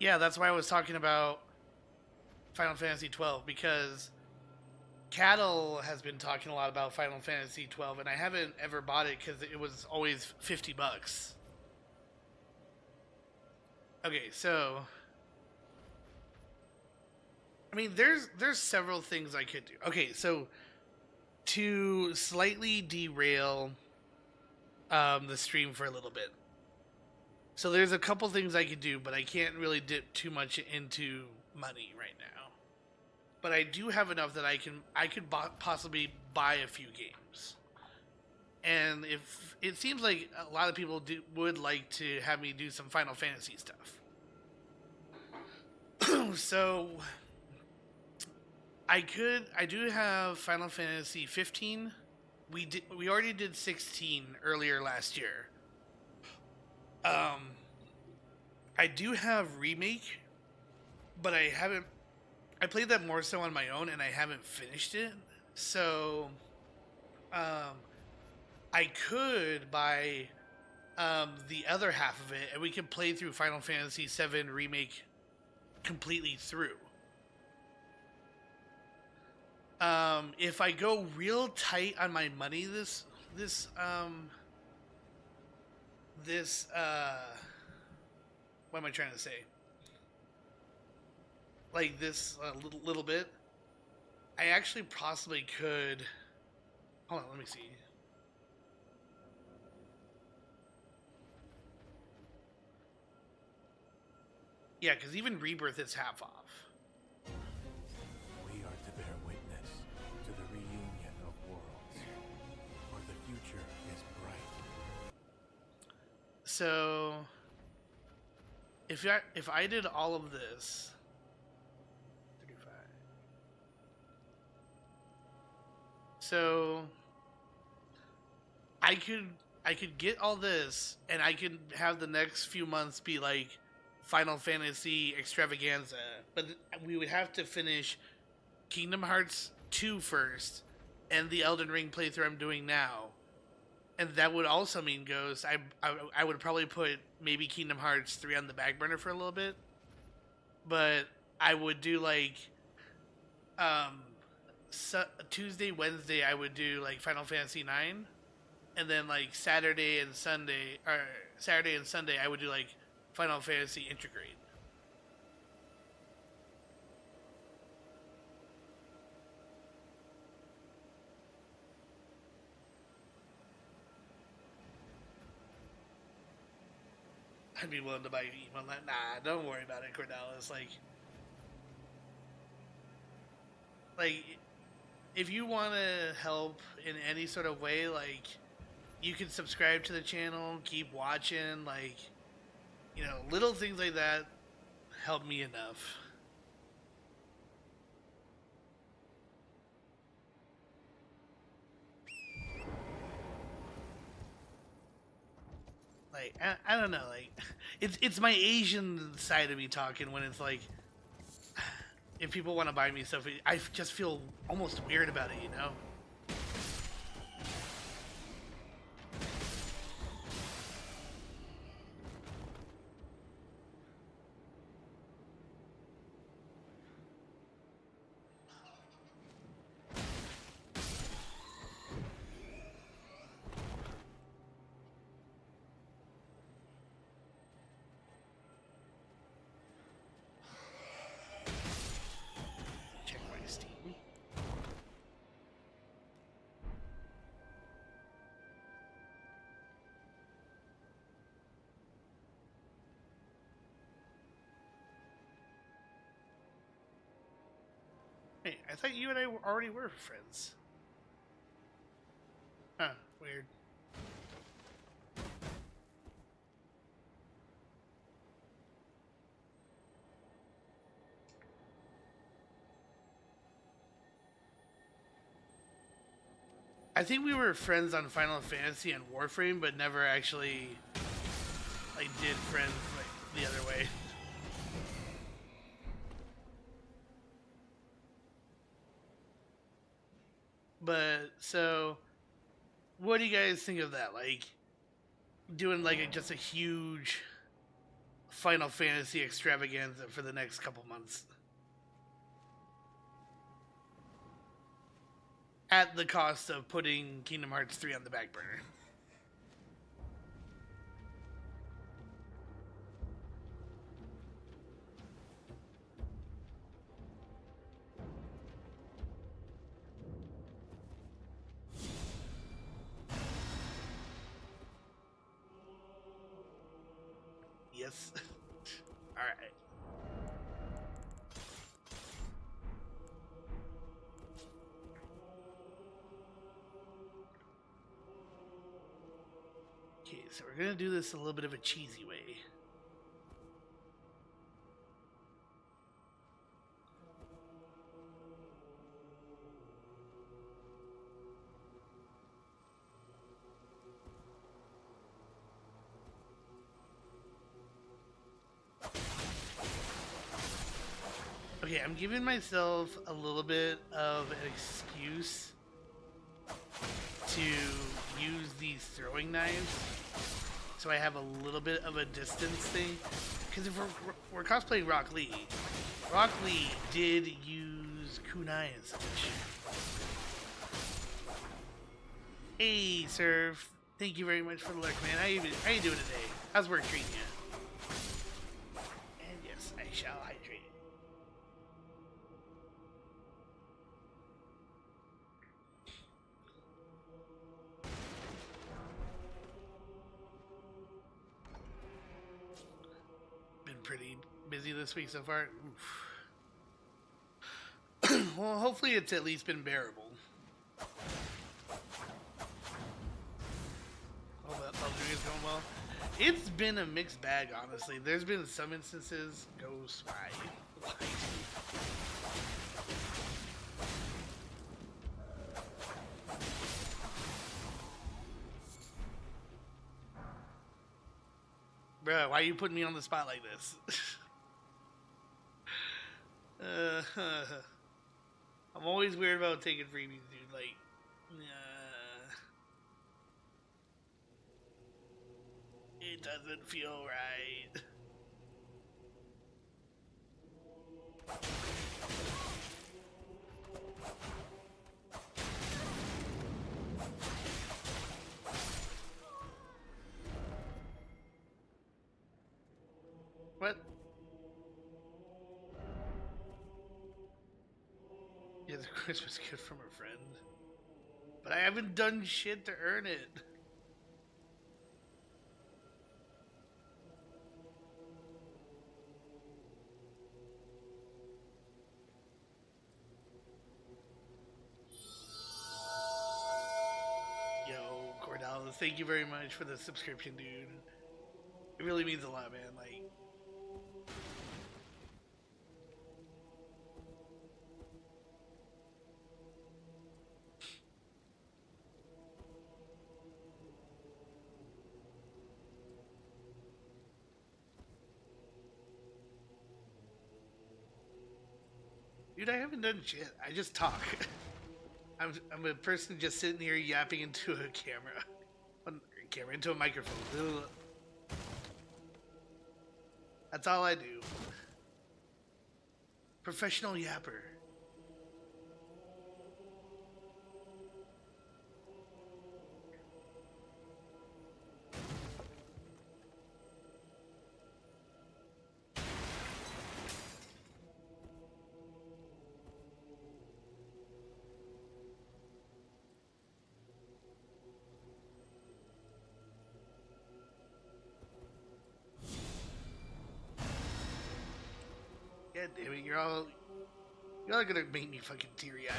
Speaker 1: Yeah, that's why I was talking about Final Fantasy 12, because Cattle has been talking a lot about Final Fantasy 12, and I haven't ever bought it because it was always $50. Okay, so I mean, there's several things I could do. Okay, so to slightly derail the stream for a little bit. So there's a couple things I could do, but I can't really dip too much into money right now. But I do have enough that I could possibly buy a few games. And if it seems like a lot of people would like to have me do some Final Fantasy stuff. So I do have Final Fantasy 15. We already did 16 earlier last year. I do have Remake, but I played that more so on my own, and I haven't finished it. So, I could buy the other half of it, and we could play through Final Fantasy VII Remake completely through. If I go real tight on my money what am I trying to say? Like this little bit, I actually possibly could. Hold on, let me see. Yeah, because even Rebirth is half off.
Speaker 13: We are to bear witness to the reunion of worlds, for the future is bright.
Speaker 1: So, if I did all of this, 35. So I could get all this, and I could have the next few months be like Final Fantasy Extravaganza, but we would have to finish Kingdom Hearts 2 first, and the Elden Ring playthrough I'm doing now. And that would also mean Ghost. I would probably put maybe Kingdom Hearts 3 on the back burner for a little bit. But I would do like Tuesday, Wednesday I would do like Final Fantasy 9. And then like Saturday and Sunday I would do like Final Fantasy Integrate. I'd be willing to buy you email. Nah, don't worry about it, Cordalis. Like, if you want to help in any sort of way, like, you can subscribe to the channel, keep watching, like, you know, little things like that help me enough. Like, I don't know, like, it's my Asian side of me talking when it's like, if people want to buy me stuff, I just feel almost weird about it, you know? Hey, I thought you and I already were friends. Huh, weird. I think we were friends on Final Fantasy and Warframe, but never actually, like, did friends, like, the other way. But, so, what do you guys think of that? Like, doing, like, just a huge Final Fantasy extravaganza for the next couple months. At the cost of putting Kingdom Hearts 3 on the back burner. Yes. Alright. Okay, so we're gonna do this a little bit of a cheesy way. Okay, I'm giving myself a little bit of an excuse to use these throwing knives, so I have a little bit of a distance thing. Because if we're cosplaying Rock Lee did use kunai and such. Hey, Serve. Thank you very much for the lurk, man. How you doing today? How's work treating you? And yes, I shall hydrate. Been pretty busy this week so far. Well, hopefully it's at least been bearable. All that Elden is going well. It's been a mixed bag, honestly. There's been some instances goes by. Bruh, why are you putting me on the spot like this? I'm always weird about taking freebies, dude. Like, it doesn't feel right. What? Yeah, the Christmas gift from her friend. But I haven't done shit to earn it. Yo, Cordalis, thank you very much for the subscription, dude. It really means a lot, man. Like, dude, I haven't done shit. I just talk. I'm a person just sitting here yapping into a camera, into a microphone. Ugh. That's all I do. Professional yapper. God damn it, you're all gonna make me fucking teary-eyed.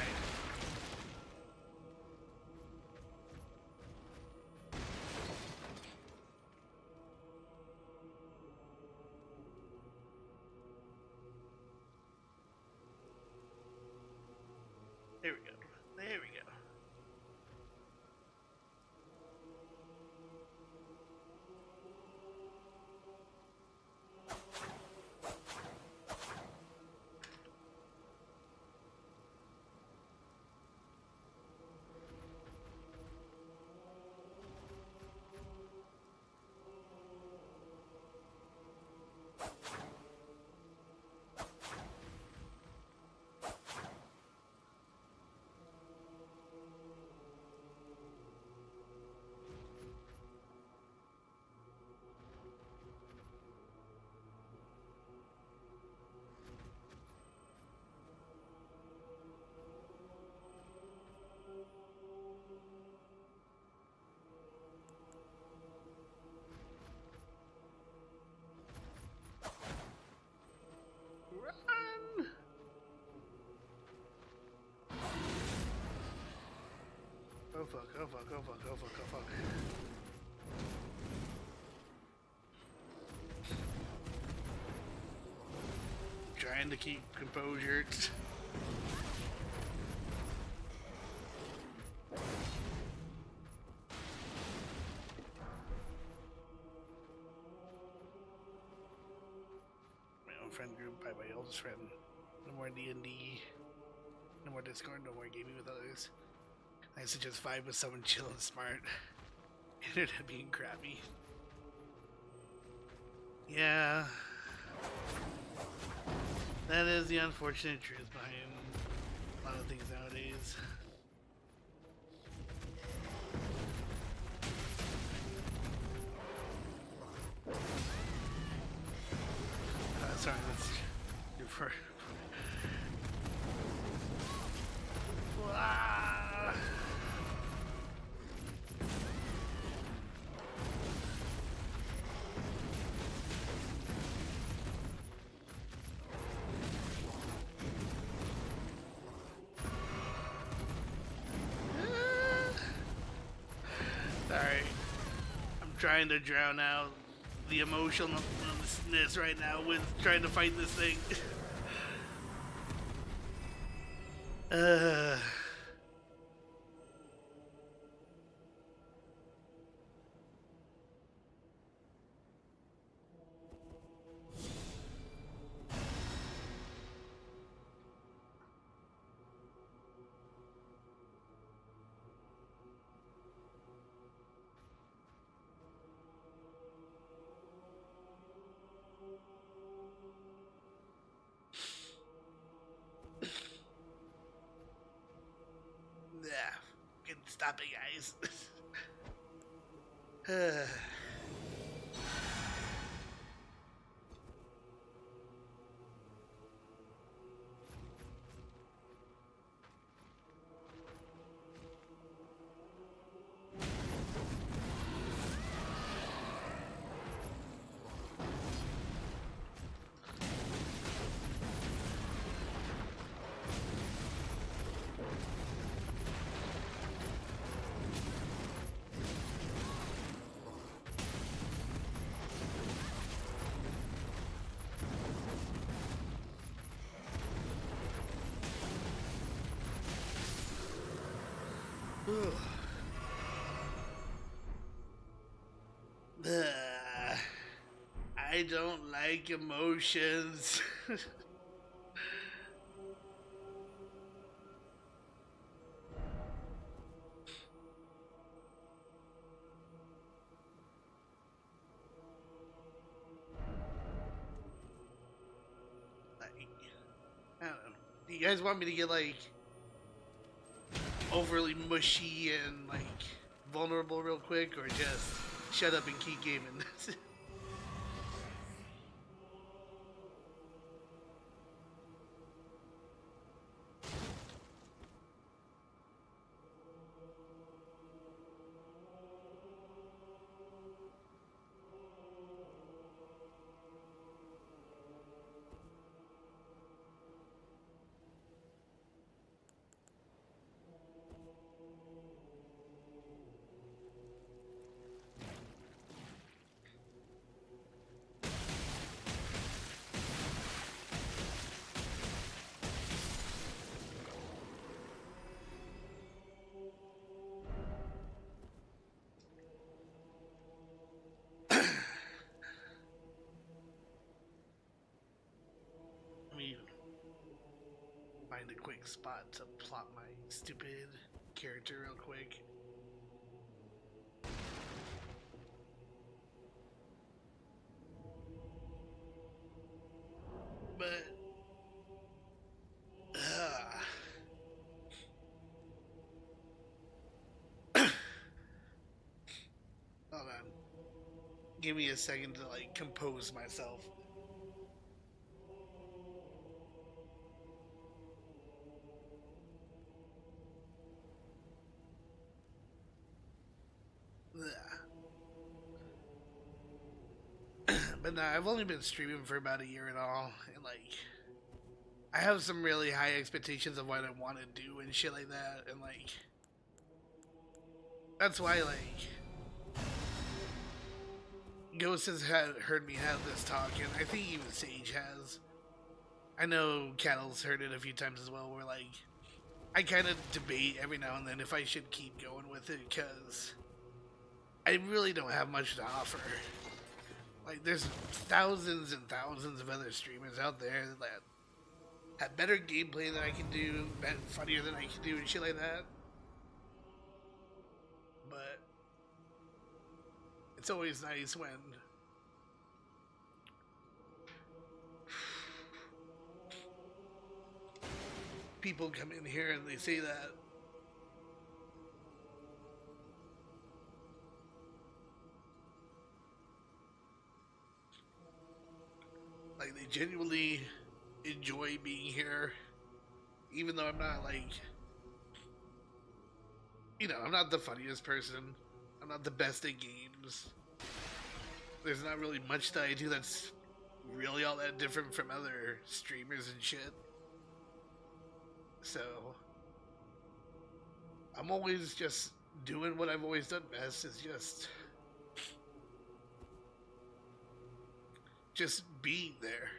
Speaker 1: There we go. There we go. fuck, oh fuck, oh fuck, oh fuck, oh fuck. Trying to keep composure. My own friend group by my oldest friend. No more D&D. No more Discord, no more gaming with others. I suggest vibe with someone chill and smart. Internet being crappy. Yeah. That is the unfortunate truth behind a lot of things nowadays. Sorry, that's for. Ah! Sorry. I'm trying to drown out the emotionalness right now with trying to fight this thing. Stop it, guys. I don't like emotions. I don't know. Do you guys want me to get like overly mushy and like vulnerable real quick, or just shut up and keep gaming? Find a quick spot to plot my stupid character real quick. But hold on. Give me a second to like compose myself. But nah, I've only been streaming for about a year and all, and like, I have some really high expectations of what I want to do and shit like that, and like, That's why, like, Ghost has heard me have this talk, and I think even Sage has. I know Cattle's heard it a few times as well, where, like, I kind of debate every now and then if I should keep going with it, because I really don't have much to offer. Like, there's thousands and thousands of other streamers out there that have better gameplay than I can do, funnier than I can do, and shit like that. But it's always nice when people come in here and they say that. Like, they genuinely enjoy being here, even though I'm not, like, you know, I'm not the funniest person. I'm not the best at games. There's not really much that I do that's really all that different from other streamers and shit. So, I'm always just doing what I've always done best, is just being there.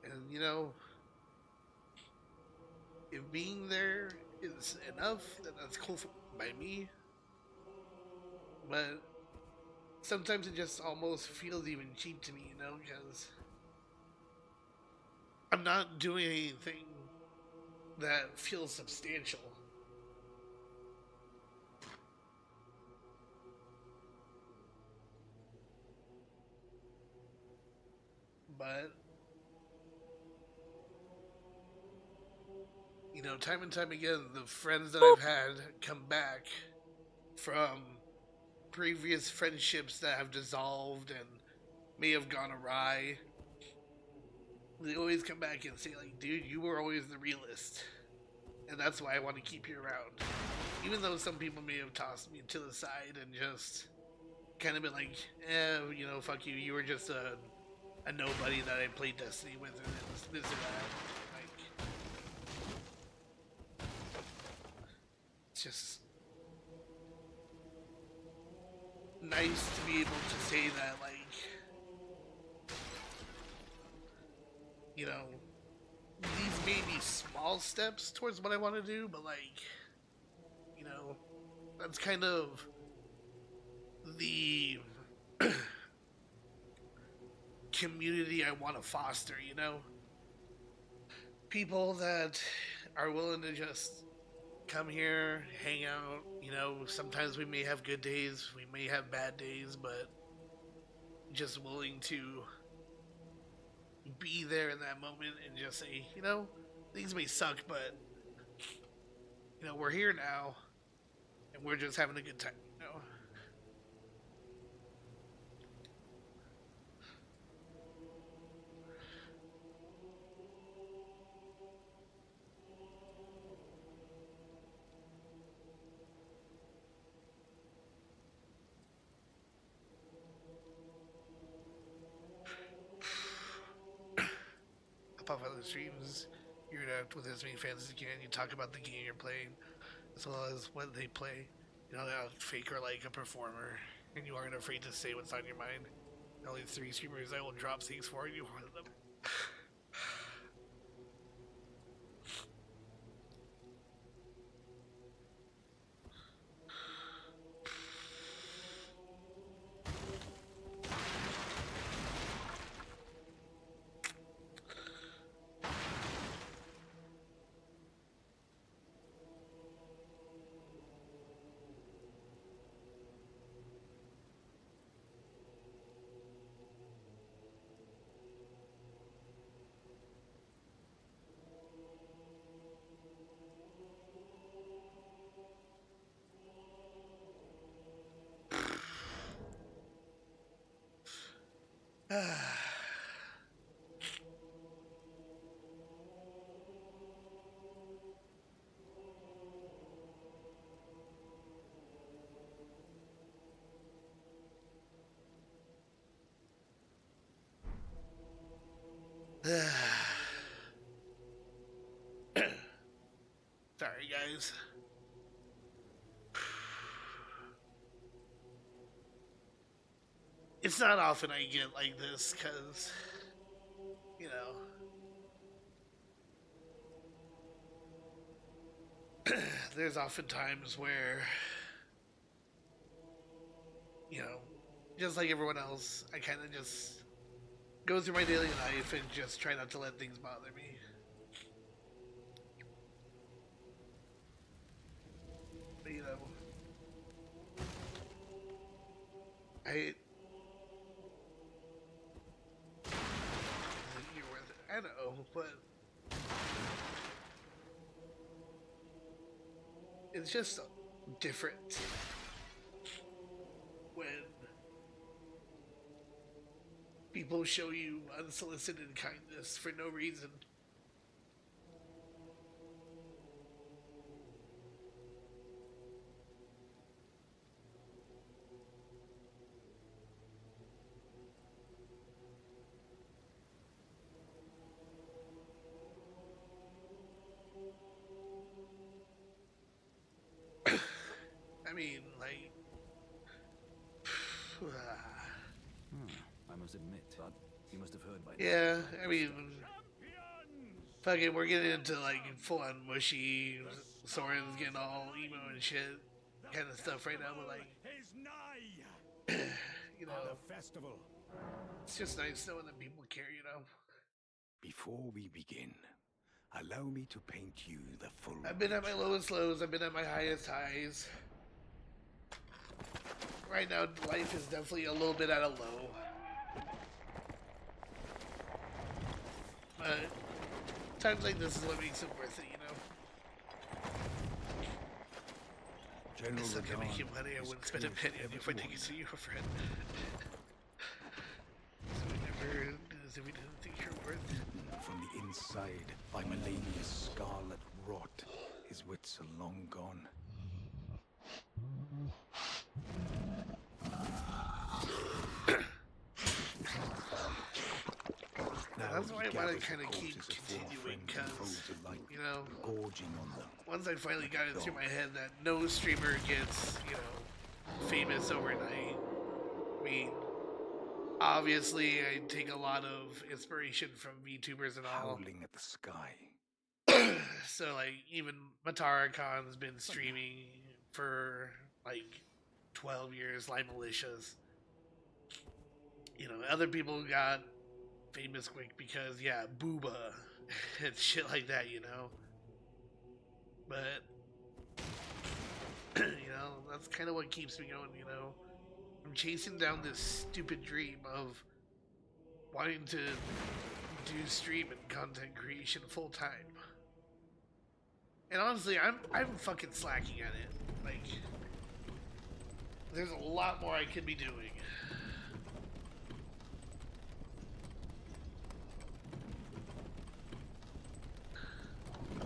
Speaker 1: And, you know, if being there is enough, then that's cool by me. But sometimes it just almost feels even cheap to me, you know, because I'm not doing anything that feels substantial. But, you know, time and time again, the friends that I've had come back from previous friendships that have dissolved and may have gone awry, they always come back and say, like, dude, you were always the realist. And that's why I want to keep you around. Even though some people may have tossed me to the side and just kind of been like, you know, fuck you, you were just a nobody that I played Destiny with, and this or that. Like, it's just nice to be able to say that, like, you know, these may be small steps towards what I want to do, but, like, you know, that's kind of the community I want to foster, you know? People that are willing to just come here, hang out, you know, sometimes we may have good days, we may have bad days, but just willing to be there in that moment and just say, you know, things may suck, but, you know, we're here now, and we're just having a good time, you know? Pop out the streams, you interact with as many fans as you can, you talk about the game you're playing, as well as what they play. You know, how fake or like a performer, and you aren't afraid to say what's on your mind. The only 3 streamers I will drop things for, and you're one of them. Sorry, guys. It's not often I get like this, because, you know, there's often times where, you know, just like everyone else, I kind of just go through my daily life and just try not to let things bother me. But, you know, you're worth it. I know, but it's just different when people show you unsolicited kindness for no reason. I mean, like,
Speaker 7: I must admit, but you must have heard by now.
Speaker 1: yeah, I mean, fucking, we're getting into like full-on mushy, Soren's getting all emo and shit kind of stuff right now, but like, you know,
Speaker 13: The festival.
Speaker 1: it's just nice knowing that people care, you know.
Speaker 13: Before we begin, allow me to paint you the full.
Speaker 1: I've been at my lowest lows, I've been at my highest highs. Right now, life is definitely a little bit at a low. But times like this is what makes it worth it, you know?
Speaker 13: General
Speaker 1: I still can't make you
Speaker 13: Radon
Speaker 1: money, I
Speaker 13: is
Speaker 1: wouldn't spend a
Speaker 13: cursed
Speaker 1: penny on you if I
Speaker 13: everyone.
Speaker 1: think it's you, friend. So we never, as if we didn't think you're worth it.
Speaker 13: Eaten from the inside by Melania's scarlet rot. His wits are long gone.
Speaker 1: That's why I want to kind of keep continuing, because, you know,
Speaker 13: gorging on them.
Speaker 1: once I finally got it through my head that no streamer gets, you know, famous overnight. I mean, obviously I take a lot of inspiration from VTubers and all.
Speaker 13: Howling at the sky.
Speaker 1: So, like, even Matara Khan's been streaming for, like, 12 years, Live Militias. You know, other people got famous quick because, yeah, Booba and shit like that, you know? But, you know, that's kind of what keeps me going, you know? I'm chasing down this stupid dream of wanting to do stream and content creation full time. And honestly, I'm fucking slacking at it. Like, there's a lot more I could be doing.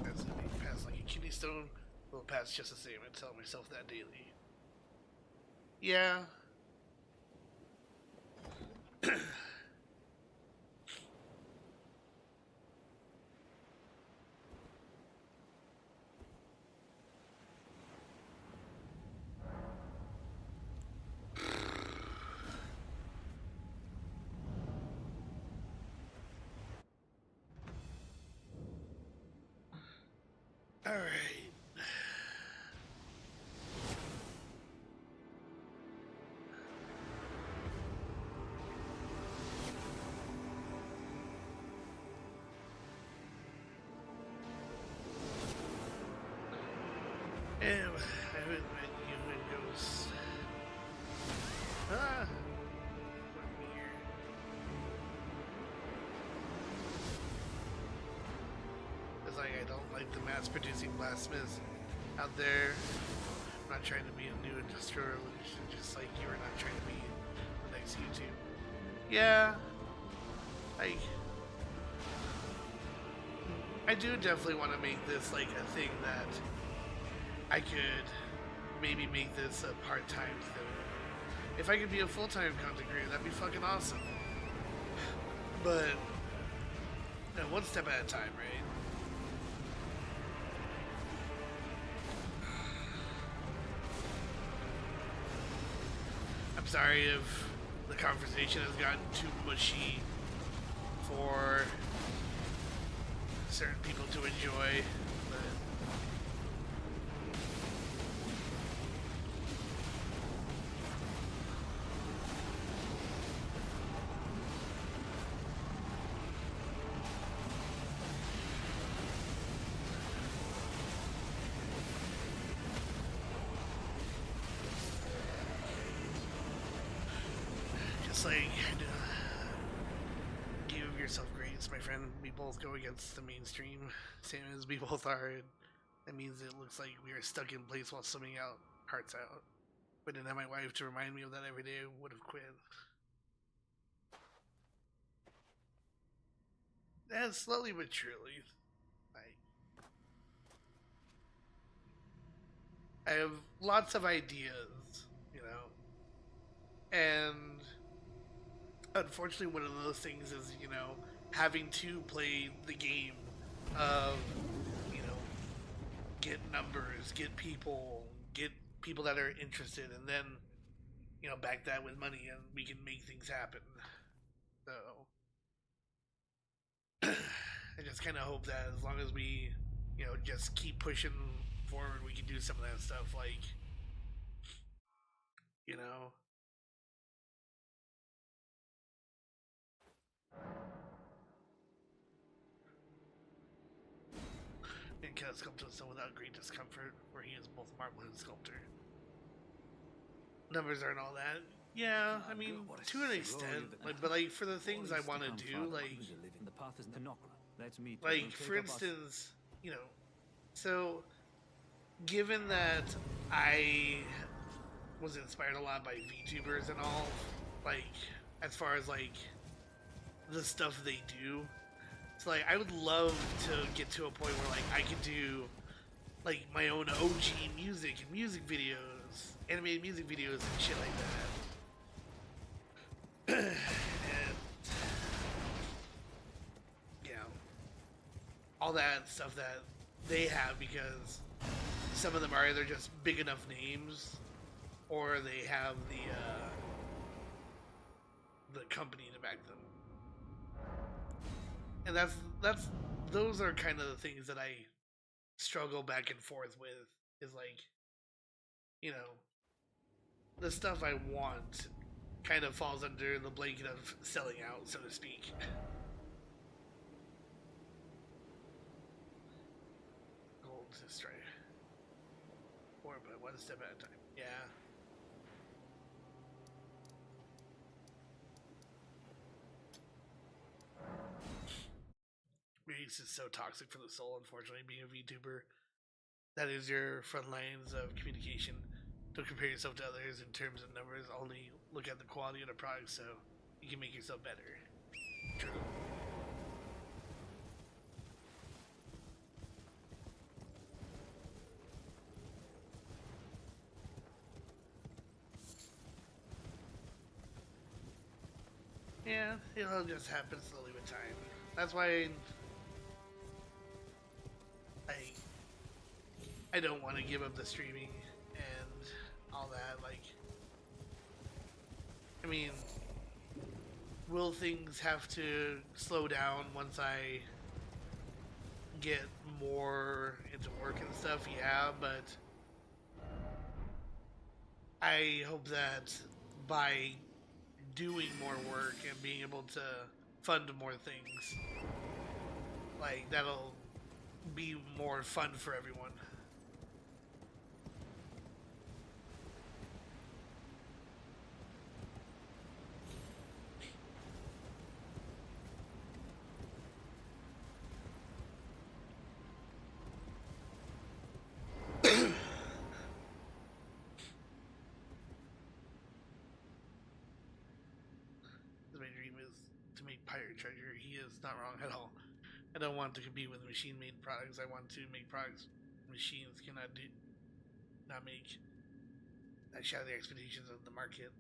Speaker 1: That's gonna be past like a kidney stone. Will pass just the same. I tell myself that daily. Yeah. All right. And I haven't met you in Ghost. Ah. What weird. It's like I don't like the mass-producing blacksmiths out there. I'm not trying to be a new industrial revolution, just like you are not trying to be the next YouTube. Yeah, like, I do definitely want to make this like a thing that I could maybe make this a part-time thing. If I could be a full-time content creator, that'd be fucking awesome. But No, one step at a time, right? I'm sorry if the conversation has gotten too mushy for certain people to enjoy, but just like, give yourself grace, my friend. We both go against the mainstream, same as we both are. And that means it looks like we are stuck in place while swimming out, hearts out. If I didn't have my wife to remind me of that every day, I would have quit. And slowly but surely, I have lots of ideas, you know, and unfortunately, one of those things is, you know, having to play the game of, you know, get numbers, get people that are interested, and then, you know, back that with money, and we can make things happen. So I just kind of hope that as long as we, you know, just keep pushing forward, we can do some of that stuff, like, you know. And can sculpt himself without great discomfort, where he is both marble and sculptor. Numbers aren't all that. Yeah, I mean, to an extent, like, but like for the things I want to do, like for instance, you know, so given that I was inspired a lot by VTubers and all, like as far as like the stuff they do, it's like I would love to get to a point where like I could do like my own OG music and music videos, animated music videos and shit like that. And you know, all that stuff that they have, because some of them are either just big enough names or they have the company to back them. And those are kind of the things that I struggle back and forth with, is like, you know, the stuff I want kind of falls under the blanket of selling out, so to speak. Gold to strike. Or but one step at a time. Yeah. Race is so toxic for the soul, unfortunately, being a VTuber. That is your front lines of communication. Don't compare yourself to others in terms of numbers, only look at the quality of the product so you can make yourself better. True. Yeah, it'll just happen slowly with time. That's why I don't want to give up the streaming and all that. Like, I mean, will things have to slow down once I get more into work and stuff? Yeah, but I hope that by doing more work and being able to fund more things, like, that'll be more fun for everyone. My dream is to make pirate treasure. He is not wrong at all. I don't want to compete with machine-made products. I want to make products machines cannot do, not make, that shatter the expectations of the market.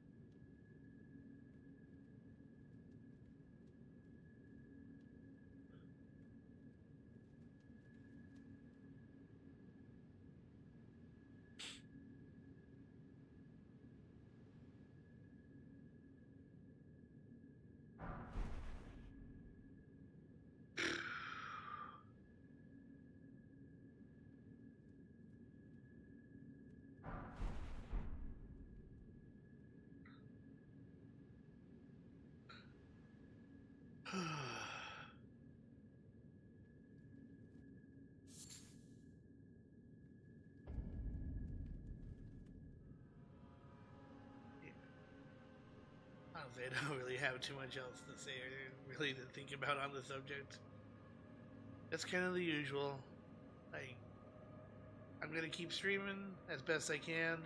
Speaker 1: Honestly, I don't really have too much else to say or really to think about on the subject. It's kind of the usual. Like, I'm gonna keep streaming as best I can.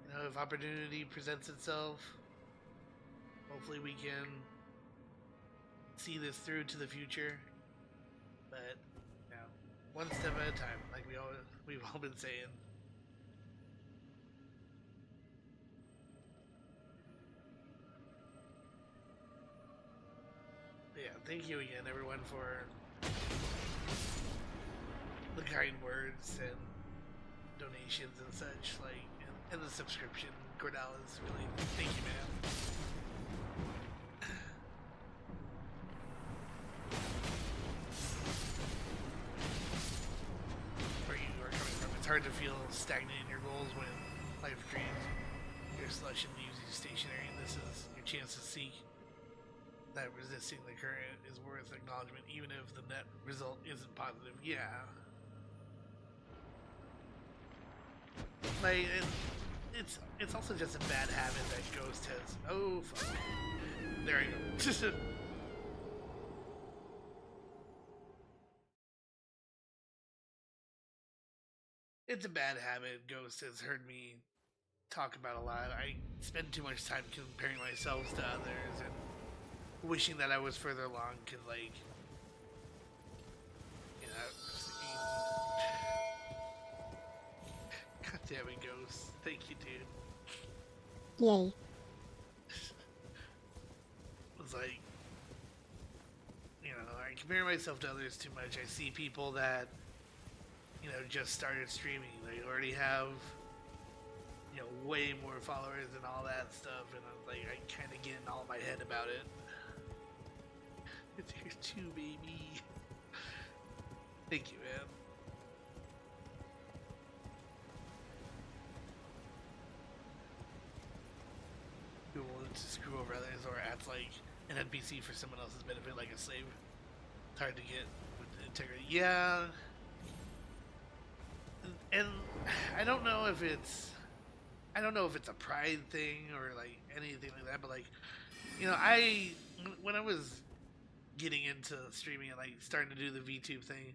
Speaker 1: You know, if opportunity presents itself, hopefully we can see this through to the future. But, you know, one step at a time, like we've all been saying. But yeah, thank you again, everyone, for the kind words and donations and such, like, and the subscription. Cordalis, really, thank you, man. Where you are coming from, it's hard to feel stagnant in your goals when life drains your slush and leaves you stationary. This is your chance to seek that resisting the current is worth acknowledgement, even if the net result isn't positive. Yeah. Like, and it's also just a bad habit that Ghost has. Oh, fuck. There I go. It's a bad habit Ghost has heard me talk about a lot. I spend too much time comparing myself to others and wishing that I was further along, cause like, you know, God damn it, Ghost. Thank you, dude.
Speaker 2: Yay.
Speaker 1: It's like, you know, I compare myself to others too much. I see people that, you know, just started streaming. They already have, you know, way more followers and all that stuff, and I'm like, I kind of get in all my head about it. It's here too, baby. Thank you, man. Who will to screw over others or act like an NPC for someone else's benefit, like a slave. It's hard to get with integrity. Yeah. And I don't know if it's a pride thing or like anything like that, but like, you know, when I was getting into streaming and like starting to do the VTube thing,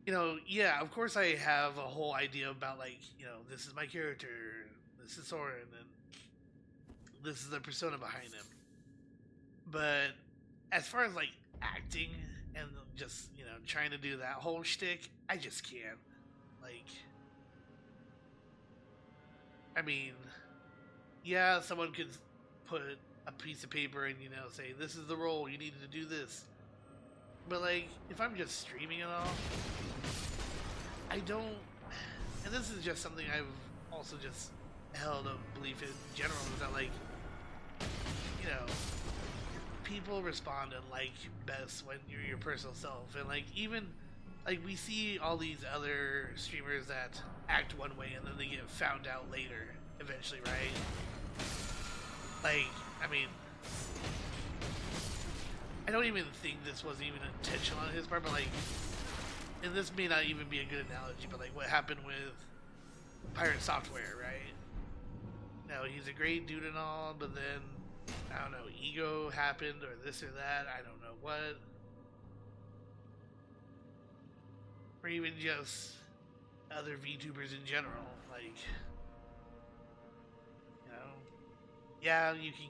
Speaker 1: you know, yeah, of course I have a whole idea about like, you know, this is my character, this is Soren, and this is the persona behind him. But as far as like acting and just, you know, trying to do that whole shtick, I just can't. Like, I mean, yeah, someone could put a piece of paper and, you know, say, this is the role, you need to do this. But, like, if I'm just streaming and all, I don't... And this is just something I've also just held a belief in general, is that, like, you know, people respond and like best when you're your personal self. And, like, even... Like, we see all these other streamers that act one way and then they get found out later, eventually, right? Like, I mean, I don't even think this was even intentional on his part, but like, and this may not even be a good analogy, but like what happened with Pirate Software, right? Now, he's a great dude and all, but then, I don't know, ego happened or this or that, I don't know what. Or even just other VTubers in general, like, you know, yeah, you can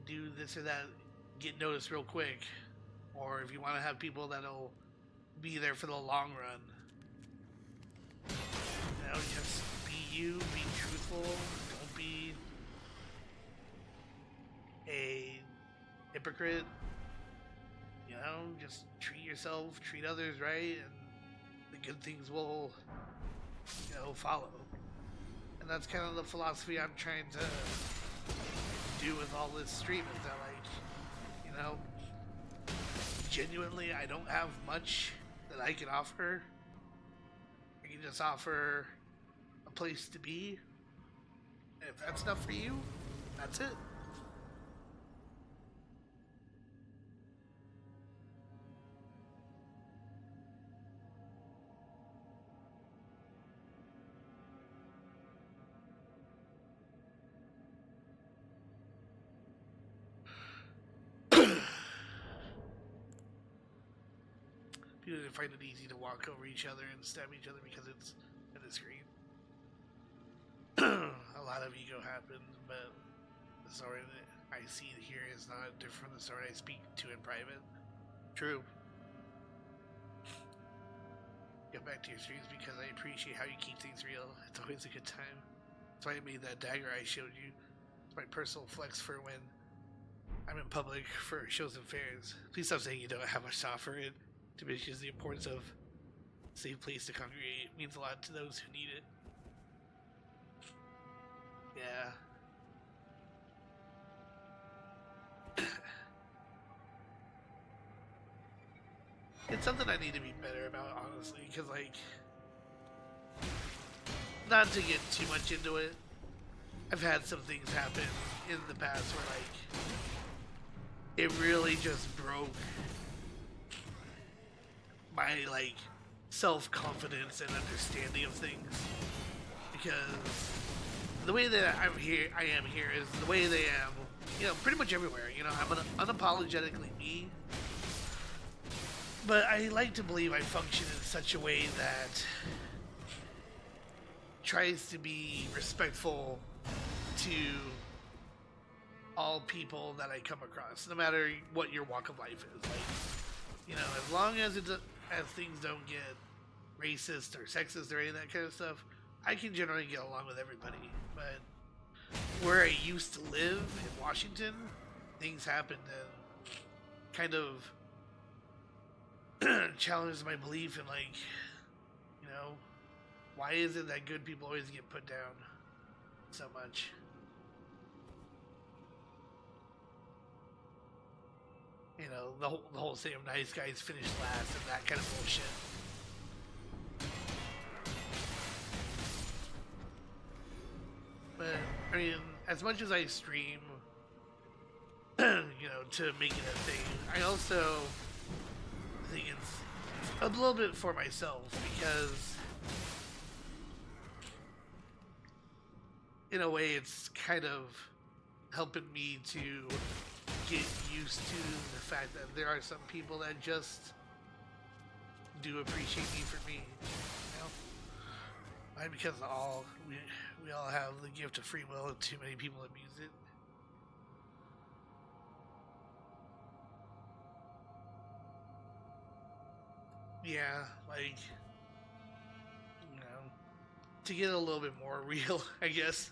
Speaker 1: do this or that, get noticed real quick, or if you want to have people that'll be there for the long run, you know, just be you, be truthful, don't be a hypocrite, you know, just treat yourself, treat others right, and the good things will, you know, follow. And that's kind of the philosophy I'm trying to do with all this stream, is that, like, you know, genuinely I don't have much that I can offer. I can just offer a place to be. And if that's enough for you, that's it. People didn't find it easy to walk over each other and stab each other because it's in the screen. A lot of ego happened, but the Soren I see here is not different from the Soren I speak to in private. True. Get back to your streams because I appreciate how you keep things real. It's always a good time. That's why I made that dagger I showed you. It's my personal flex for when I'm in public for shows and fairs. Please stop saying you don't have much to offer. It diminishes the importance of a safe place to congregate. It means a lot to those who need it. Yeah. It's something I need to be better about, honestly, because, like, not to get too much into it, I've had some things happen in the past where, like, it really just broke my, like, self-confidence and understanding of things, because the way that I am here is the way they am, you know, pretty much everywhere. You know, I'm unapologetically me. But I like to believe I function in such a way that tries to be respectful to all people that I come across, no matter what your walk of life is. Like, you know, as long as as things don't get racist or sexist or any of that kind of stuff, I can generally get along with everybody. But where I used to live in Washington, things happened and kind of challenged my belief in, like, you know, why is it that good people always get put down so much? You know, the whole thing of nice guys finish last and that kind of bullshit. But, I mean, as much as I stream, you know, to make it a thing, I also think it's a little bit for myself, because in a way it's kind of helping me to get used to the fact that there are some people that just do appreciate me for me, you know? And because we all have the gift of free will and too many people abuse it. Yeah, like, you know, to get a little bit more real, I guess,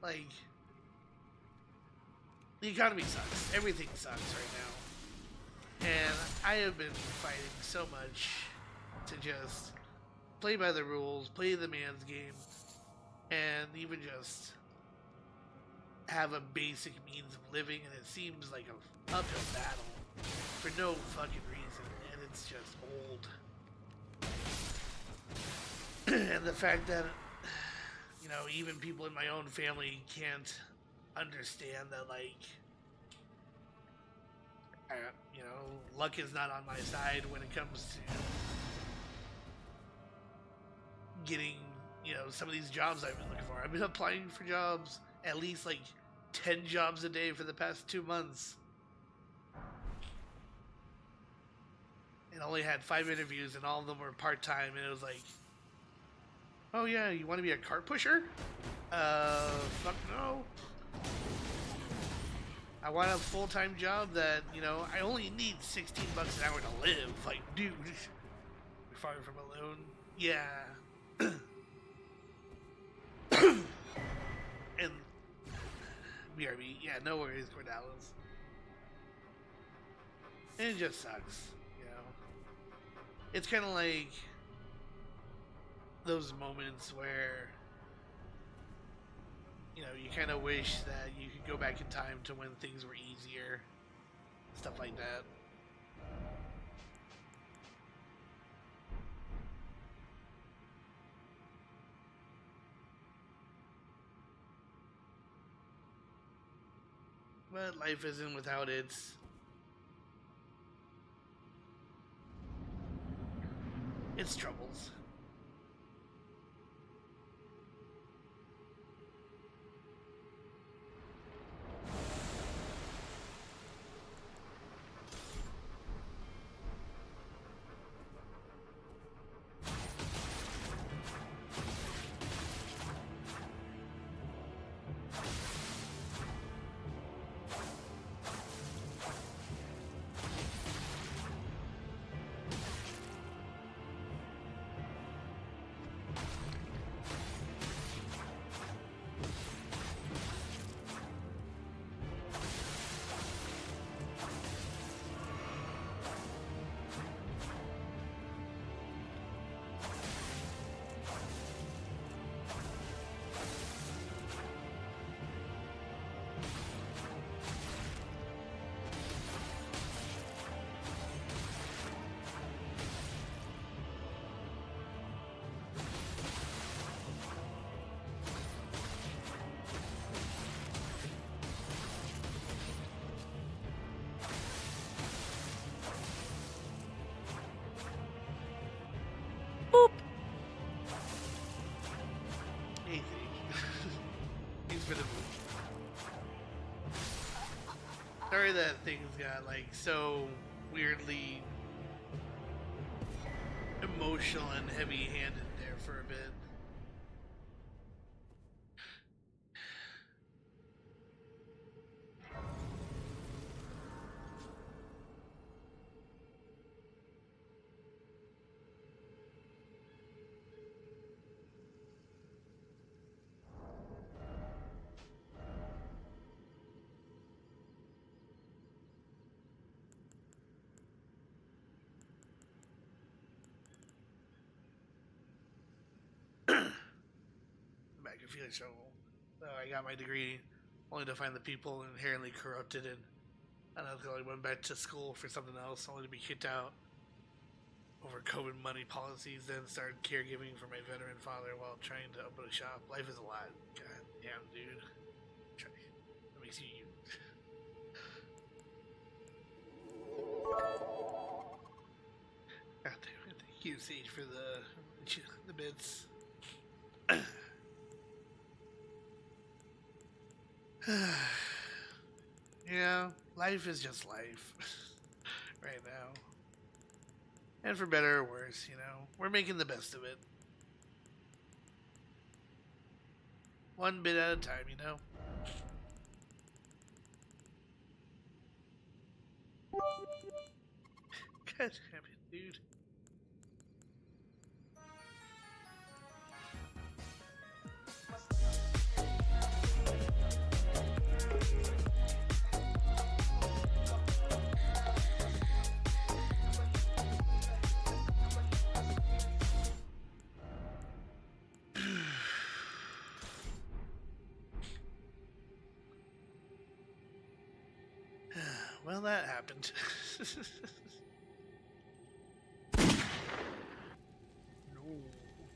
Speaker 1: like, the economy sucks. Everything sucks right now. And I have been fighting so much to just play by the rules, play the man's game, and even just have a basic means of living, and it seems like an uphill battle for no fucking reason, and it's just old. And the fact that, you know, even people in my own family can't understand that, like, you know, luck is not on my side when it comes to getting, you know, some of these jobs I've been looking for. I've been applying for jobs, at least like 10 jobs a day for the past 2 months. And only had 5 interviews, and all of them were part-time, and it was like, oh yeah, you want to be a cart pusher? Fuck no. I want a full-time job that, you know, I only need $16 an hour to live. Like, dude, you're far from a loan. Yeah. And BRB, yeah, no worries, Cordalis. And it just sucks, you know. It's kind of like those moments where, you know, you kind of wish that you could go back in time to when things were easier, stuff like that. But life isn't without its troubles. sorry that things got like so weirdly emotional and heavy-handed there for a bit. Back in Felix Shovel. I got my degree only to find the people inherently corrupted and unethically went back to school for something else only to be kicked out over COVID money policies, then started caregiving for my veteran father while trying to open a shop. Life is a lot. God damn, dude. Let me see you. God damn it. Thank you, Sage, for the bits. Yeah, life is just life right now. And for better or worse, you know, we're making the best of it. One bit at a time, you know? God damn it, dude. Well, that happened.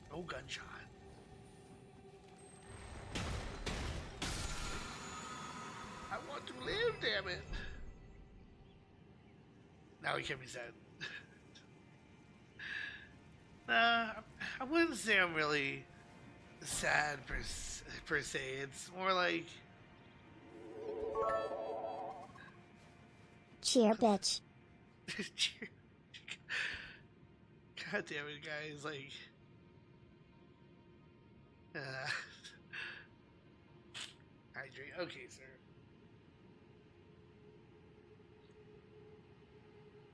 Speaker 1: No gunshot. I want to live, damn it. Now he can't be sad. Nah, I wouldn't say I'm really sad per se. It's more like...
Speaker 2: Cheer, bitch.
Speaker 1: Cheer. God damn it, guys. Like... hydrate. Okay,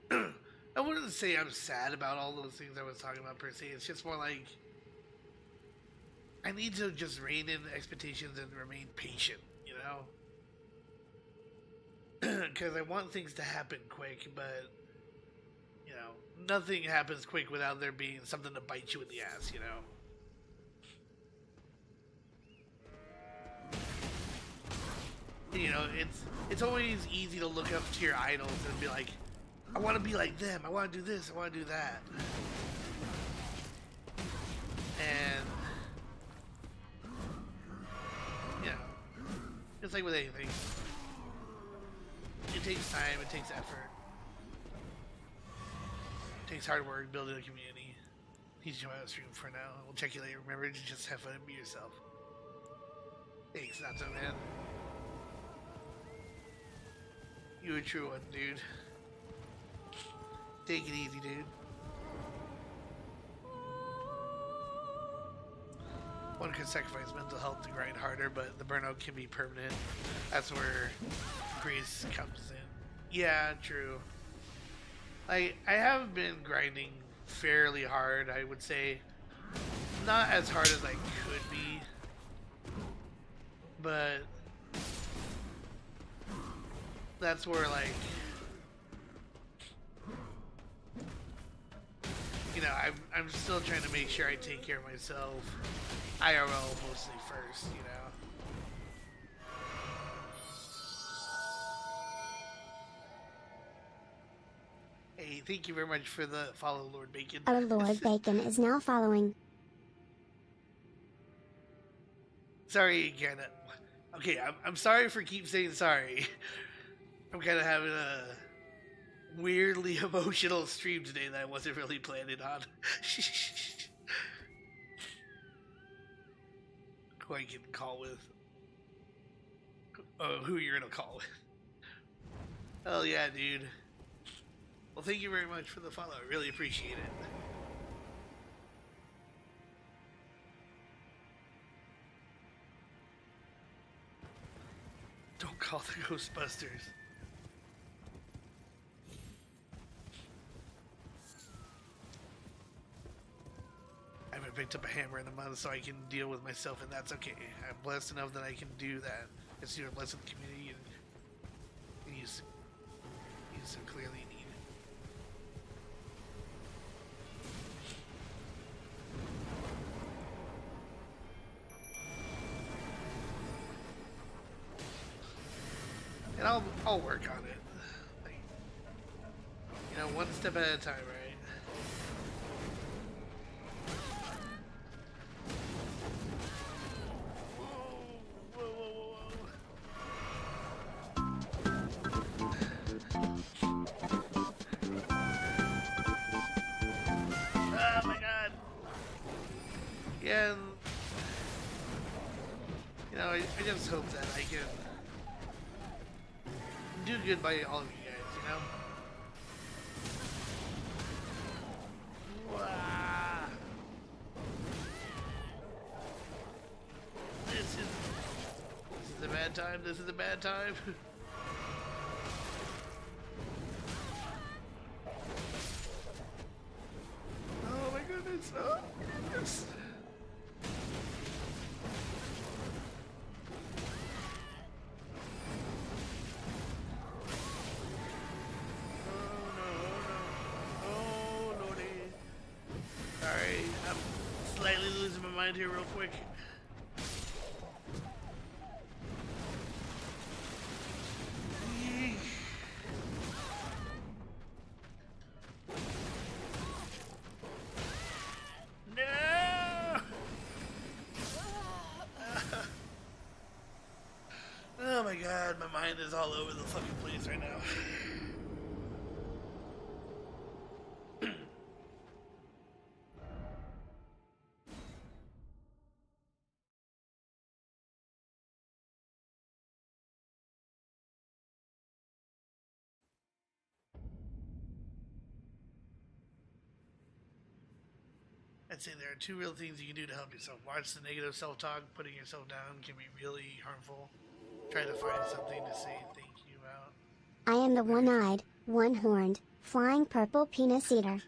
Speaker 1: sir. I wouldn't say I'm sad about all those things I was talking about per se. It's just more like I need to just rein in expectations and remain patient, you know? Because I want things to happen quick, but you know, nothing happens quick without there being something to bite you in the ass, you know? You know, it's always easy to look up to your idols and be like, I want to be like them, I want to do this, I want to do that. And, you know, it's like with anything. It takes time, it takes effort. It takes hard work building a community. He's joining the stream for now. We'll check you later. Remember to just have fun and be yourself. Thanks, not so man. You a true one, dude. Take it easy, dude. One can sacrifice mental health to grind harder, but the burnout can be permanent. That's where grace comes in. Yeah, true. I have been grinding fairly hard, I would say. Not as hard as I could be. But that's where, like, you know, I'm still trying to make sure I take care of myself, IRL mostly first, you know. Hey, thank you very much for the follow, Lord Bacon.
Speaker 2: Our Lord Bacon is now following.
Speaker 1: Sorry again. Okay, I'm sorry for keep saying sorry. I'm kind of having a weirdly emotional stream today that I wasn't really planning on. Who I can call with. Who you're gonna call with. Hell yeah, dude. Well, thank you very much for the follow. I really appreciate it. Don't call the Ghostbusters. I haven't picked up a hammer in a month, so I can deal with myself, and that's okay. I'm blessed enough that I can do that. It's your blessed community, and you so clearly need it. And I'll work on it. Like, you know, one step at a time, right? Whoa, whoa, whoa, oh my god! Yeah, you know, I just hope that I can do good by all of you guys, you know? Wow. This is a bad time. This is a bad time. Oh my goodness. Oh my goodness. Here real quick. No! Oh my god, my mind is all over the fucking place right now. I'd say there are two real things you can do to help yourself. Watch the negative self-talk. Putting yourself down can be really harmful. Try to find something to say thank you about.
Speaker 2: I am the one-eyed, one-horned, flying purple penis eater.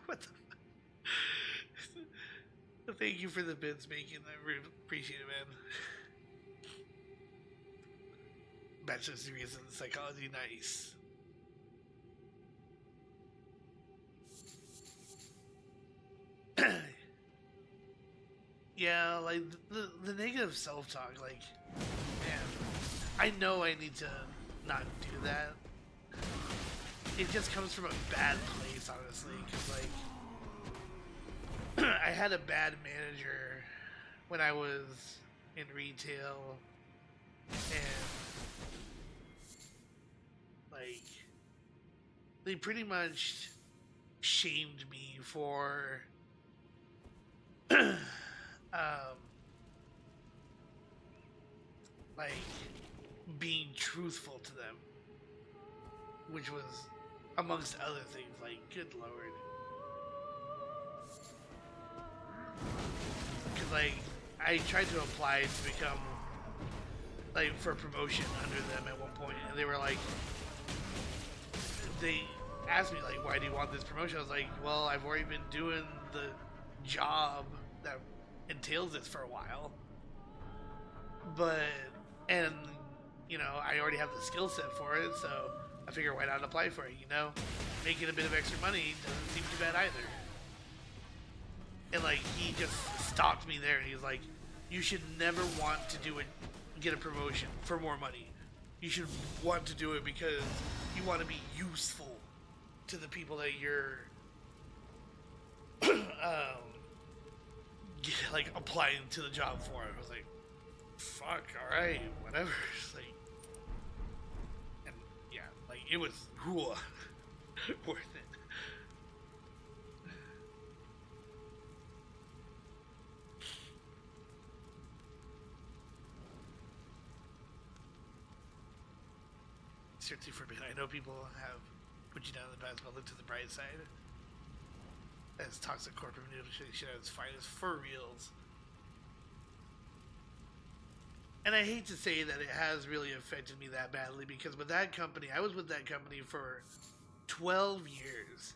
Speaker 1: What the thank you for the bits making. I really appreciate it, man. Bachelor's degrees in psychology, nice. Yeah, like the negative self-talk, like, man, I know I need to not do that. It just comes from a bad place, honestly, because like I had a bad manager when I was in retail, and like they pretty much shamed me for like being truthful to them, which was amongst other things. Like, good lord, because like I tried to apply to become like for promotion under them at one point, and they were like, they asked me like, why do you want this promotion? I was like, well, I've already been doing the job that entails this for a while, and you know, I already have the skill set for it, so I figure why not apply for it, you know? Making a bit of extra money doesn't seem too bad either. And like, he just stopped me there, and he was like, you should never want to do it, get a promotion for more money. You should want to do it because you want to be useful to the people that you're like applying to the job for. I was like, fuck, alright, whatever. It's like, and yeah, like it was worth it. strictly forbidden. I know people have put you down in the past, but look to the bright side. As toxic corporate manipulation at its finest, for reals. And I hate to say that it has really affected me that badly, because with that company, I was with that company for 12 years.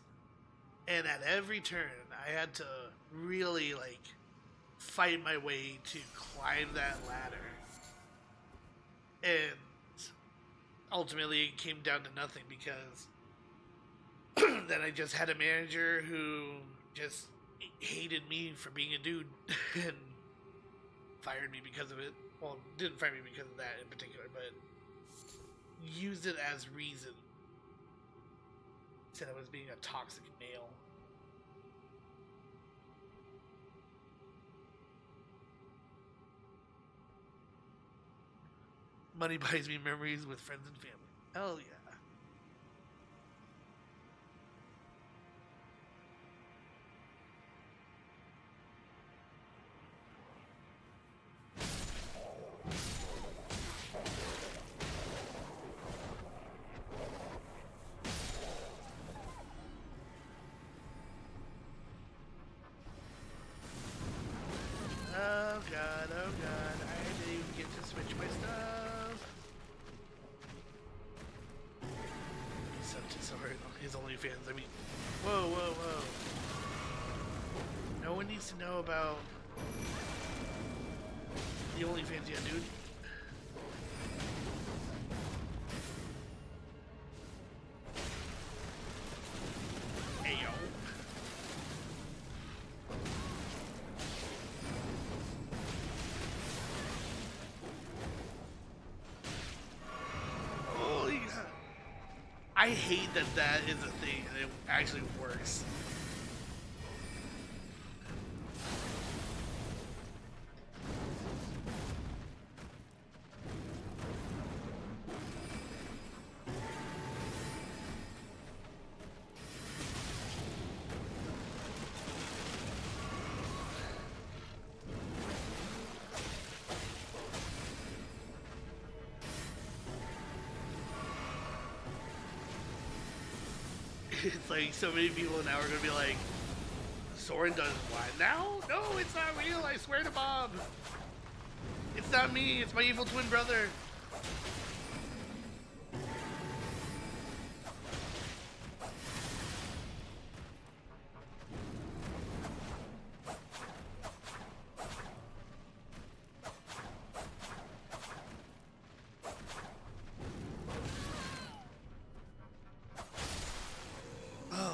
Speaker 1: And at every turn, I had to really, like, fight my way to climb that ladder. And ultimately, it came down to nothing, because then I just had a manager who just hated me for being a dude and fired me because of it. Well, didn't fire me because of that in particular, but used it as reason. Said I was being a toxic male. Money buys me memories with friends and family. Hell yeah. Oh god, I didn't even get to switch my stuff. He's up to Soren, his OnlyFans, I mean, whoa, whoa, whoa. No one needs to know about the OnlyFans yet, dude. Hey, yo. I hate that that is a thing and it actually works. It's like so many people now are gonna be like, Soren does what now? No, it's not real, I swear to Bob. It's not me, it's my evil twin brother.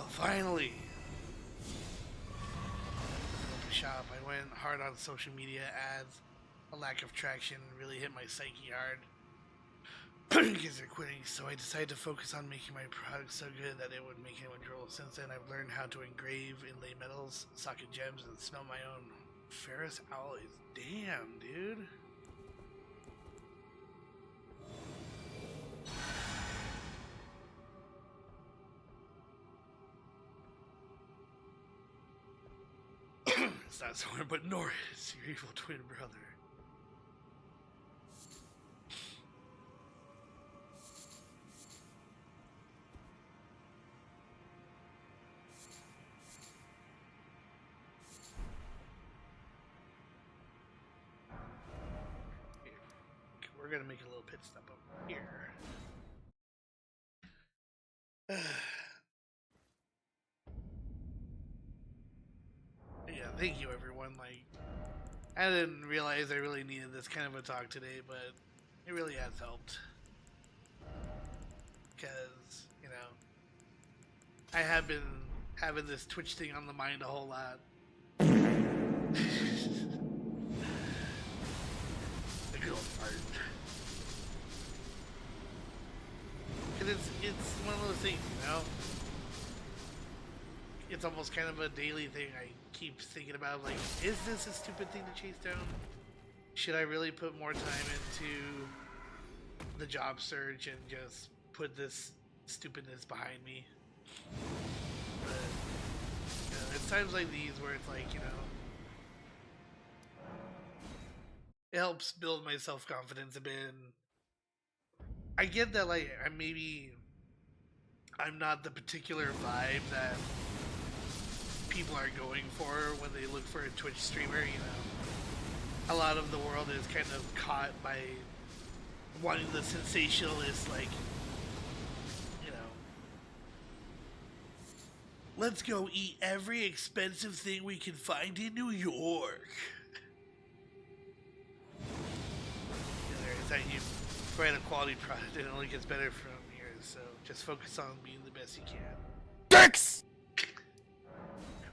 Speaker 1: Finally! Open shop. I went hard on social media ads. A lack of traction really hit my psyche hard. Because they're quitting, so I decided to focus on making my product so good that it would make anyone drool. Since then, I've learned how to engrave, inlay metals, socket gems, and smell my own ferrous alloys. Damn, dude. It's not Soren, but Norris, your evil twin brother. Here. We're gonna make a little pit stop up here. Yeah, thank you everyone. Like, I didn't realize I really needed this kind of a talk today, but it really has helped. Because, you know, I have been having this Twitch thing on the mind a whole lot. A good old fart. Because it's one of those things, you know? It's almost kind of a daily thing. I keep thinking about, like, is this a stupid thing to chase down? Should I really put more time into the job search and just put this stupidness behind me? But, you know, it's times like these where it's like, you know, it helps build my self-confidence a bit. And I get that, like, I'm not the particular vibe that people are going for when they look for a Twitch streamer, you know. A lot of the world is kind of caught by wanting the sensationalist, like, you know, let's go eat every expensive thing we can find in New York. Is that you provide a quality product and it only gets better from here, so just focus on being the best you can.
Speaker 12: Dicks!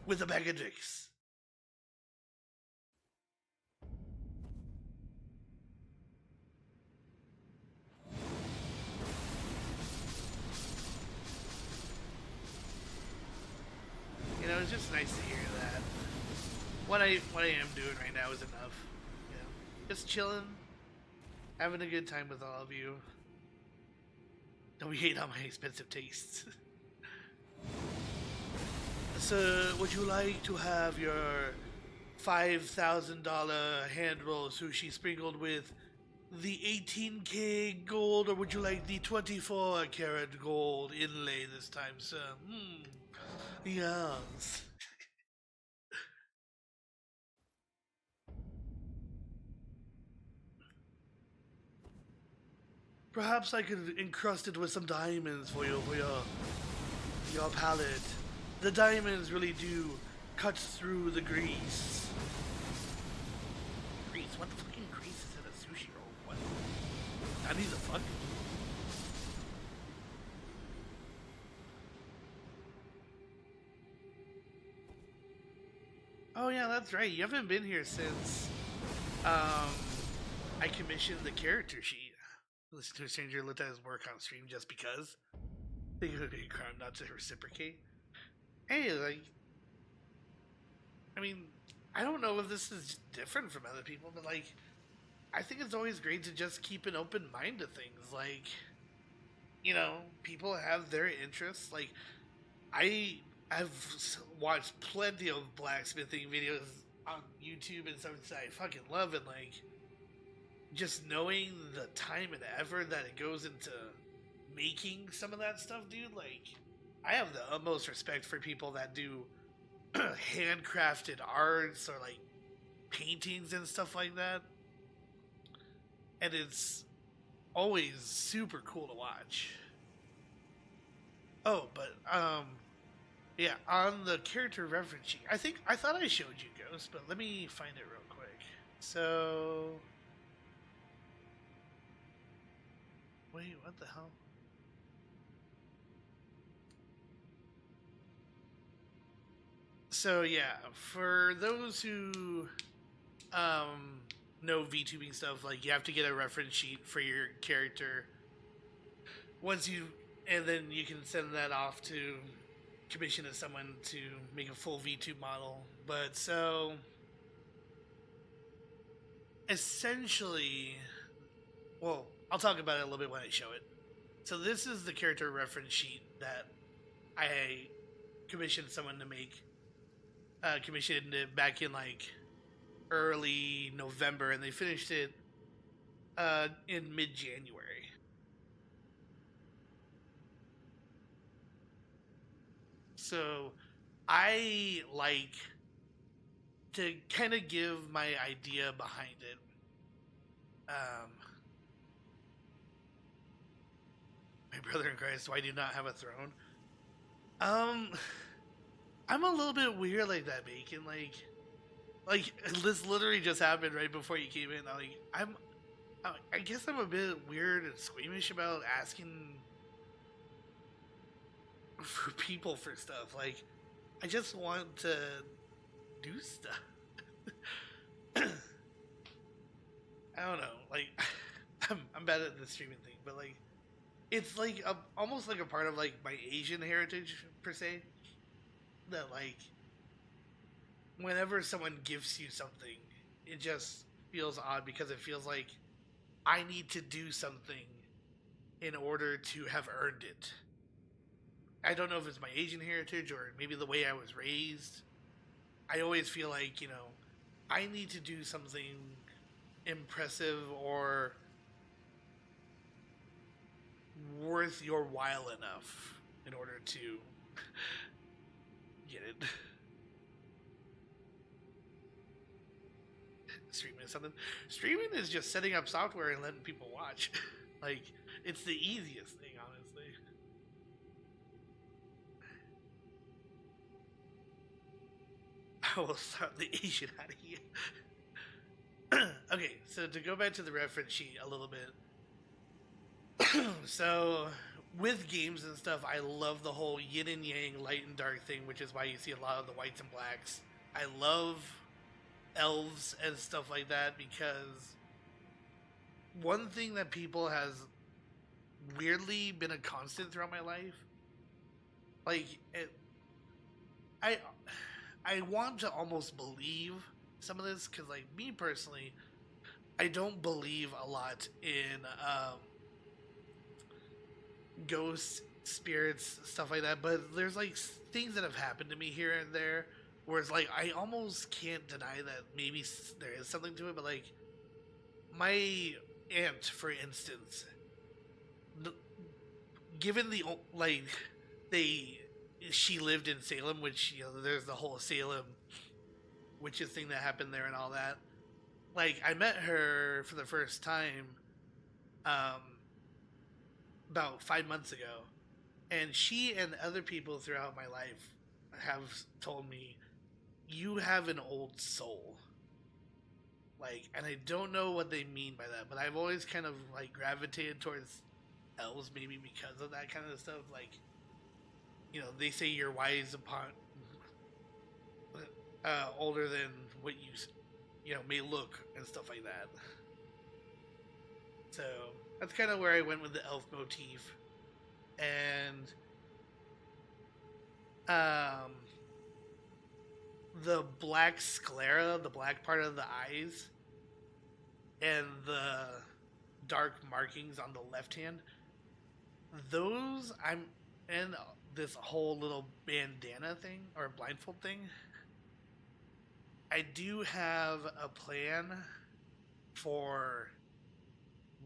Speaker 1: With a bag of dicks. You know, it's just nice to hear that what I am doing right now is enough. You know, just chilling, having a good time with all of you. Don't be hating on my expensive tastes. So, would you like to have your $5,000 hand roll sushi sprinkled with the 18K gold, or would you like the 24 karat gold inlay this time, sir? Yes. Perhaps I could encrust it with some diamonds for you, for your palate. The diamonds really do cut through the grease. Grease? What the fucking grease is in a sushi roll? What? I need the fuck. Oh yeah, that's right. You haven't been here since I commissioned the character sheet. Listen to a stranger looked at his work on stream just because. Think it would be a crime not to reciprocate. Hey, like, I mean, I don't know if this is different from other people, but like, I think it's always great to just keep an open mind to things. Like, you know, people have their interests. Like, I've watched plenty of blacksmithing videos on YouTube and stuff that I fucking love, and like, just knowing the time and effort that it goes into making some of that stuff, dude, like, I have the utmost respect for people that do handcrafted arts or like paintings and stuff like that. And it's always super cool to watch. Oh, but yeah, on the character reference sheet, I thought I showed you Ghost, but let me find it real quick. So wait, what the hell? So yeah, for those who know VTubing stuff, like, you have to get a reference sheet for your character. And then you can send that off to commission to someone to make a full VTube model. But so essentially, well, I'll talk about it a little bit when I show it. So this is the character reference sheet that I commissioned someone to make. Commissioned it back in like early November, and they finished it in mid-January. So I like to kind of give my idea behind it. My brother in Christ, why do you not have a throne? I'm a little bit weird like that, Bacon. Like this literally just happened right before you came in. I guess I'm a bit weird and squeamish about asking for people for stuff. Like, I just want to do stuff. I don't know. Like, I'm bad at the streaming thing, but like, it's like almost like a part of like my Asian heritage per se. That like, whenever someone gives you something, it just feels odd because it feels like I need to do something in order to have earned it. I don't know if it's my Asian heritage or maybe the way I was raised. I always feel like, you know, I need to do something impressive or worth your while enough in order to get it. Streaming is something. Streaming is just setting up software and letting people watch. Like, it's the easiest thing, honestly. I will start the Asian out of here. Okay, so to go back to the reference sheet a little bit. So, with games and stuff, I love the whole yin and yang, light and dark thing, which is why you see a lot of the whites and blacks. I love elves and stuff like that because one thing that people has weirdly been a constant throughout my life, like, I want to almost believe some of this because, like, me personally, I don't believe a lot in ghosts, spirits, stuff like that, but there's like things that have happened to me here and there where it's like I almost can't deny that maybe there is something to it. But like my aunt, for instance, given the like she lived in Salem, which, you know, there's the whole Salem witches thing that happened there and all that. Like, I met her for the first time about 5 months ago, and she and other people throughout my life have told me, you have an old soul. Like, and I don't know what they mean by that, but I've always kind of like gravitated towards elves, maybe because of that kind of stuff. Like, you know, they say you're wise upon older than what you know, may look and stuff like that. So that's kind of where I went with the elf motif. And the black sclera, the black part of the eyes, and the dark markings on the left hand, those and this whole little bandana thing or blindfold thing, I do have a plan for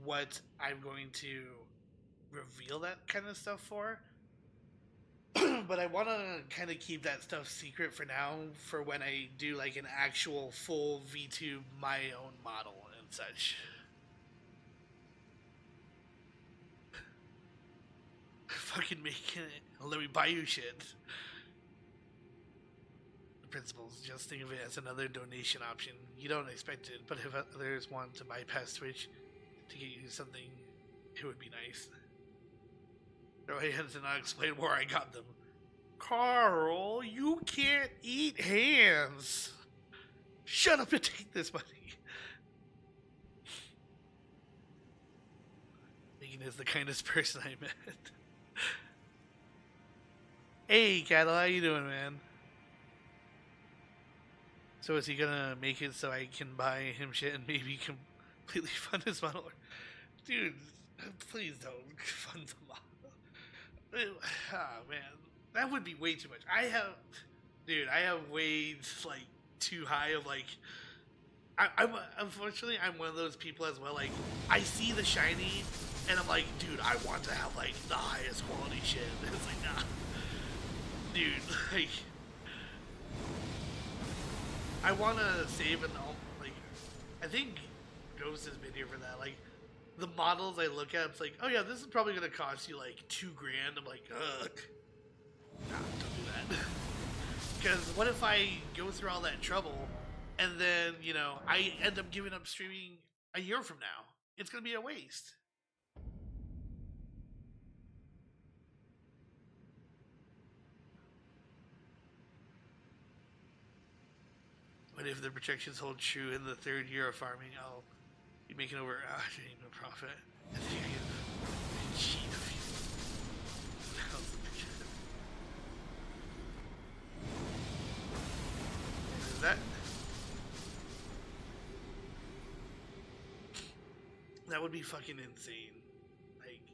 Speaker 1: what I'm going to reveal that kind of stuff for. But I want to kind of keep that stuff secret for now, for when I do like an actual full VTube, my own model and such. Fucking making it. Let me buy you shit. The principles, just think of it as another donation option. You don't expect it, but if others want to bypass Twitch to get you something, it would be nice. No, I had to not explain where I got them. Carl, you can't eat hands. Shut up and take this money. Megan is the kindest person I met. Hey, Cattle, how you doing, man? So is he gonna make it so I can buy him shit and maybe completely fund his model? Dude, please don't fund the model. Oh, man. That would be way too much. I have way, like, too high of, like... Unfortunately, I'm one of those people as well, like, I see the shiny, and I'm like, dude, I want to have, like, the highest quality shit. And it's like, nah. Dude, like... I want to save an, like... I think Ghost has been here for that, like... The models I look at, it's like, oh yeah, this is probably gonna cost you like $2,000. I'm like, ugh. Nah, don't do that. Because what if I go through all that trouble and then, you know, I end up giving up streaming a year from now? It's gonna be a waste. What if the projections hold true in the third year of farming? I'll be making over a profit. And then you get cheat a few. Is that would be fucking insane. Like,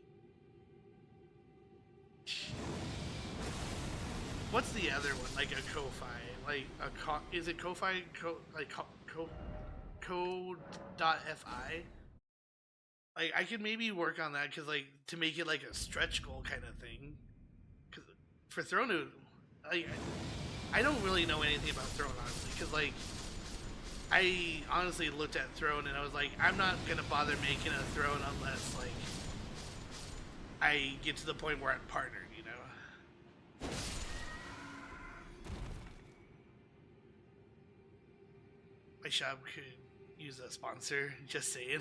Speaker 1: what's the other one? Like a Ko-Fi, like a is it Ko-Fi? Like Code.fi? Like, I could maybe work on that, because, like, to make it like a stretch goal kind of thing. Because for Throne, I don't really know anything about Throne, honestly. Because, like, I honestly looked at Throne and I was like, I'm not going to bother making a Throne unless, like, I get to the point where I'm partnered, you know? My shop could use a sponsor, just saying.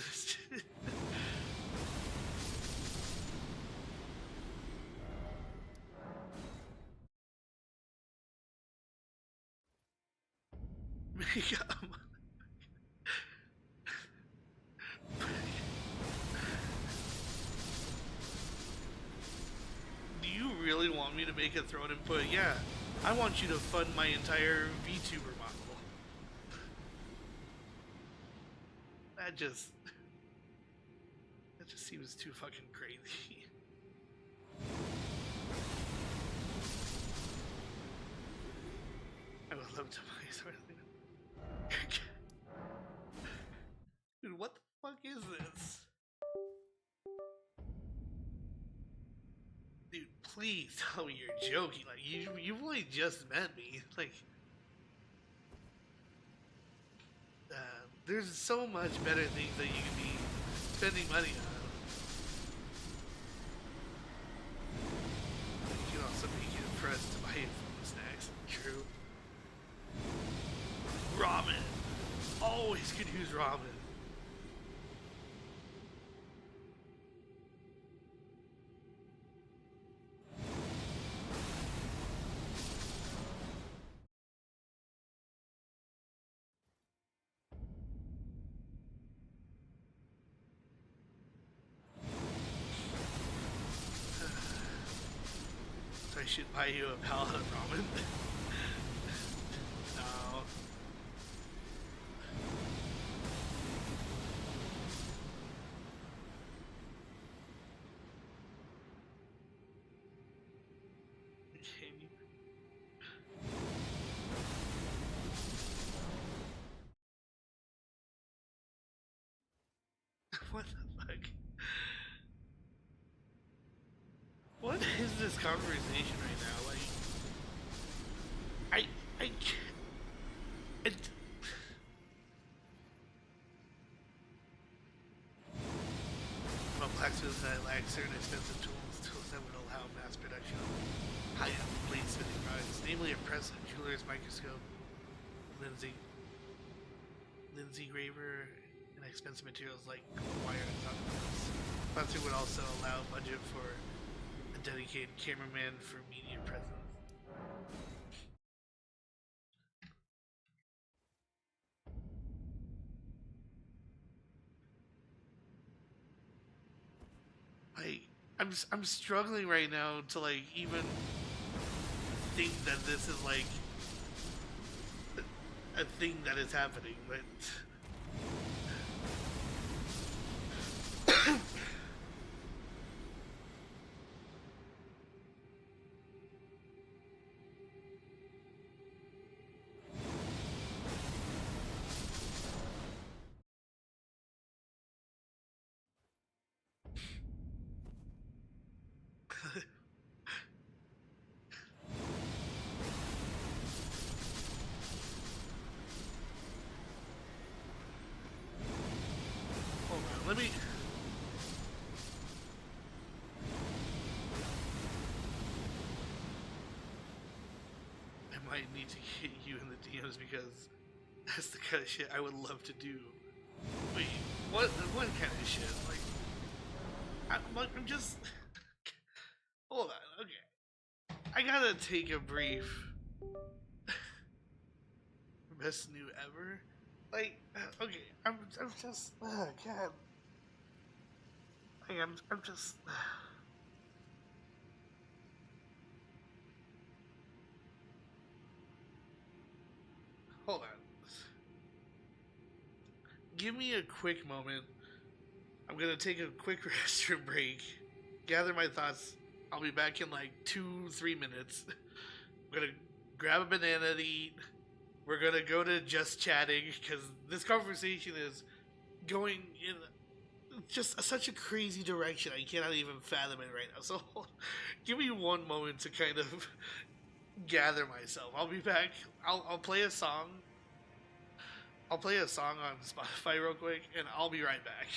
Speaker 1: Do you really want me to make a Throne input? Yeah, I want you to fund my entire VTuber model. That just seems too fucking crazy. I would love to buy something. Dude, what the fuck is this? Dude, please tell me you're joking. Like, you've only just met me. Like, there's so much better things that you can be spending money on. You can also make it impressed to buy food snacks. True. Ramen. Always could use ramen. So I should buy you a pallet of ramen. No. Can you? What the fuck? What is this conversation right now? Like, I can't. I'm a blacksmith that I lack certain expensive tools that would allow mass production of high-end blade smithing products, namely a press, a jeweler's microscope, Lindsay graver, and expensive materials like gold wire and octopus. Sponsor would also allow a budget for a dedicated cameraman for media presence. Like, I'm struggling right now to, like, even think that this is like a thing that is happening, but hold on, let me. I might need to get you in the DMs because that's the kind of shit I would love to do. Wait, what kind of shit? Like, I'm just. Hold on, okay. I gotta take a brief. Best new ever? Like, okay, I'm just. God. Like, I'm just. Hold on. Give me a quick moment. I'm gonna take a quick restroom break, gather my thoughts. I'll be back in like 2-3 minutes. I'm gonna grab a banana to eat. We're gonna go to just chatting because this conversation is going in just such a crazy direction. I cannot even fathom it right now. So give me one moment to kind of gather myself. I'll be back. I'll play a song. I'll play a song on Spotify real quick, and I'll be right back.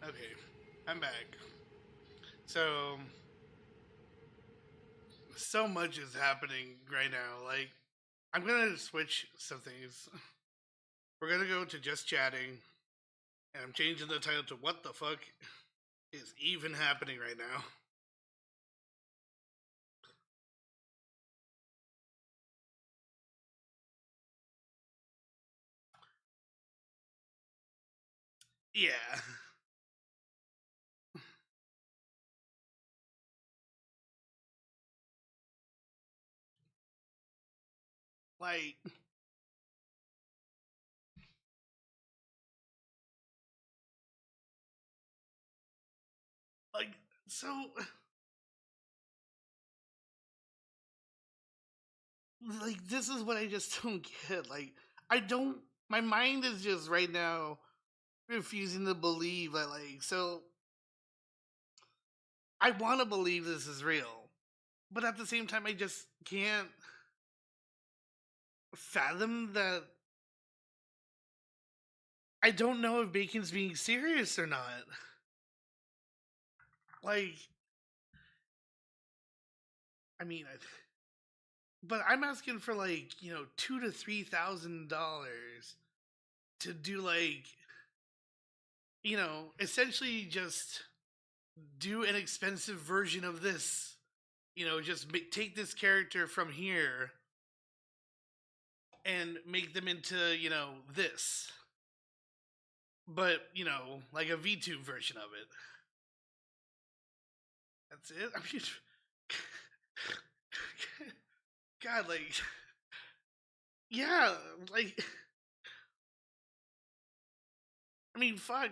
Speaker 1: Okay, I'm back. So much is happening right now. Like, I'm gonna switch some things. We're gonna go to just chatting, and I'm changing the title to "What the fuck is even happening right now?" Yeah. Like, like, so, like, this is what I just don't get. Like, I don't, my mind is just right now refusing to believe that, like, so, I want to believe this is real, but at the same time, I just can't fathom that. I don't know if Bacon's being serious or not. Like, I mean, but I'm asking for like $2,000 to $3,000 to do like essentially just do an expensive version of this. Just take this character from here and make them into, you know, this. But, you know, like a VTube version of it. That's it? I mean, God, like, yeah, like, I mean, fuck.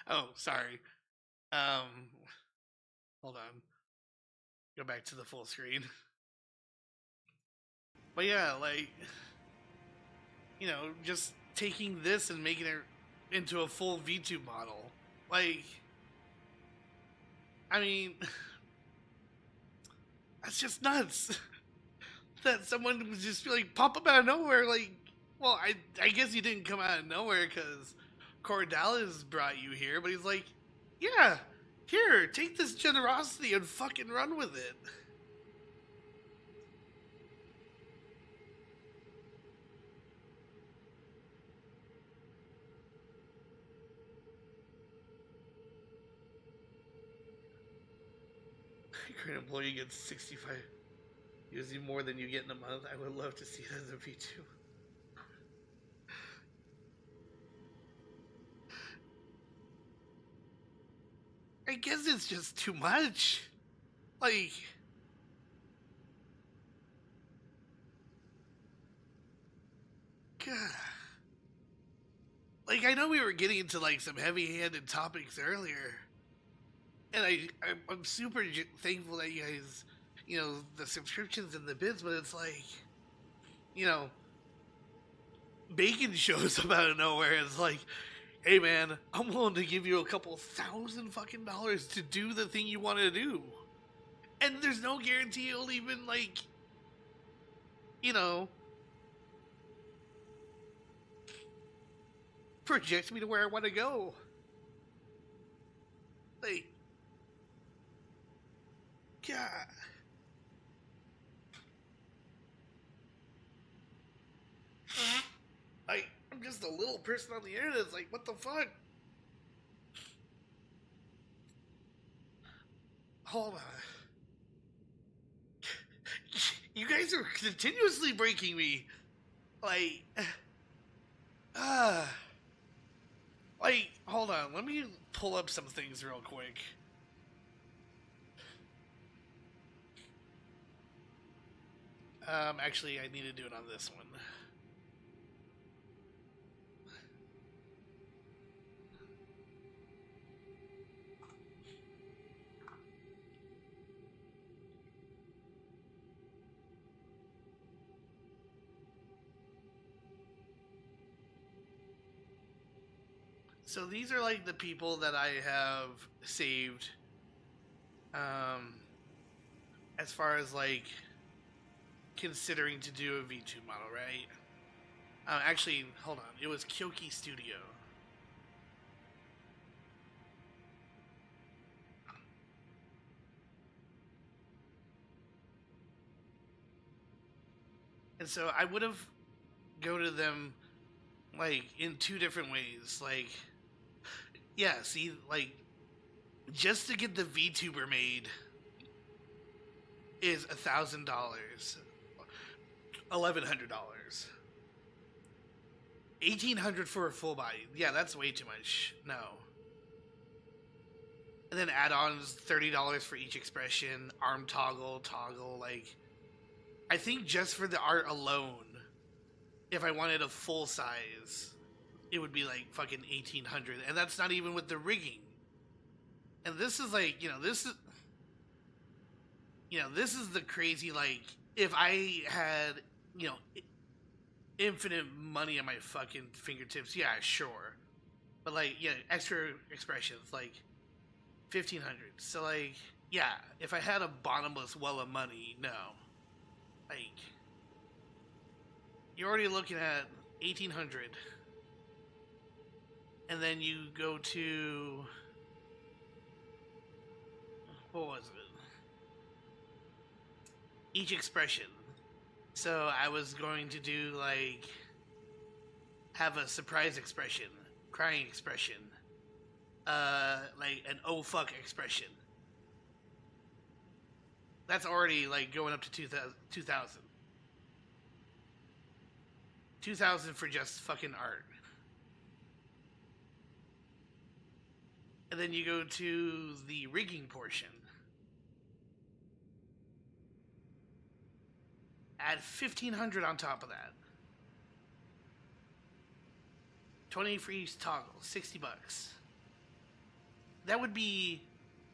Speaker 1: Oh, sorry. Hold on. Go back to the full screen. But yeah, like, you know, just taking this and making it into a full VTube model. Like, I mean, that's just nuts. That someone would just be like, pop up out of nowhere, like, well, I guess he didn't come out of nowhere because Cordalis brought you here, but he's like, yeah, here, take this generosity and fucking run with it. Current employee gets 65, using more than you get in a month. I would love to see that as a V2. I guess it's just too much. Like, God. Like, I know we were getting into like some heavy-handed topics earlier, and I'm super thankful that you guys, you know, the subscriptions and the bids, but it's like, you know, Bacon shows up out of nowhere. It's like, hey man, I'm willing to give you a couple $1,000 fucking to do the thing you want to do, and there's no guarantee you'll even, like, you know, project me to where I want to go. Like, God. I'm just a little person on the internet. It's like, what the fuck? Hold on. You guys are continuously breaking me. Like, like, hold on. Let me pull up some things real quick. Actually, I need to do it on this one. So these are like the people that I have saved. As far as like considering to do a V2 model, right? Actually, hold on. It was Kyoki Studio. And so I would have go to them like in two different ways. Like, yeah, see, like, just to get the VTuber made is $1,000, $1,100, $1,800 for a full body. Yeah, that's way too much. No. And then add-ons, $30 for each expression, arm toggle, like, I think just for the art alone, if I wanted a full size, it would be like fucking $1,800, and that's not even with the rigging. And this is like, this is the crazy, like, if I had, infinite money at my fucking fingertips, yeah, sure. But like, yeah, extra expressions, like 1,500. So like, yeah, if I had a bottomless well of money, no. Like, you're already looking at 1,800. And then you go to, what was it? Each expression. So I was going to do like, have a surprise expression, crying expression, like an oh fuck expression, That's already like going up to 2,000. 2,000 for just fucking art. And then you go to the rigging portion. Add 1,500 on top of that. 20 for each toggle, $60. That would be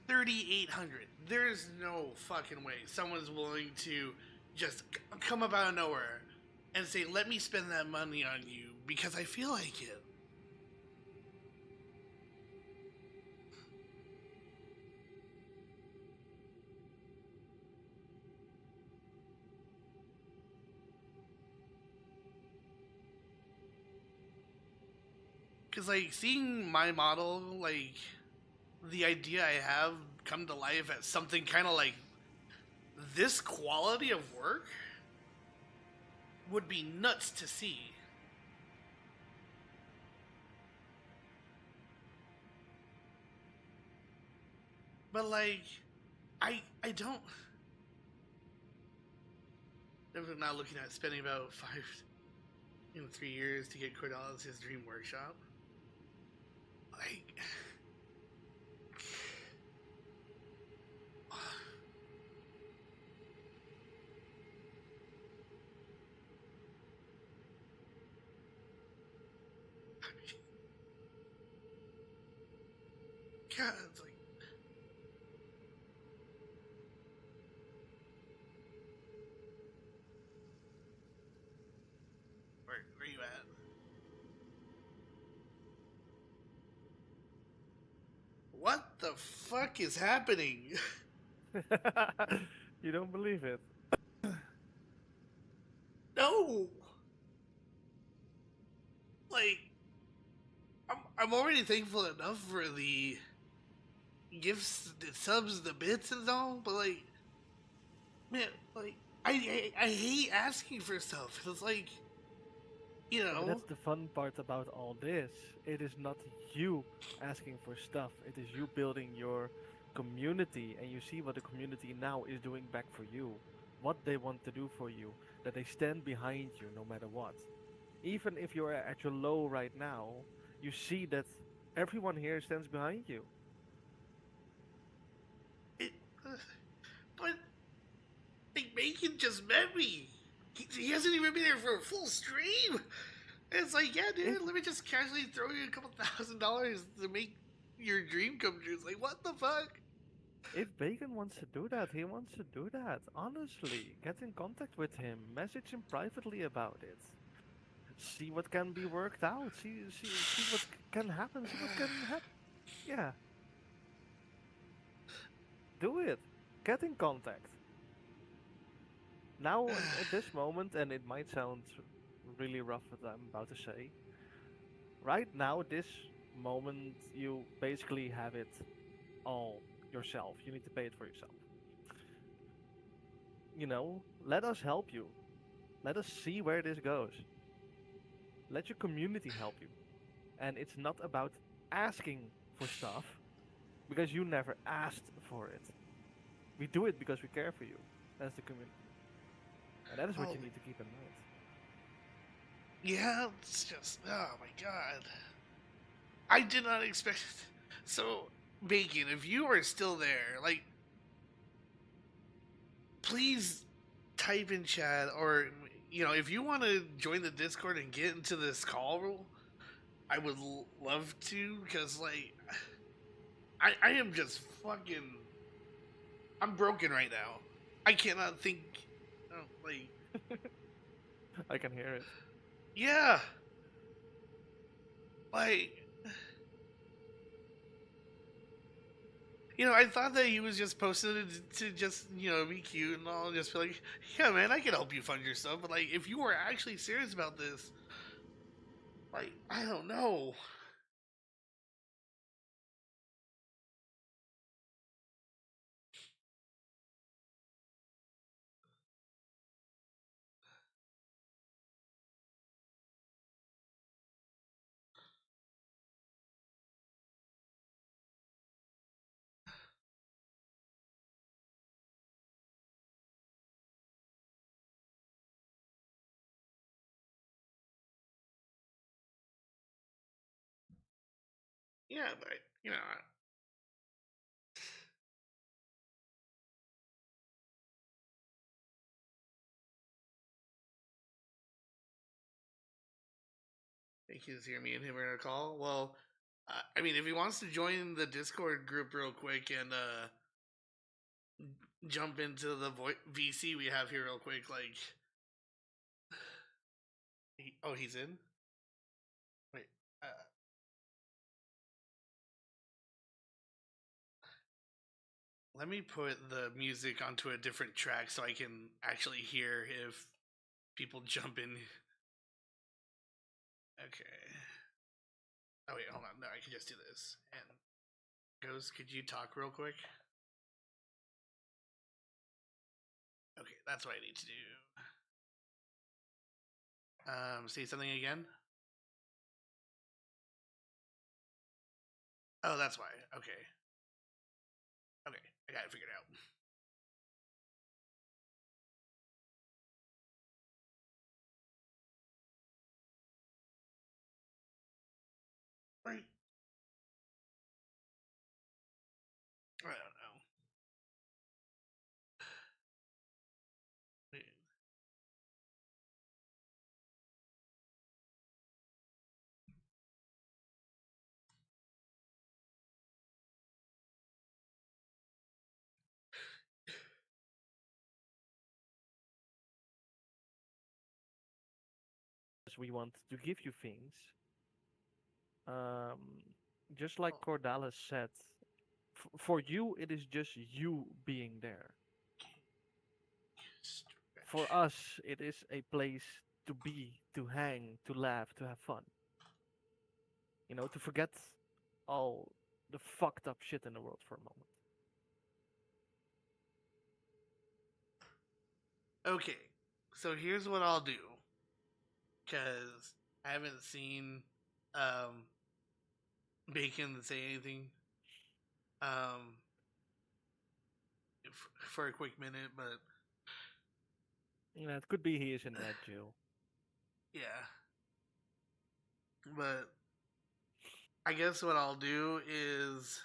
Speaker 1: 3,800. There's no fucking way someone's willing to just come up out of nowhere and say, let me spend that money on you because I feel like it. Because, like, seeing my model, like, the idea I have come to life as something kind of like this quality of work would be nuts to see. But, like, I don't... I'm not looking at spending about 3 years to get Cordalis' Dream Workshop. Like... God, it's like... Where you at? What the fuck is happening?
Speaker 14: You don't believe it?
Speaker 1: No! Like, I'm already thankful enough for the gifts, the subs, the bits and all, but like, man, like, I hate asking for stuff. It's like, you know.
Speaker 14: But that's the fun part about all this. It is not you asking for stuff. It is you building your community, and you see what the community now is doing back for you. What they want to do for you. That they stand behind you no matter what. Even if you're at your low right now, you see that everyone here stands behind you.
Speaker 1: But, like, Bacon just met me. He hasn't even been here for a full stream. It's like, yeah, dude, let me just casually throw you a couple $1,000 to make your dream come true. It's like, what the fuck?
Speaker 14: If Bacon wants to do that, he wants to do that. Honestly, get in contact with him. Message him privately about it. See what can be worked out. See what can happen. See what can happen. Yeah. Do it. Get in contact. Now, at this moment, and it might sound really rough what I'm about to say. Right now, this moment, you basically have it all yourself. You need to pay it for yourself. You know, let us help you. Let us see where this goes. Let your community help you. And it's not about asking for stuff, because you never asked for it. We do it because we care for you as the community. And that is what you need to keep in mind.
Speaker 1: Yeah, it's just, oh my god. I did not expect it. So, Bacon, if you are still there, like, please type in chat, or, you know, if you want to join the Discord and get into this call rule, I would love to, because, like, I am just fucking, I'm broken right now. I cannot think, like...
Speaker 14: I can hear it.
Speaker 1: Yeah. Like... You know, I thought that he was just posting it to just, you know, be cute and all, just be like, yeah, man, I can help you fund your stuff. But, like, if you were actually serious about this, like, I don't know. Yeah, but you know. He can hear me and him are in a call. Well, I mean, if he wants to join the Discord group real quick and jump into the VC we have here real quick, like, he's in. Wait, let me put the music onto a different track so I can actually hear if people jump in. Okay. Oh wait, hold on. No, I can just do this. And Ghost, could you talk real quick? Okay, that's what I need to do. Say something again. Oh, that's why. Okay. Okay, I got it figured out. Right. I don't know.
Speaker 14: We want to give you things. Just like Cordalis said, for you it is just you being there. For us, it is a place to be, to hang, to laugh, to have fun. You know, to forget all the fucked up shit in the world for a moment.
Speaker 1: Okay, so here's what I'll do. Because I haven't seen Bacon say anything for a quick minute, but
Speaker 14: Yeah, it could be he is in that jail.
Speaker 1: yeah. But I guess what I'll do is,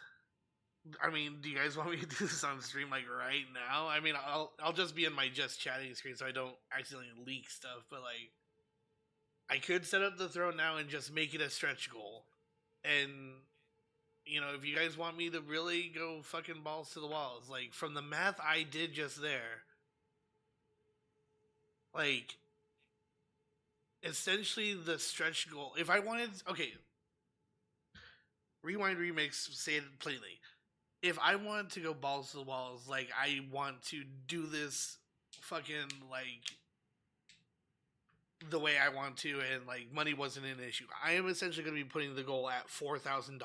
Speaker 1: I mean, do you guys want me to do this on stream like right now? I mean, I'll just be in my just chatting screen so I don't accidentally leak stuff. But like, I could set up the throne now and just make it a stretch goal, and you know, if you guys want me to really go fucking balls to the walls, like from the math I did just there, like essentially the stretch goal. If I wanted, okay, rewind remix, say it plainly. If I want to go balls to the walls, like I want to do this fucking like the way I want to, and like money wasn't an issue, I am essentially going to be putting the goal at $4,000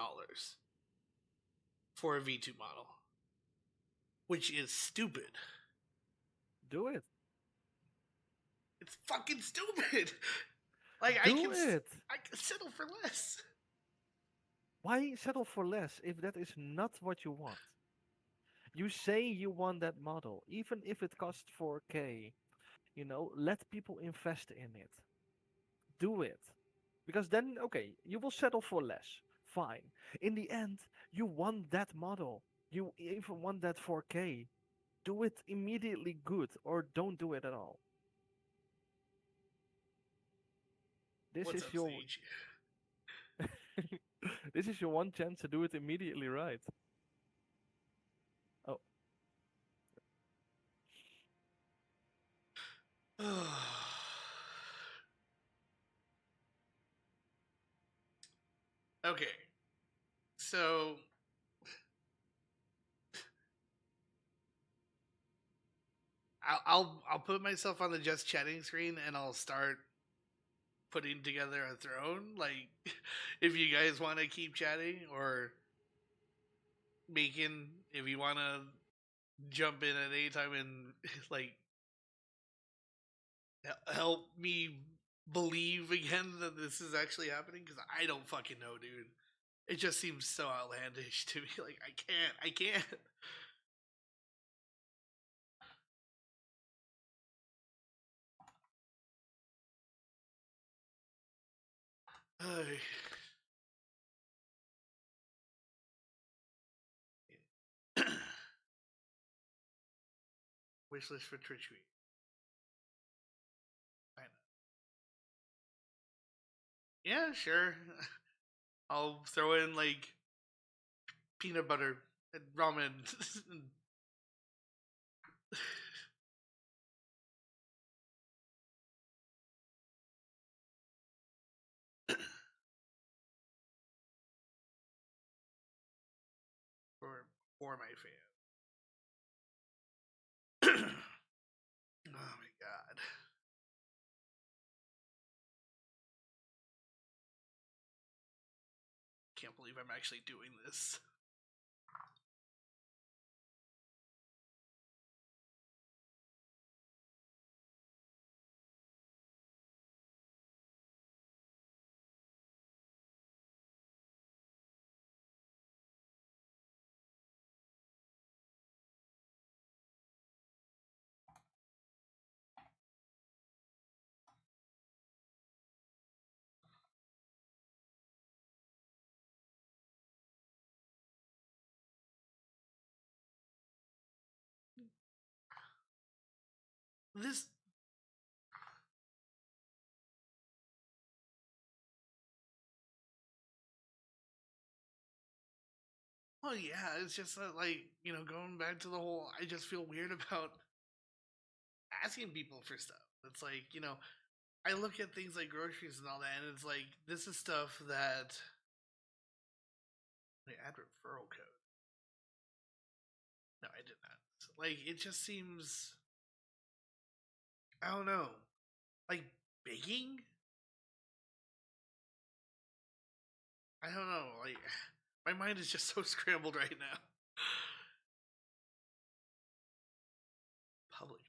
Speaker 1: for a V2 model, which is stupid.
Speaker 14: Do it.
Speaker 1: It's fucking stupid. Like I can settle for less.
Speaker 14: Why settle for less if that is not what you want? You say you want that model, even if it costs 4K. You know, let people invest in it. Do it. Because then, okay, you will settle for less. Fine. In the end, you want that model. You even want that 4K. Do it immediately good or don't do it at all. This
Speaker 1: What's
Speaker 14: is
Speaker 1: up,
Speaker 14: your
Speaker 1: Sage?
Speaker 14: This is your one chance to do it immediately right. Oh.
Speaker 1: Okay. So I'll put myself on the just chatting screen and I'll start putting together a throne. Like, if you guys want to keep chatting, or Bacon, if you want to jump in at any time and like help me believe again that this is actually happening, because I don't fucking know, dude. It just seems so outlandish to me. Like, I can't. Wish list for Twitch Week. I know. Yeah, sure. I'll throw in like peanut butter and ramen. for my fan. Oh my god. Can't believe I'm actually doing this. This well, yeah, it's just that, like, you know, going back to the whole, I just feel weird about asking people for stuff. It's like, you know, I look at things like groceries and all that, and it's like, this is stuff that. Wait, add referral code. No, I did not. Like, it just seems. I don't know. Like, begging? I don't know. Like, my mind is just so scrambled right now. Public.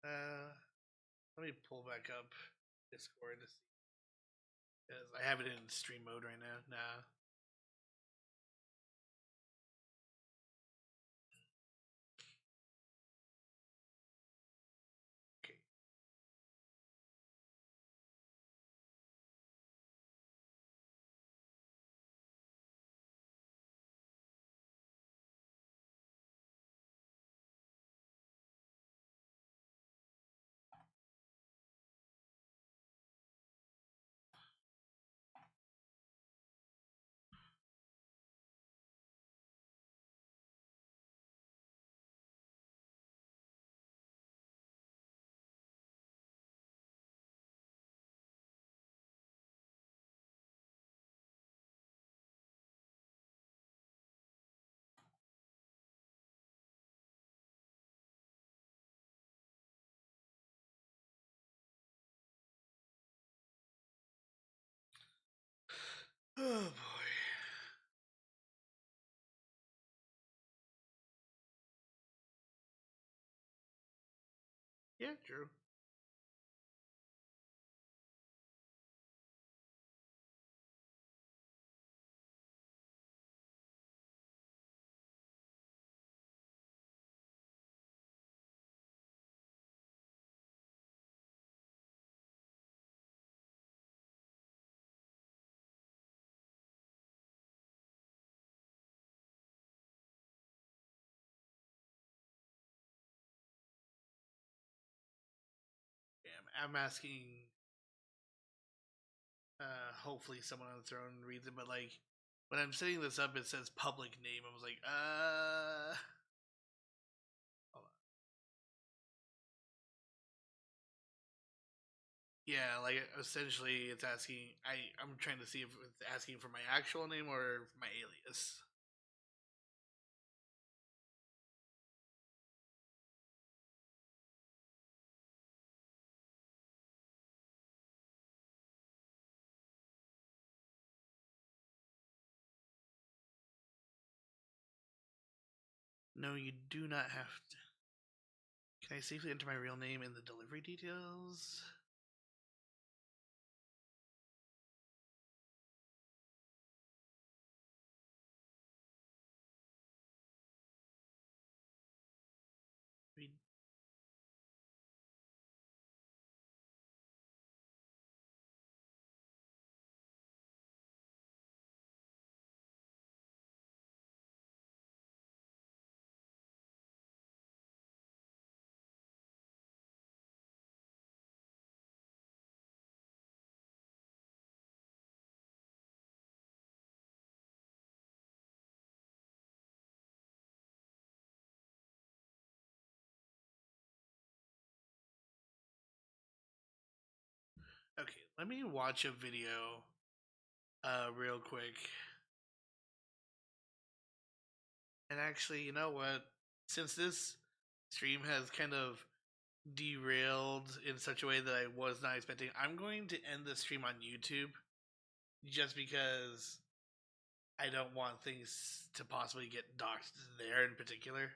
Speaker 1: Let me pull back up Discord to see. Because I have it in stream mode right now. Nah. Okay. Oh boy. Yeah, true. Yeah, I'm asking. Hopefully, someone on the throne reads it, but like, when I'm setting this up, it says public name. I was like, hold on. Yeah, like essentially, it's asking. I'm trying to see if it's asking for my actual name or my alias. No, you do not have to. Can I safely enter my real name in the delivery details? Read. Okay, let me watch a video real quick. And actually, you know what? Since this stream has kind of derailed in such a way that I was not expecting, I'm going to end the stream on YouTube just because I don't want things to possibly get doxed there in particular.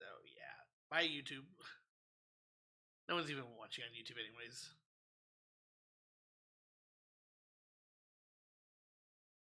Speaker 1: So yeah, bye YouTube. No one's even watching on YouTube anyways.